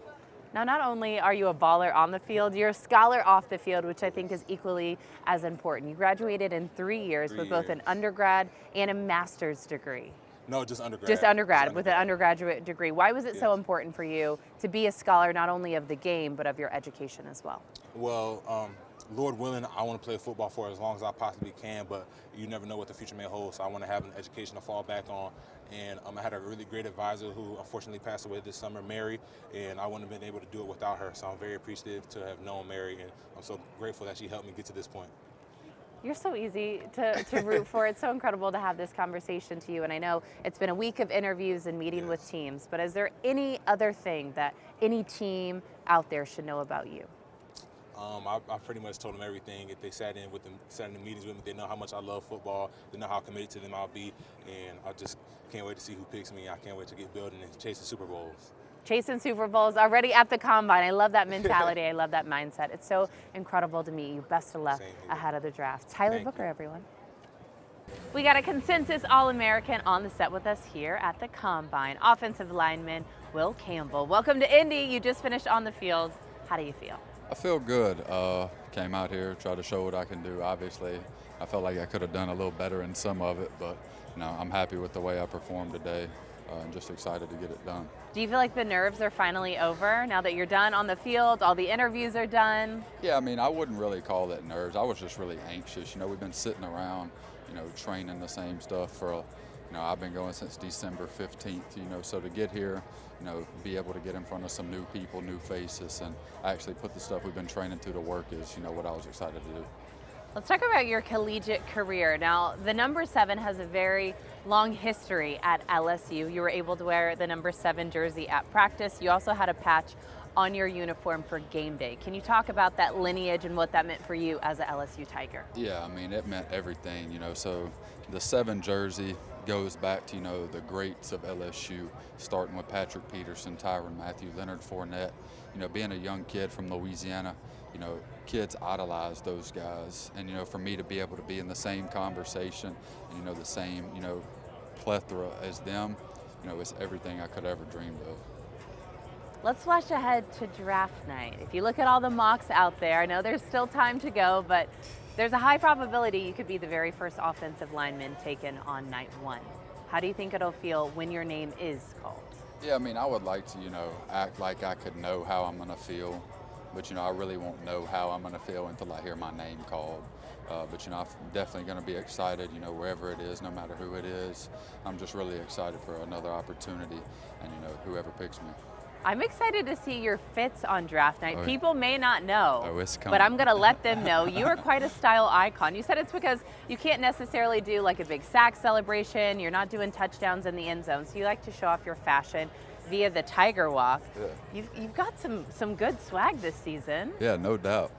Now, not only are you a baller on the field, you're a scholar off the field, which I think is equally as important. You graduated in 3 years with both an undergrad and a master's degree. No, just undergrad. Just undergrad, with an undergraduate degree. Why was it so important for you to be a scholar not only of the game, but of your education as well? Well, Lord willing, I want to play football for as long as I possibly can, but you never know what the future may hold, so I want to have an education to fall back on. And I had a really great advisor who unfortunately passed away this summer, Mary, and I wouldn't have been able to do it without her. So I'm very appreciative to have known Mary, and I'm so grateful that she helped me get to this point. You're so easy to root for. It's so incredible to have this conversation to you. And I know it's been a week of interviews and meeting with teams, but is there any other thing that any team out there should know about you? I pretty much told them everything. If they sat in the meetings with me, they know how much I love football. They know how committed to them I'll be, and I just can't wait to see who picks me. I can't wait to get building and chasing Super Bowls. Chasing Super Bowls already at the Combine. I love that mentality. I love that mindset. It's so incredible to meet you. Best of luck ahead of the draft. Tyleik Booker, everyone. We got a consensus All-American on the set with us here at the Combine. Offensive lineman Will Campbell. Welcome to Indy. You just finished on the field. How do you feel? I feel good. Came out here, tried to show what I can do. Obviously, I felt like I could have done a little better in some of it, but I'm happy with the way I performed today. And just excited to get it done. Do you feel like the nerves are finally over now that you're done on the field, all the interviews are done? Yeah, I wouldn't really call that nerves. I was just really anxious. We've been sitting around, training the same stuff for, I've been going since December 15th, so to get here, be able to get in front of some new people, new faces, and actually put the stuff we've been training to work is, what I was excited to do. Let's talk about your collegiate career. Now, the number 7 has a very long history at LSU. You were able to wear the number 7 jersey at practice. You also had a patch on your uniform for game day. Can you talk about that lineage and what that meant for you as a LSU Tiger? Yeah, it meant everything, so the 7 jersey goes back to, the greats of LSU, starting with Patrick Peterson, Tyrann Mathieu, Leonard Fournette. Being a young kid from Louisiana, kids idolize those guys. And, for me to be able to be in the same conversation, the same, plethora as them, it's everything I could ever dreamed of. Let's flash ahead to draft night. If you look at all the mocks out there, I know there's still time to go, but there's a high probability you could be the very first offensive lineman taken on night 1. How do you think it'll feel when your name is called? Yeah, I would like to, act like I could know how I'm going to feel. But, I really won't know how I'm going to feel until I hear my name called. But, I'm definitely going to be excited, wherever it is, no matter who it is. I'm just really excited for another opportunity and, whoever picks me. I'm excited to see your fits on draft night. Oh, people may not know, it's coming. but I'm going to let them know. You are quite a style icon. You said it's because you can't necessarily do like a big sack celebration. You're not doing touchdowns in the end zone, so you like to show off your fashion via the Tiger Walk. Yeah. You've got some good swag this season. Yeah, no doubt.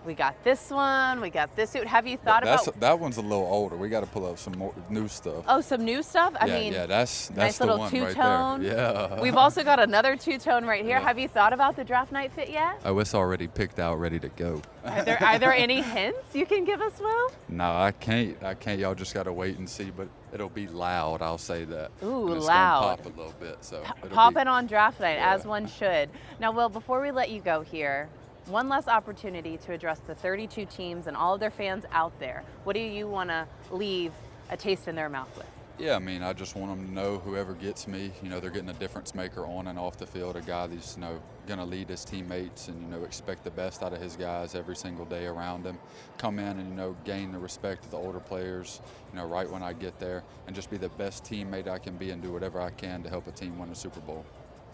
We got this one. We got this suit. Have you thought about that one's a little older. We got to pull up some more new stuff. Oh, some new stuff? That's nice the little one two-tone. right there. Yeah. We've also got another two-tone right here. Yeah. Have you thought about the draft night fit yet? Oh, it's already picked out, ready to go. Are there any hints you can give us, Will? No, I can't. Y'all just got to wait and see, but it'll be loud, I'll say that. Ooh, and it's loud. Gonna pop a little bit. So Popping on draft night, as one should. Now, Will, before we let you go here, one last opportunity to address the 32 teams and all of their fans out there. What do you want to leave a taste in their mouth with? Yeah, I just want them to know whoever gets me, they're getting a difference maker on and off the field, a guy that's, going to lead his teammates and, expect the best out of his guys every single day around him. Come in and, gain the respect of the older players, right when I get there, and just be the best teammate I can be and do whatever I can to help a team win a Super Bowl.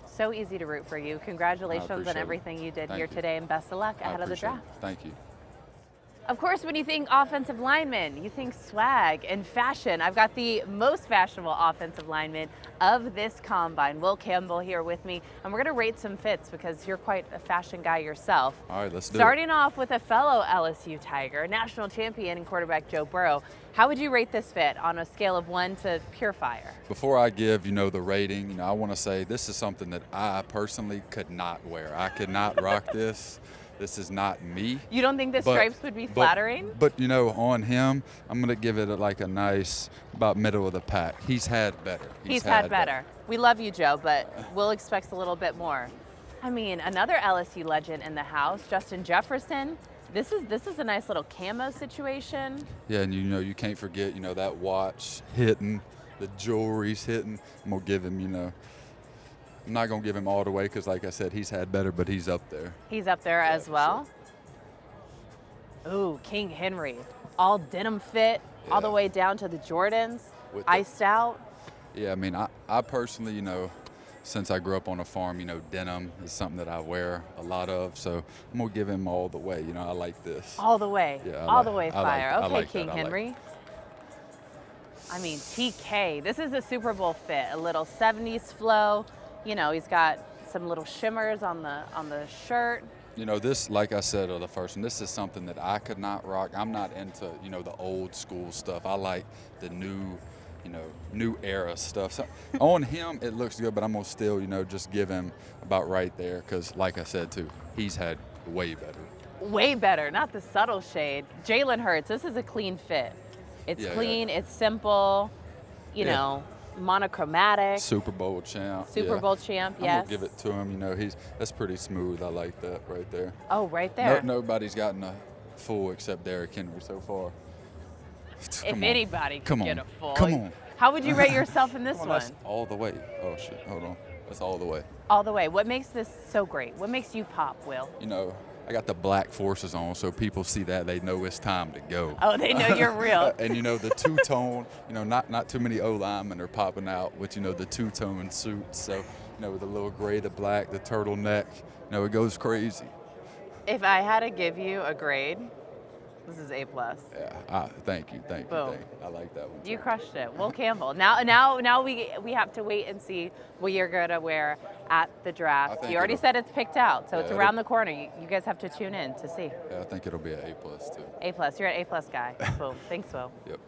So easy to root for you. Congratulations on everything you did here today, and best of luck ahead of the draft. Thank you. Of course, when you think offensive lineman, you think swag and fashion. I've got the most fashionable offensive lineman of this combine, Will Campbell, here with me. And we're going to rate some fits because you're quite a fashion guy yourself. All right, let's do it. Starting off with a fellow LSU Tiger, national champion and quarterback Joe Burrow. How would you rate this fit on a scale of 1 to pure fire? Before I give, the rating, I want to say this is something that I personally could not wear. I could not rock this. This is not me. You don't think the stripes would be flattering? But on him, I'm going to give it like a nice, about middle of the pack. He's had better. He's had better. We love you, Joe, but Will expects a little bit more. I mean, another LSU legend in the house, Justin Jefferson. This is a nice little camo situation. Yeah, and you can't forget, that watch hitting, the jewelry's hitting. I'm going to give him, I'm not going to give him all the way because, like I said, he's had better, but he's up there. He's up there as well. Sure. Ooh, King Henry. All denim fit, all the way down to the Jordans, iced out. Yeah, I mean, I personally, since I grew up on a farm, denim is something that I wear a lot of. So I'm going to give him all the way. I like this. All the way. Yeah, all the way fire. I okay, like King Henry. I mean, TK. This is a Super Bowl fit. A little 70s flow. He's got some little shimmers on the shirt. This, like I said, the first one, this is something that I could not rock. I'm not into, the old school stuff. I like the new, new era stuff. So on him, it looks good, but I'm going to still, just give him about right there because, like I said, too, he's had way better. Way better, not the subtle shade. Jalen Hurts, this is a clean fit. It's clean, it's simple, you know. Monochromatic. Super Bowl champ. Super Bowl champ, yes. I'm gonna give it to him. That's pretty smooth. I like that right there. Oh, right there. Nobody's gotten a full except Derrick Henry so far. If anybody can get a full. Come on. How would you rate yourself in this one? That's all the way. Oh shit, hold on. That's all the way. All the way. What makes this so great? What makes you pop, Will? I got the black forces on, so people see that, they know it's time to go. Oh, they know you're real. And, the two-tone, not too many O-linemen are popping out with, the two-tone suits. So, with the little gray, the black, the turtleneck, it goes crazy. If I had to give you a grade, this is A+. Yeah, thank you. Boom. I like that one. You crushed it. Will Campbell. Now we have to wait and see what you're going to wear at the draft. You already said it's picked out, so it's around the corner. You guys have to tune in to see. Yeah, I think it'll be an A+, too. A+. You're an A+ guy. Boom. Thanks, Will. Yep.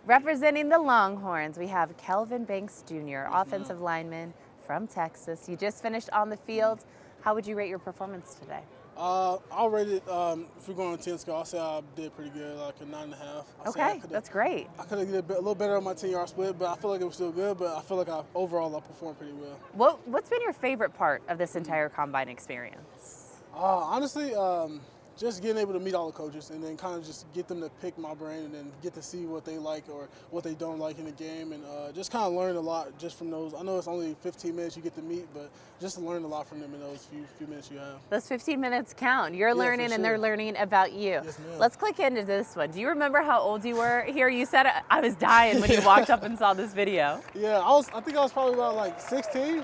Representing the Longhorns, we have Kelvin Banks Jr., offensive lineman from Texas. You just finished on the field. How would you rate your performance today? I'll rate it, if we're going on 10 scale, I'll say I did pretty good, like a 9.5. Okay, that's great. I could have did a little better on my 10-yard split, but I feel like it was still good, but I feel like overall I performed pretty well. What's been your favorite part of this entire combine experience? Honestly, just getting able to meet all the coaches and then kind of just get them to pick my brain and then get to see what they like or what they don't like in the game and just kind of learn a lot just from those. I know it's only 15 minutes you get to meet, but just to learn a lot from them in those few minutes you have. Those 15 minutes count. You're learning and they're learning about you. Yes, ma'am. Let's click into this one. Do you remember how old you were here? You said I was dying when you walked up and saw this video. Yeah, I think I was probably about like 16.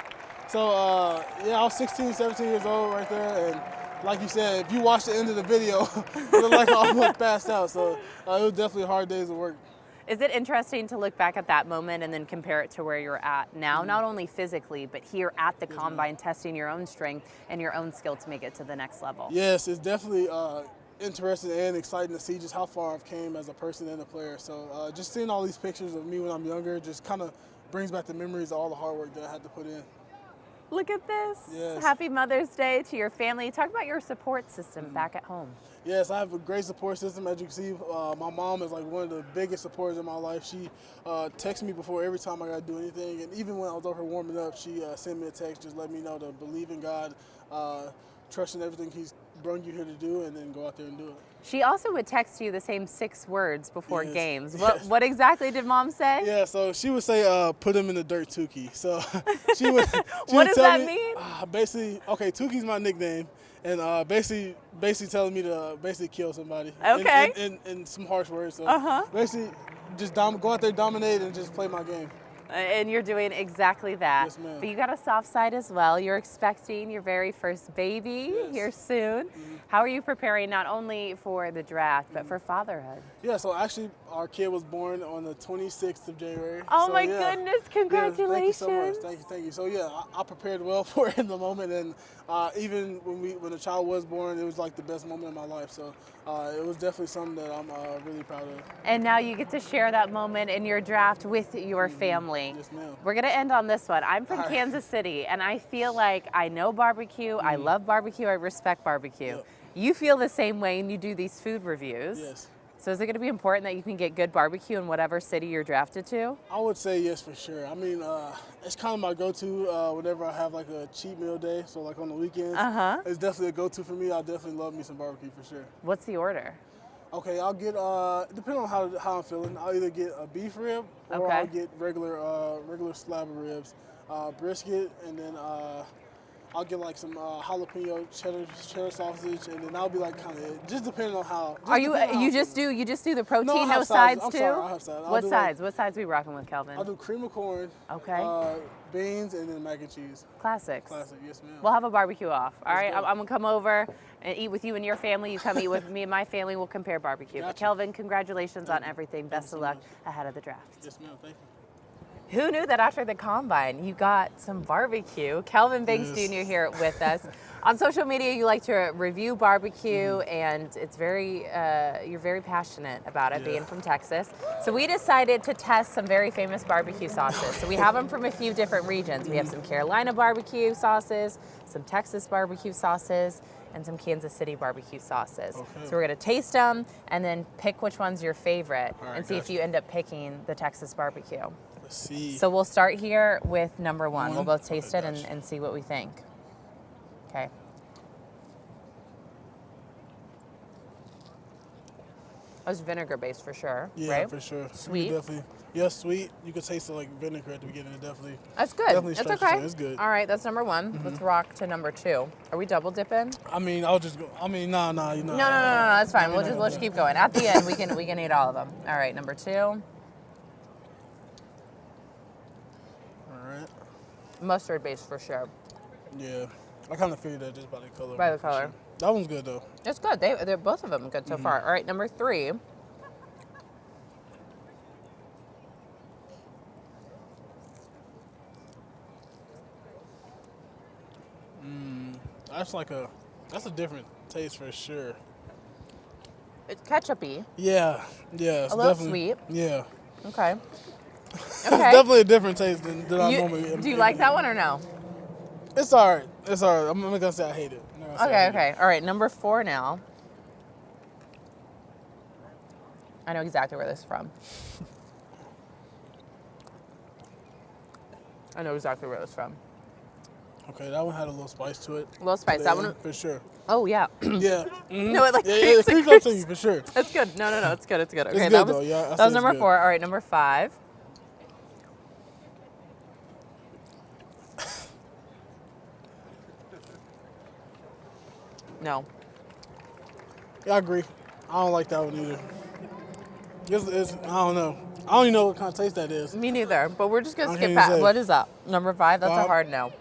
So I was 16, 17 years old right there. And like you said, if you watch the end of the video, it looked like I almost passed out. So it was definitely hard days of work. Is it interesting to look back at that moment and then compare it to where you're at now, not only physically, but here at the combine, testing your own strength and your own skill to make it to the next level? Yes, it's definitely interesting and exciting to see just how far I've came as a person and a player. So just seeing all these pictures of me when I'm younger just kind of brings back the memories of all the hard work that I had to put in. Look at this. Yes. Happy Mother's Day to your family. Talk about your support system back at home. Yes, I have a great support system. As you can see, my mom is like one of the biggest supporters in my life. She texts me before every time I got to do anything. And even when I was over here warming up, she sent me a text, just let me know to believe in God, trust in everything He's brought you here to do, and then go out there and do it. She also would text you the same 6 words before games. What exactly did Mom say? Yeah, so she would say, put him in the dirt, Tukey. So she would. What does that mean? Basically, okay, Tukey's my nickname, and basically telling me to kill somebody. Okay. In some harsh words. So basically, just go out there, dominate, and just play my game. And you're doing exactly that. Yes, ma'am. But you got a soft side as well. You're expecting your very first baby here soon. How are you preparing not only for the draft, but for fatherhood? Yeah, so actually our kid was born on the 26th of January. Oh so, my yeah. goodness, congratulations. Yeah, thank you so much. Thank you. So yeah, I prepared well for it in the moment, and even when the child was born, it was like the best moment of my life. So it was definitely something that I'm really proud of. And now you get to share that moment in your draft with your family. Yes, ma'am. We're gonna end on this one. I'm from Kansas City, and I feel like I know barbecue, I love barbecue, I respect barbecue. Yep. You feel the same way and you do these food reviews. Yes. So is it gonna be important that you can get good barbecue in whatever city you're drafted to? I would say yes for sure. I mean, it's kind of my go-to whenever I have like a cheat meal day. So like on the weekends, it's definitely a go-to for me. I definitely love me some barbecue for sure. What's the order? Okay, I'll get, depending on how I'm feeling, I'll either get a beef rib or I'll get regular slab of ribs, brisket, and then I'll get like some jalapeno cheddar sausage, and then I'll be like kind of just depending on how. Are you just do the protein, no sides too? Sorry, I'll have sides. What sides? What sides are we rocking with, Kelvin? I'll do cream of corn. Okay. Beans and then mac and cheese. Classics. Classic, yes ma'am. We'll have a barbecue off. All right, I'm gonna come over and eat with you and your family. You come eat with me and my family. We'll compare barbecue. But Kelvin, congratulations on everything. Best of luck ahead of the draft. Yes ma'am. Thank you. Who knew that after the combine you got some barbecue? Kelvin Banks Jr. here with us. On social media, you like to review barbecue, and it's you're very passionate about it, being from Texas. So we decided to test some very famous barbecue sauces. So we have them from a few different regions. We have some Carolina barbecue sauces, some Texas barbecue sauces, and some Kansas City barbecue sauces. Okay. So we're gonna taste them and then pick which one's your favorite, All right, and see if you end up picking the Texas barbecue. Let's see. So we'll start here with number one. We'll both taste it and see what we think. Okay. It was vinegar based for sure, Yeah, right? for sure. Sweet? Definitely. Yeah, sweet. You could taste it like vinegar at the beginning. It definitely. That's good. Definitely It's stretches okay. it. It's good. All right, that's number one. Let's rock to number two. Are we double dipping? I mean, I'll just go. I mean, nah. You know. No, that's fine. We'll just keep going. At the end, we can eat all of them. All right, number two. All right. Mustard based for sure. Yeah, I kind of figured that just by the color. By the color. Sure. That one's good though. It's good. They're both of them good so far. All right, number three. That's a different taste for sure. It's ketchup-y. Yeah. It's A little definitely, sweet. Yeah. Okay. It's definitely a different taste than I normally. Do you like that one or no? It's all right. I'm not gonna say I hate it. Okay. All right, number four now. I know exactly where this is from. Okay, that one had a little spice to it. A little spice. That one for sure. Oh yeah. Yeah. No, it it creeps up to you for sure. It's good. No, it's good. It's good. Okay, It's good that was, though. Yeah. that was number four. All right, number five. No. Yeah, I agree. I don't like that one either. I don't know. I don't even know what kind of taste that is. Me neither. But we're just gonna I skip can't past. even say. What is that? Number five. That's a Five. hard no.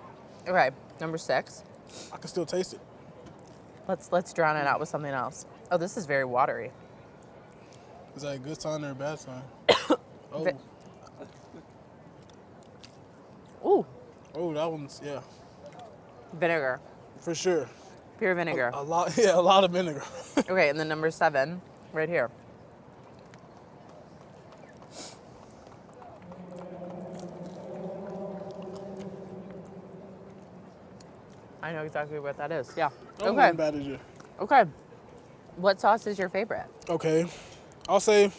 Okay, number six. I can still taste it. Let's drown it out with something else. Oh, this is very watery. Is that a good sign or a bad sign? Oh. Ooh. Oh, that one's Vinegar. for sure. Pure vinegar. A lot. Yeah, a lot of vinegar. Okay, and then number seven, right here. I know exactly what that is. Yeah. That Okay. wasn't bad as you. Okay. What sauce is your favorite? Okay, I'll say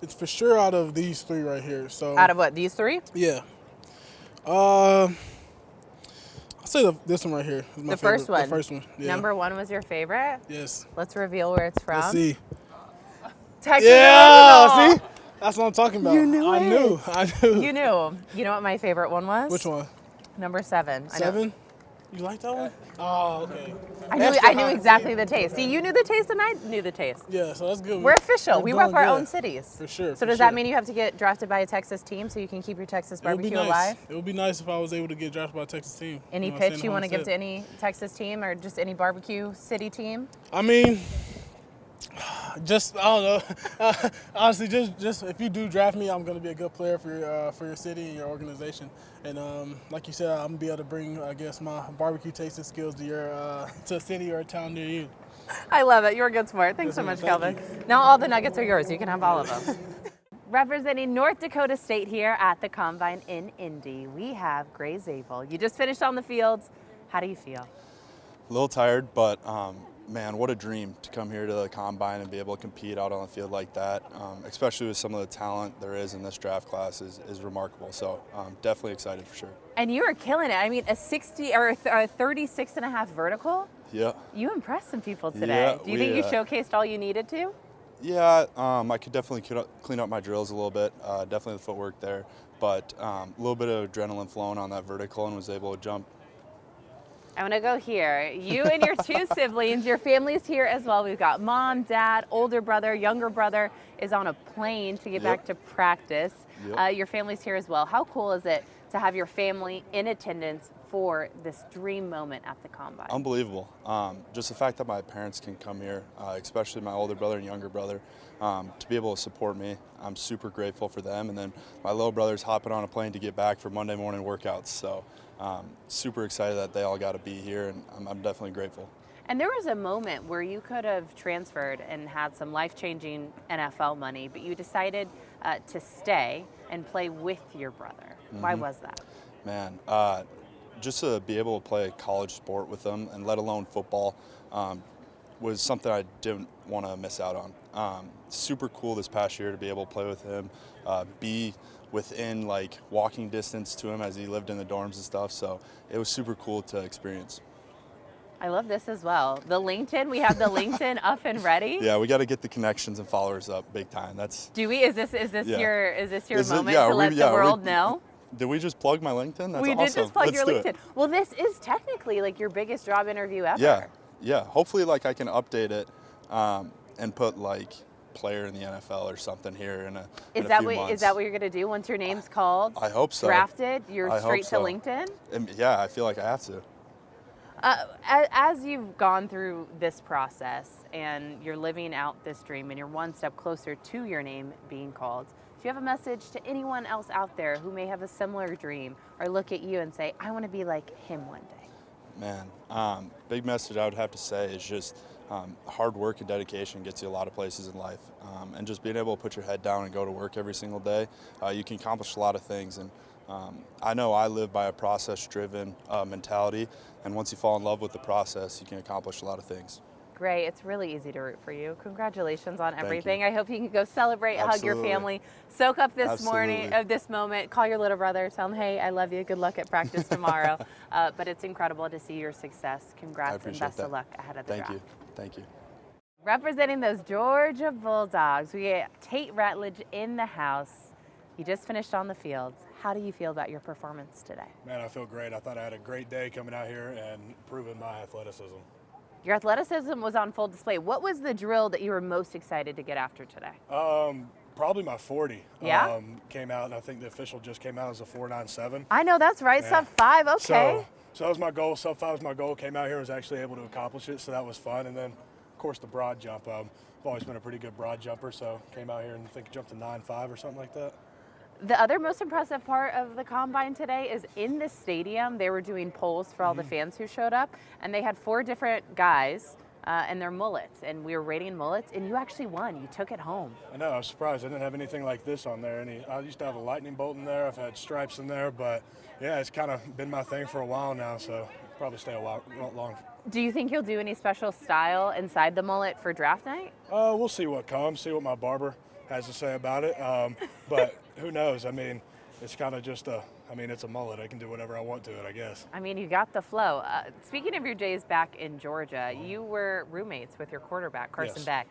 it's for sure out of these three right here. So Out of what? These three? Yeah. I'll say this one right here is my The favorite. first one. The first one. Yeah. Number one was your favorite? Yes. Let's reveal where it's from. Let's see. Texas Yeah. original. See, that's what I'm talking about. You knew I it. knew. You knew. You know what my favorite one was? Which one? Number seven. I know. 7? You like that one? Oh, okay. I knew exactly the taste. See, you knew the taste and I knew the taste. Yeah, so that's good. We're official. We rep our good. own cities. For sure. So does that mean you have to get drafted by a Texas team so you can keep your Texas barbecue alive? It would be nice if I was able to get drafted by a Texas team. Any pitch you want to give to any Texas team or just any barbecue city team? I mean, just, I don't know. Honestly, just if you do draft me, I'm going to be a good player for your city and your organization. And like you said, I'm going to be able to bring, I guess, my barbecue tasting skills to to a city or a town near you. I love it. You're a good sport. Thanks so much, Kelvin. Now all the nuggets are yours. You can have all of them. Representing North Dakota State here at the Combine in Indy, we have Gray Zabel. You just finished on the fields. How do you feel? A little tired, but man, what a dream to come here to the Combine and be able to compete out on the field like that, especially with some of the talent there is in this draft class is remarkable. So definitely excited for sure. And you are killing it. I mean, a 60 or a 36.5 vertical. Yeah. You impressed some people today. Yeah, do you think you showcased all you needed to? Yeah, I could definitely clean up my drills a little bit. Definitely the footwork there, but a little bit of adrenaline flowing on that vertical and was able to jump. I'm gonna go here. You and your two siblings, your family's here as well. We've got mom, dad, older brother, younger brother is on a plane to get back to practice. Your family's here as well. How cool is it to have your family in attendance for this dream moment at the Combine? Unbelievable. Just the fact that my parents can come here, especially my older brother and younger brother, to be able to support me. I'm super grateful for them. And then my little brother's hopping on a plane to get back for Monday morning workouts. So super excited that they all got to be here, and I'm definitely grateful. And there was a moment where you could have transferred and had some life-changing NFL money, but you decided to stay and play with your brother. Why was that? Man, just to be able to play a college sport with them, and let alone football, was something I didn't want to miss out on. Super cool this past year to be able to play with him, be within like walking distance to him as he lived in the dorms and stuff. So it was super cool to experience. I love this as well. The LinkedIn, we have the LinkedIn up and ready. Yeah, we got to get the connections and followers up big time. That's. Do we? Is this your moment to let the world know? Did we just plug my LinkedIn? That's we awesome. Did just plug Let's your do LinkedIn. It. Well, this is technically like your biggest job interview ever. Yeah. Hopefully, like I can update it and put like player in the NFL or something here in a few months. Is that what you're going to do once your name's called? I hope so. Drafted, you're straight to LinkedIn? Yeah, I feel like I have to. As you've gone through this process and you're living out this dream and you're one step closer to your name being called, do you have a message to anyone else out there who may have a similar dream or look at you and say, I want to be like him one day? Man, big message I would have to say is just hard work and dedication gets you a lot of places in life. And just being able to put your head down and go to work every single day, you can accomplish a lot of things. And I know I live by a process-driven mentality, and once you fall in love with the process, you can accomplish a lot of things. Great. It's really easy to root for you. Congratulations on everything. I hope you can go celebrate, hug your family, soak up this morning of this moment, call your little brother, tell him, hey, I love you. Good luck at practice tomorrow. But it's incredible to see your success. Congrats and best of luck ahead of the draft. Thank you. Representing those Georgia Bulldogs, we get Tate Ratledge in the house. You just finished on the field. How do you feel about your performance today? Man, I feel great. I thought I had a great day coming out here and proving my athleticism. Your athleticism was on full display. What was the drill that you were most excited to get after today? Probably my 40. Yeah? Came out, and I think the official just came out as a 4.97. I know, that's right, yeah. sub-5, okay. So that was my goal. Sub-5 was my goal. Came out here, was actually able to accomplish it, so that was fun. And then, of course, the broad jump. I've always been a pretty good broad jumper, so came out here and I think jumped to 9.5 or something like that. The other most impressive part of the Combine today is in the stadium, they were doing polls for all the fans who showed up, and they had 4 different guys and their mullets, and we were rating mullets, and you actually won. You took it home. I know. I was surprised. I didn't have anything like this on there. I used to have a lightning bolt in there. I've had stripes in there, but, yeah, it's kind of been my thing for a while now, so probably stay a while long. Do you think you'll do any special style inside the mullet for draft night? We'll see what comes, see what my barber has to say about it, but who knows? I mean, it's kind of just it's a mullet. I can do whatever I want to it, I guess. I mean, you got the flow. Speaking of your days back in Georgia, you were roommates with your quarterback, Carson Beck.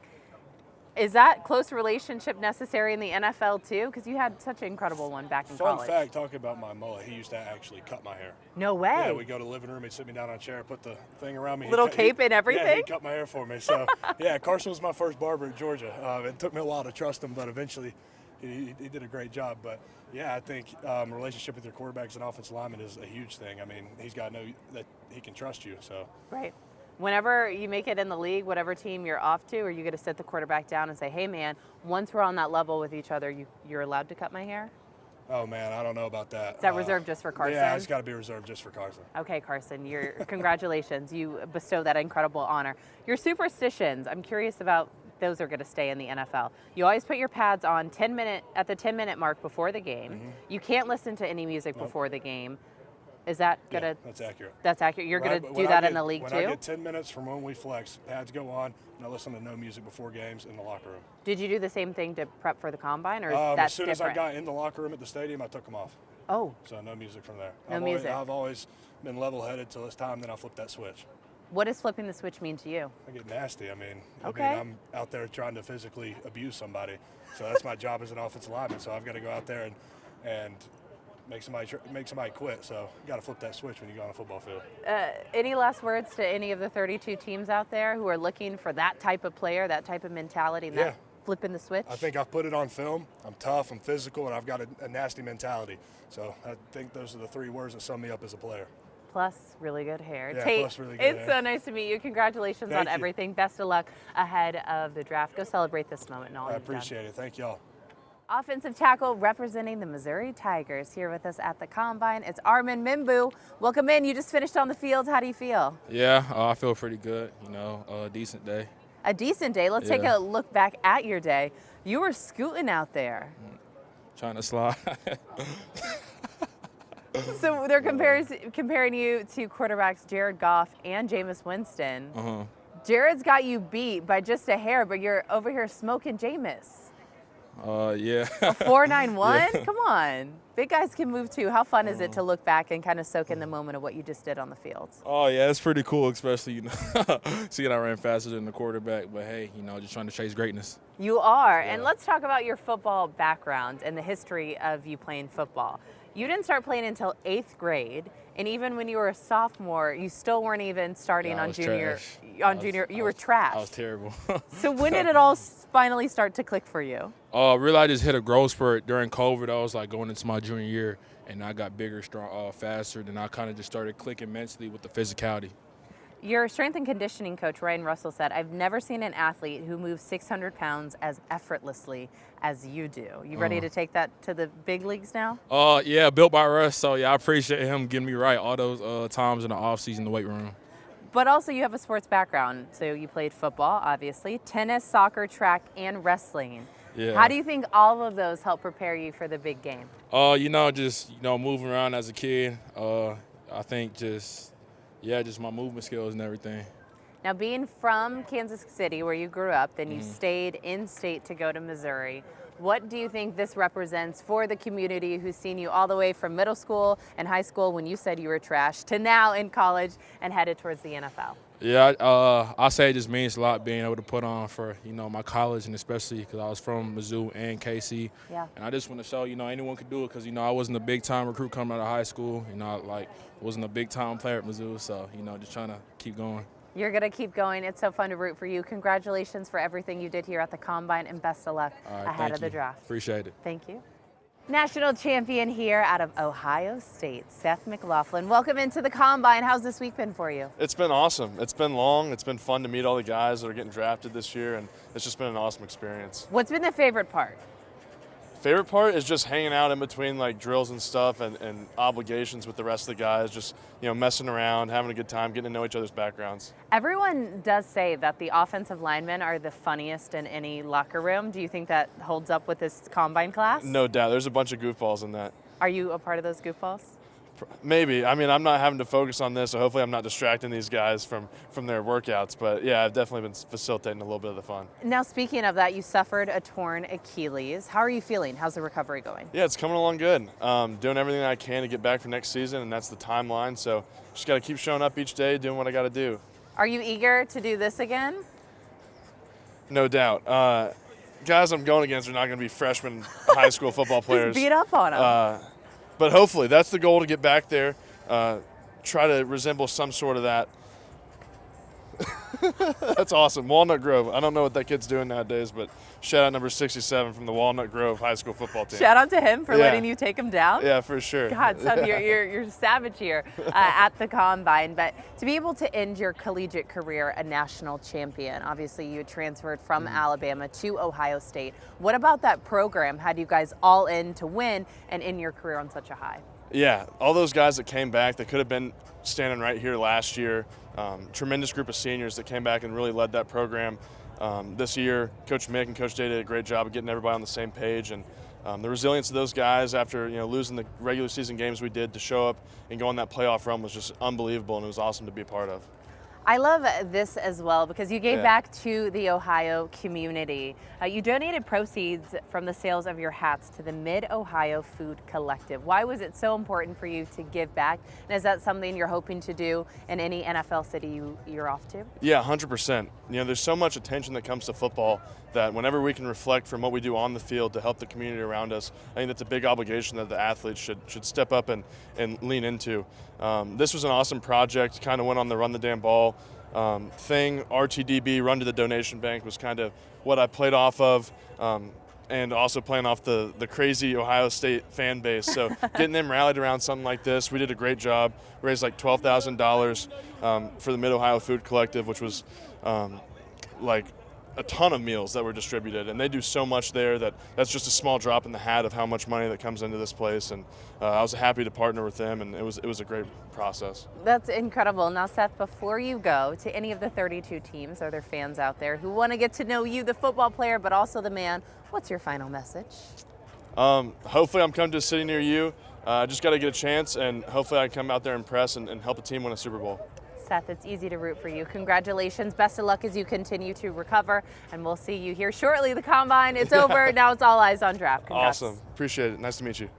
Is that close relationship necessary in the NFL too? Because you had such an incredible one back in college. Fun fact, talking about my mullet, he used to actually cut my hair. No way. Yeah, we'd go to the living room, he'd sit me down on a chair, put the thing around me. Little cape and everything? Yeah, he'd cut my hair for me. So, yeah, Carson was my first barber in Georgia. It took me a while to trust him, but eventually he did a great job. But, yeah, I think a relationship with your quarterbacks and offensive linemen is a huge thing. I mean, he's got to know that he can trust you. So. Right. Whenever you make it in the league, whatever team you're off to, are you going to sit the quarterback down and say, hey, man, once we're on that level with each other, you're allowed to cut my hair? Oh, man, I don't know about that. Is that reserved just for Carson? Yeah, it's got to be reserved just for Carson. Okay, Carson, congratulations. You bestow that incredible honor. Your superstitions, I'm curious about those are going to stay in the NFL. You always put your pads on at the 10-minute mark before the game. Mm-hmm. You can't listen to any music before the game. Is that going to? Yeah, that's accurate. That's accurate. You're going to do that in the league too? When I get 10 minutes from when we flex, pads go on, and I listen to no music before games in the locker room. Did you do the same thing to prep for the combine, or is that as soon different? as I got in the locker room at the stadium, I took them off. Oh. So no music from there. No music. I've always been level-headed till it's time, then I flip that switch. What does flipping the switch mean to you? I get nasty. I mean, okay. I'm out there trying to physically abuse somebody, so that's my job as an offensive lineman. So I've got to go out there and make somebody quit. So you got to flip that switch when you go on a football field. Any last words to any of the 32 teams out there who are looking for that type of player, that type of mentality, and that flipping the switch? I think I've put it on film. I'm tough, I'm physical, and I've got a nasty mentality. So I think those are the 3 words that sum me up as a player. Plus really good hair. Yeah, Tate, plus really good it's hair. so nice to meet you. Congratulations on Thank you. everything. Best of luck ahead of the draft. Go celebrate this moment, Nolen. I appreciate it. Thank y'all. Offensive tackle representing the Missouri Tigers here with us at the Combine. It's Armand Membou. Welcome in. You just finished on the field. How do you feel? Yeah, I feel pretty good. A decent day. A decent day. Let's take a look back at your day. You were scooting out there. Trying to slide. So they're comparing you to quarterbacks Jared Goff and Jameis Winston. Jared's got you beat by just a hair, but you're over here smoking Jameis. Yeah. A 4.91? Yeah. Come on. Big guys can move too. How fun is it to look back and kind of soak in the moment of what you just did on the field? Oh, yeah, it's pretty cool, especially, seeing I ran faster than the quarterback. But, hey, just trying to chase greatness. You are. Yeah. And let's talk about your football background and the history of you playing football. You didn't start playing until 8th grade, and even when you were a sophomore, you still weren't even starting on junior. You were trash. I was terrible. So when did it all finally start to click for you? Really, I just hit a growth spurt during COVID. I was going into my junior year, and I got bigger, strong, faster. Then I kind of just started clicking mentally with the physicality. Your strength and conditioning coach, Ryan Russell, said, I've never seen an athlete who moves 600 pounds as effortlessly as you do. You ready to take that to the big leagues now? Yeah, built by Russ. So, yeah, I appreciate him getting me right all those times in the offseason, the weight room. But also you have a sports background. So you played football, obviously, tennis, soccer, track, and wrestling. Yeah. How do you think all of those help prepare you for the big game? Just moving around as a kid. I think just my movement skills and everything. Now, being from Kansas City, where you grew up, then you stayed in state to go to Missouri. What do you think this represents for the community who's seen you all the way from middle school and high school when you said you were trash to now in college and headed towards the NFL? Yeah, I say it just means a lot being able to put on for, my college, and especially because I was from Mizzou and KC. Yeah. And I just want to show, anyone could do it because, I wasn't a big-time recruit coming out of high school. Wasn't a big-time player at Mizzou. So, just trying to keep going. You're going to keep going. It's so fun to root for you. Congratulations for everything you did here at the Combine, and best of luck ahead of the draft. Appreciate it. Thank you. National champion here out of Ohio State, Seth McLaughlin. Welcome into the Combine. How's this week been for you? It's been awesome. It's been long. It's been fun to meet all the guys that are getting drafted this year, and it's just been an awesome experience. What's been the favorite part? Favorite part is just hanging out in between drills and stuff and obligations with the rest of the guys, just messing around, having a good time, getting to know each other's backgrounds. Everyone does say that the offensive linemen are the funniest in any locker room. Do you think that holds up with this Combine class? No doubt. There's a bunch of goofballs in that. Are you a part of those goofballs? Maybe. I mean, I'm not having to focus on this, so hopefully I'm not distracting these guys from their workouts. But, yeah, I've definitely been facilitating a little bit of the fun. Now, speaking of that, you suffered a torn Achilles. How are you feeling? How's the recovery going? Yeah, it's coming along good. Doing everything I can to get back for next season, and that's the timeline. So just got to keep showing up each day, doing what I got to do. Are you eager to do this again? No doubt. guys I'm going against are not going to be freshman high school football players. Just beat up on them. But hopefully, that's the goal, to get back there, try to resemble some sort of that. That's awesome. Walnut Grove. I don't know what that kid's doing nowadays, but shout out number 67 from the Walnut Grove high school football team. Shout out to him for letting you take him down. Yeah, for sure. God, son, you're savage here at the Combine. But to be able to end your collegiate career a national champion, obviously you had transferred from Alabama to Ohio State. What about that program had you guys all in to win and end your career on such a high? Yeah, all those guys that came back that could have been standing right here last year, tremendous group of seniors that came back and really led that program. This year, Coach Mick and Coach Jahdae did a great job of getting everybody on the same page, and the resilience of those guys after losing the regular season games we did to show up and go on that playoff run was just unbelievable, and it was awesome to be a part of. I love this as well because you gave back to the Ohio community. You donated proceeds from the sales of your hats to the Mid-Ohio Food Collective. Why was it so important for you to give back? And is that something you're hoping to do in any NFL city you're off to? Yeah, 100%. There's so much attention that comes to football that whenever we can reflect from what we do on the field to help the community around us, I think that's a big obligation that the athletes should step up and lean into. This was an awesome project, kind of went on the Run the Damn Ball thing. RTDB, Run to the Donation Bank, was kind of what I played off of, and also playing off the crazy Ohio State fan base. So getting them rallied around something like this, we did a great job. Raised like $12,000 for the Mid-Ohio Food Collective, which was like a ton of meals that were distributed, and they do so much there that's just a small drop in the hat of how much money that comes into this place, and I was happy to partner with them, and it was a great process. That's incredible. Now, Seth, before you go to any of the 32 teams, are there fans out there who want to get to know you, the football player, but also the man? What's your final message? Hopefully I'm coming to a city near you. I just got to get a chance, and hopefully I can come out there and impress and help a team win a Super Bowl. Seth, it's easy to root for you. Congratulations. Best of luck as you continue to recover, and we'll see you here shortly. The Combine, it's over. Now it's all eyes on draft. Congrats. Awesome. Appreciate it. Nice to meet you.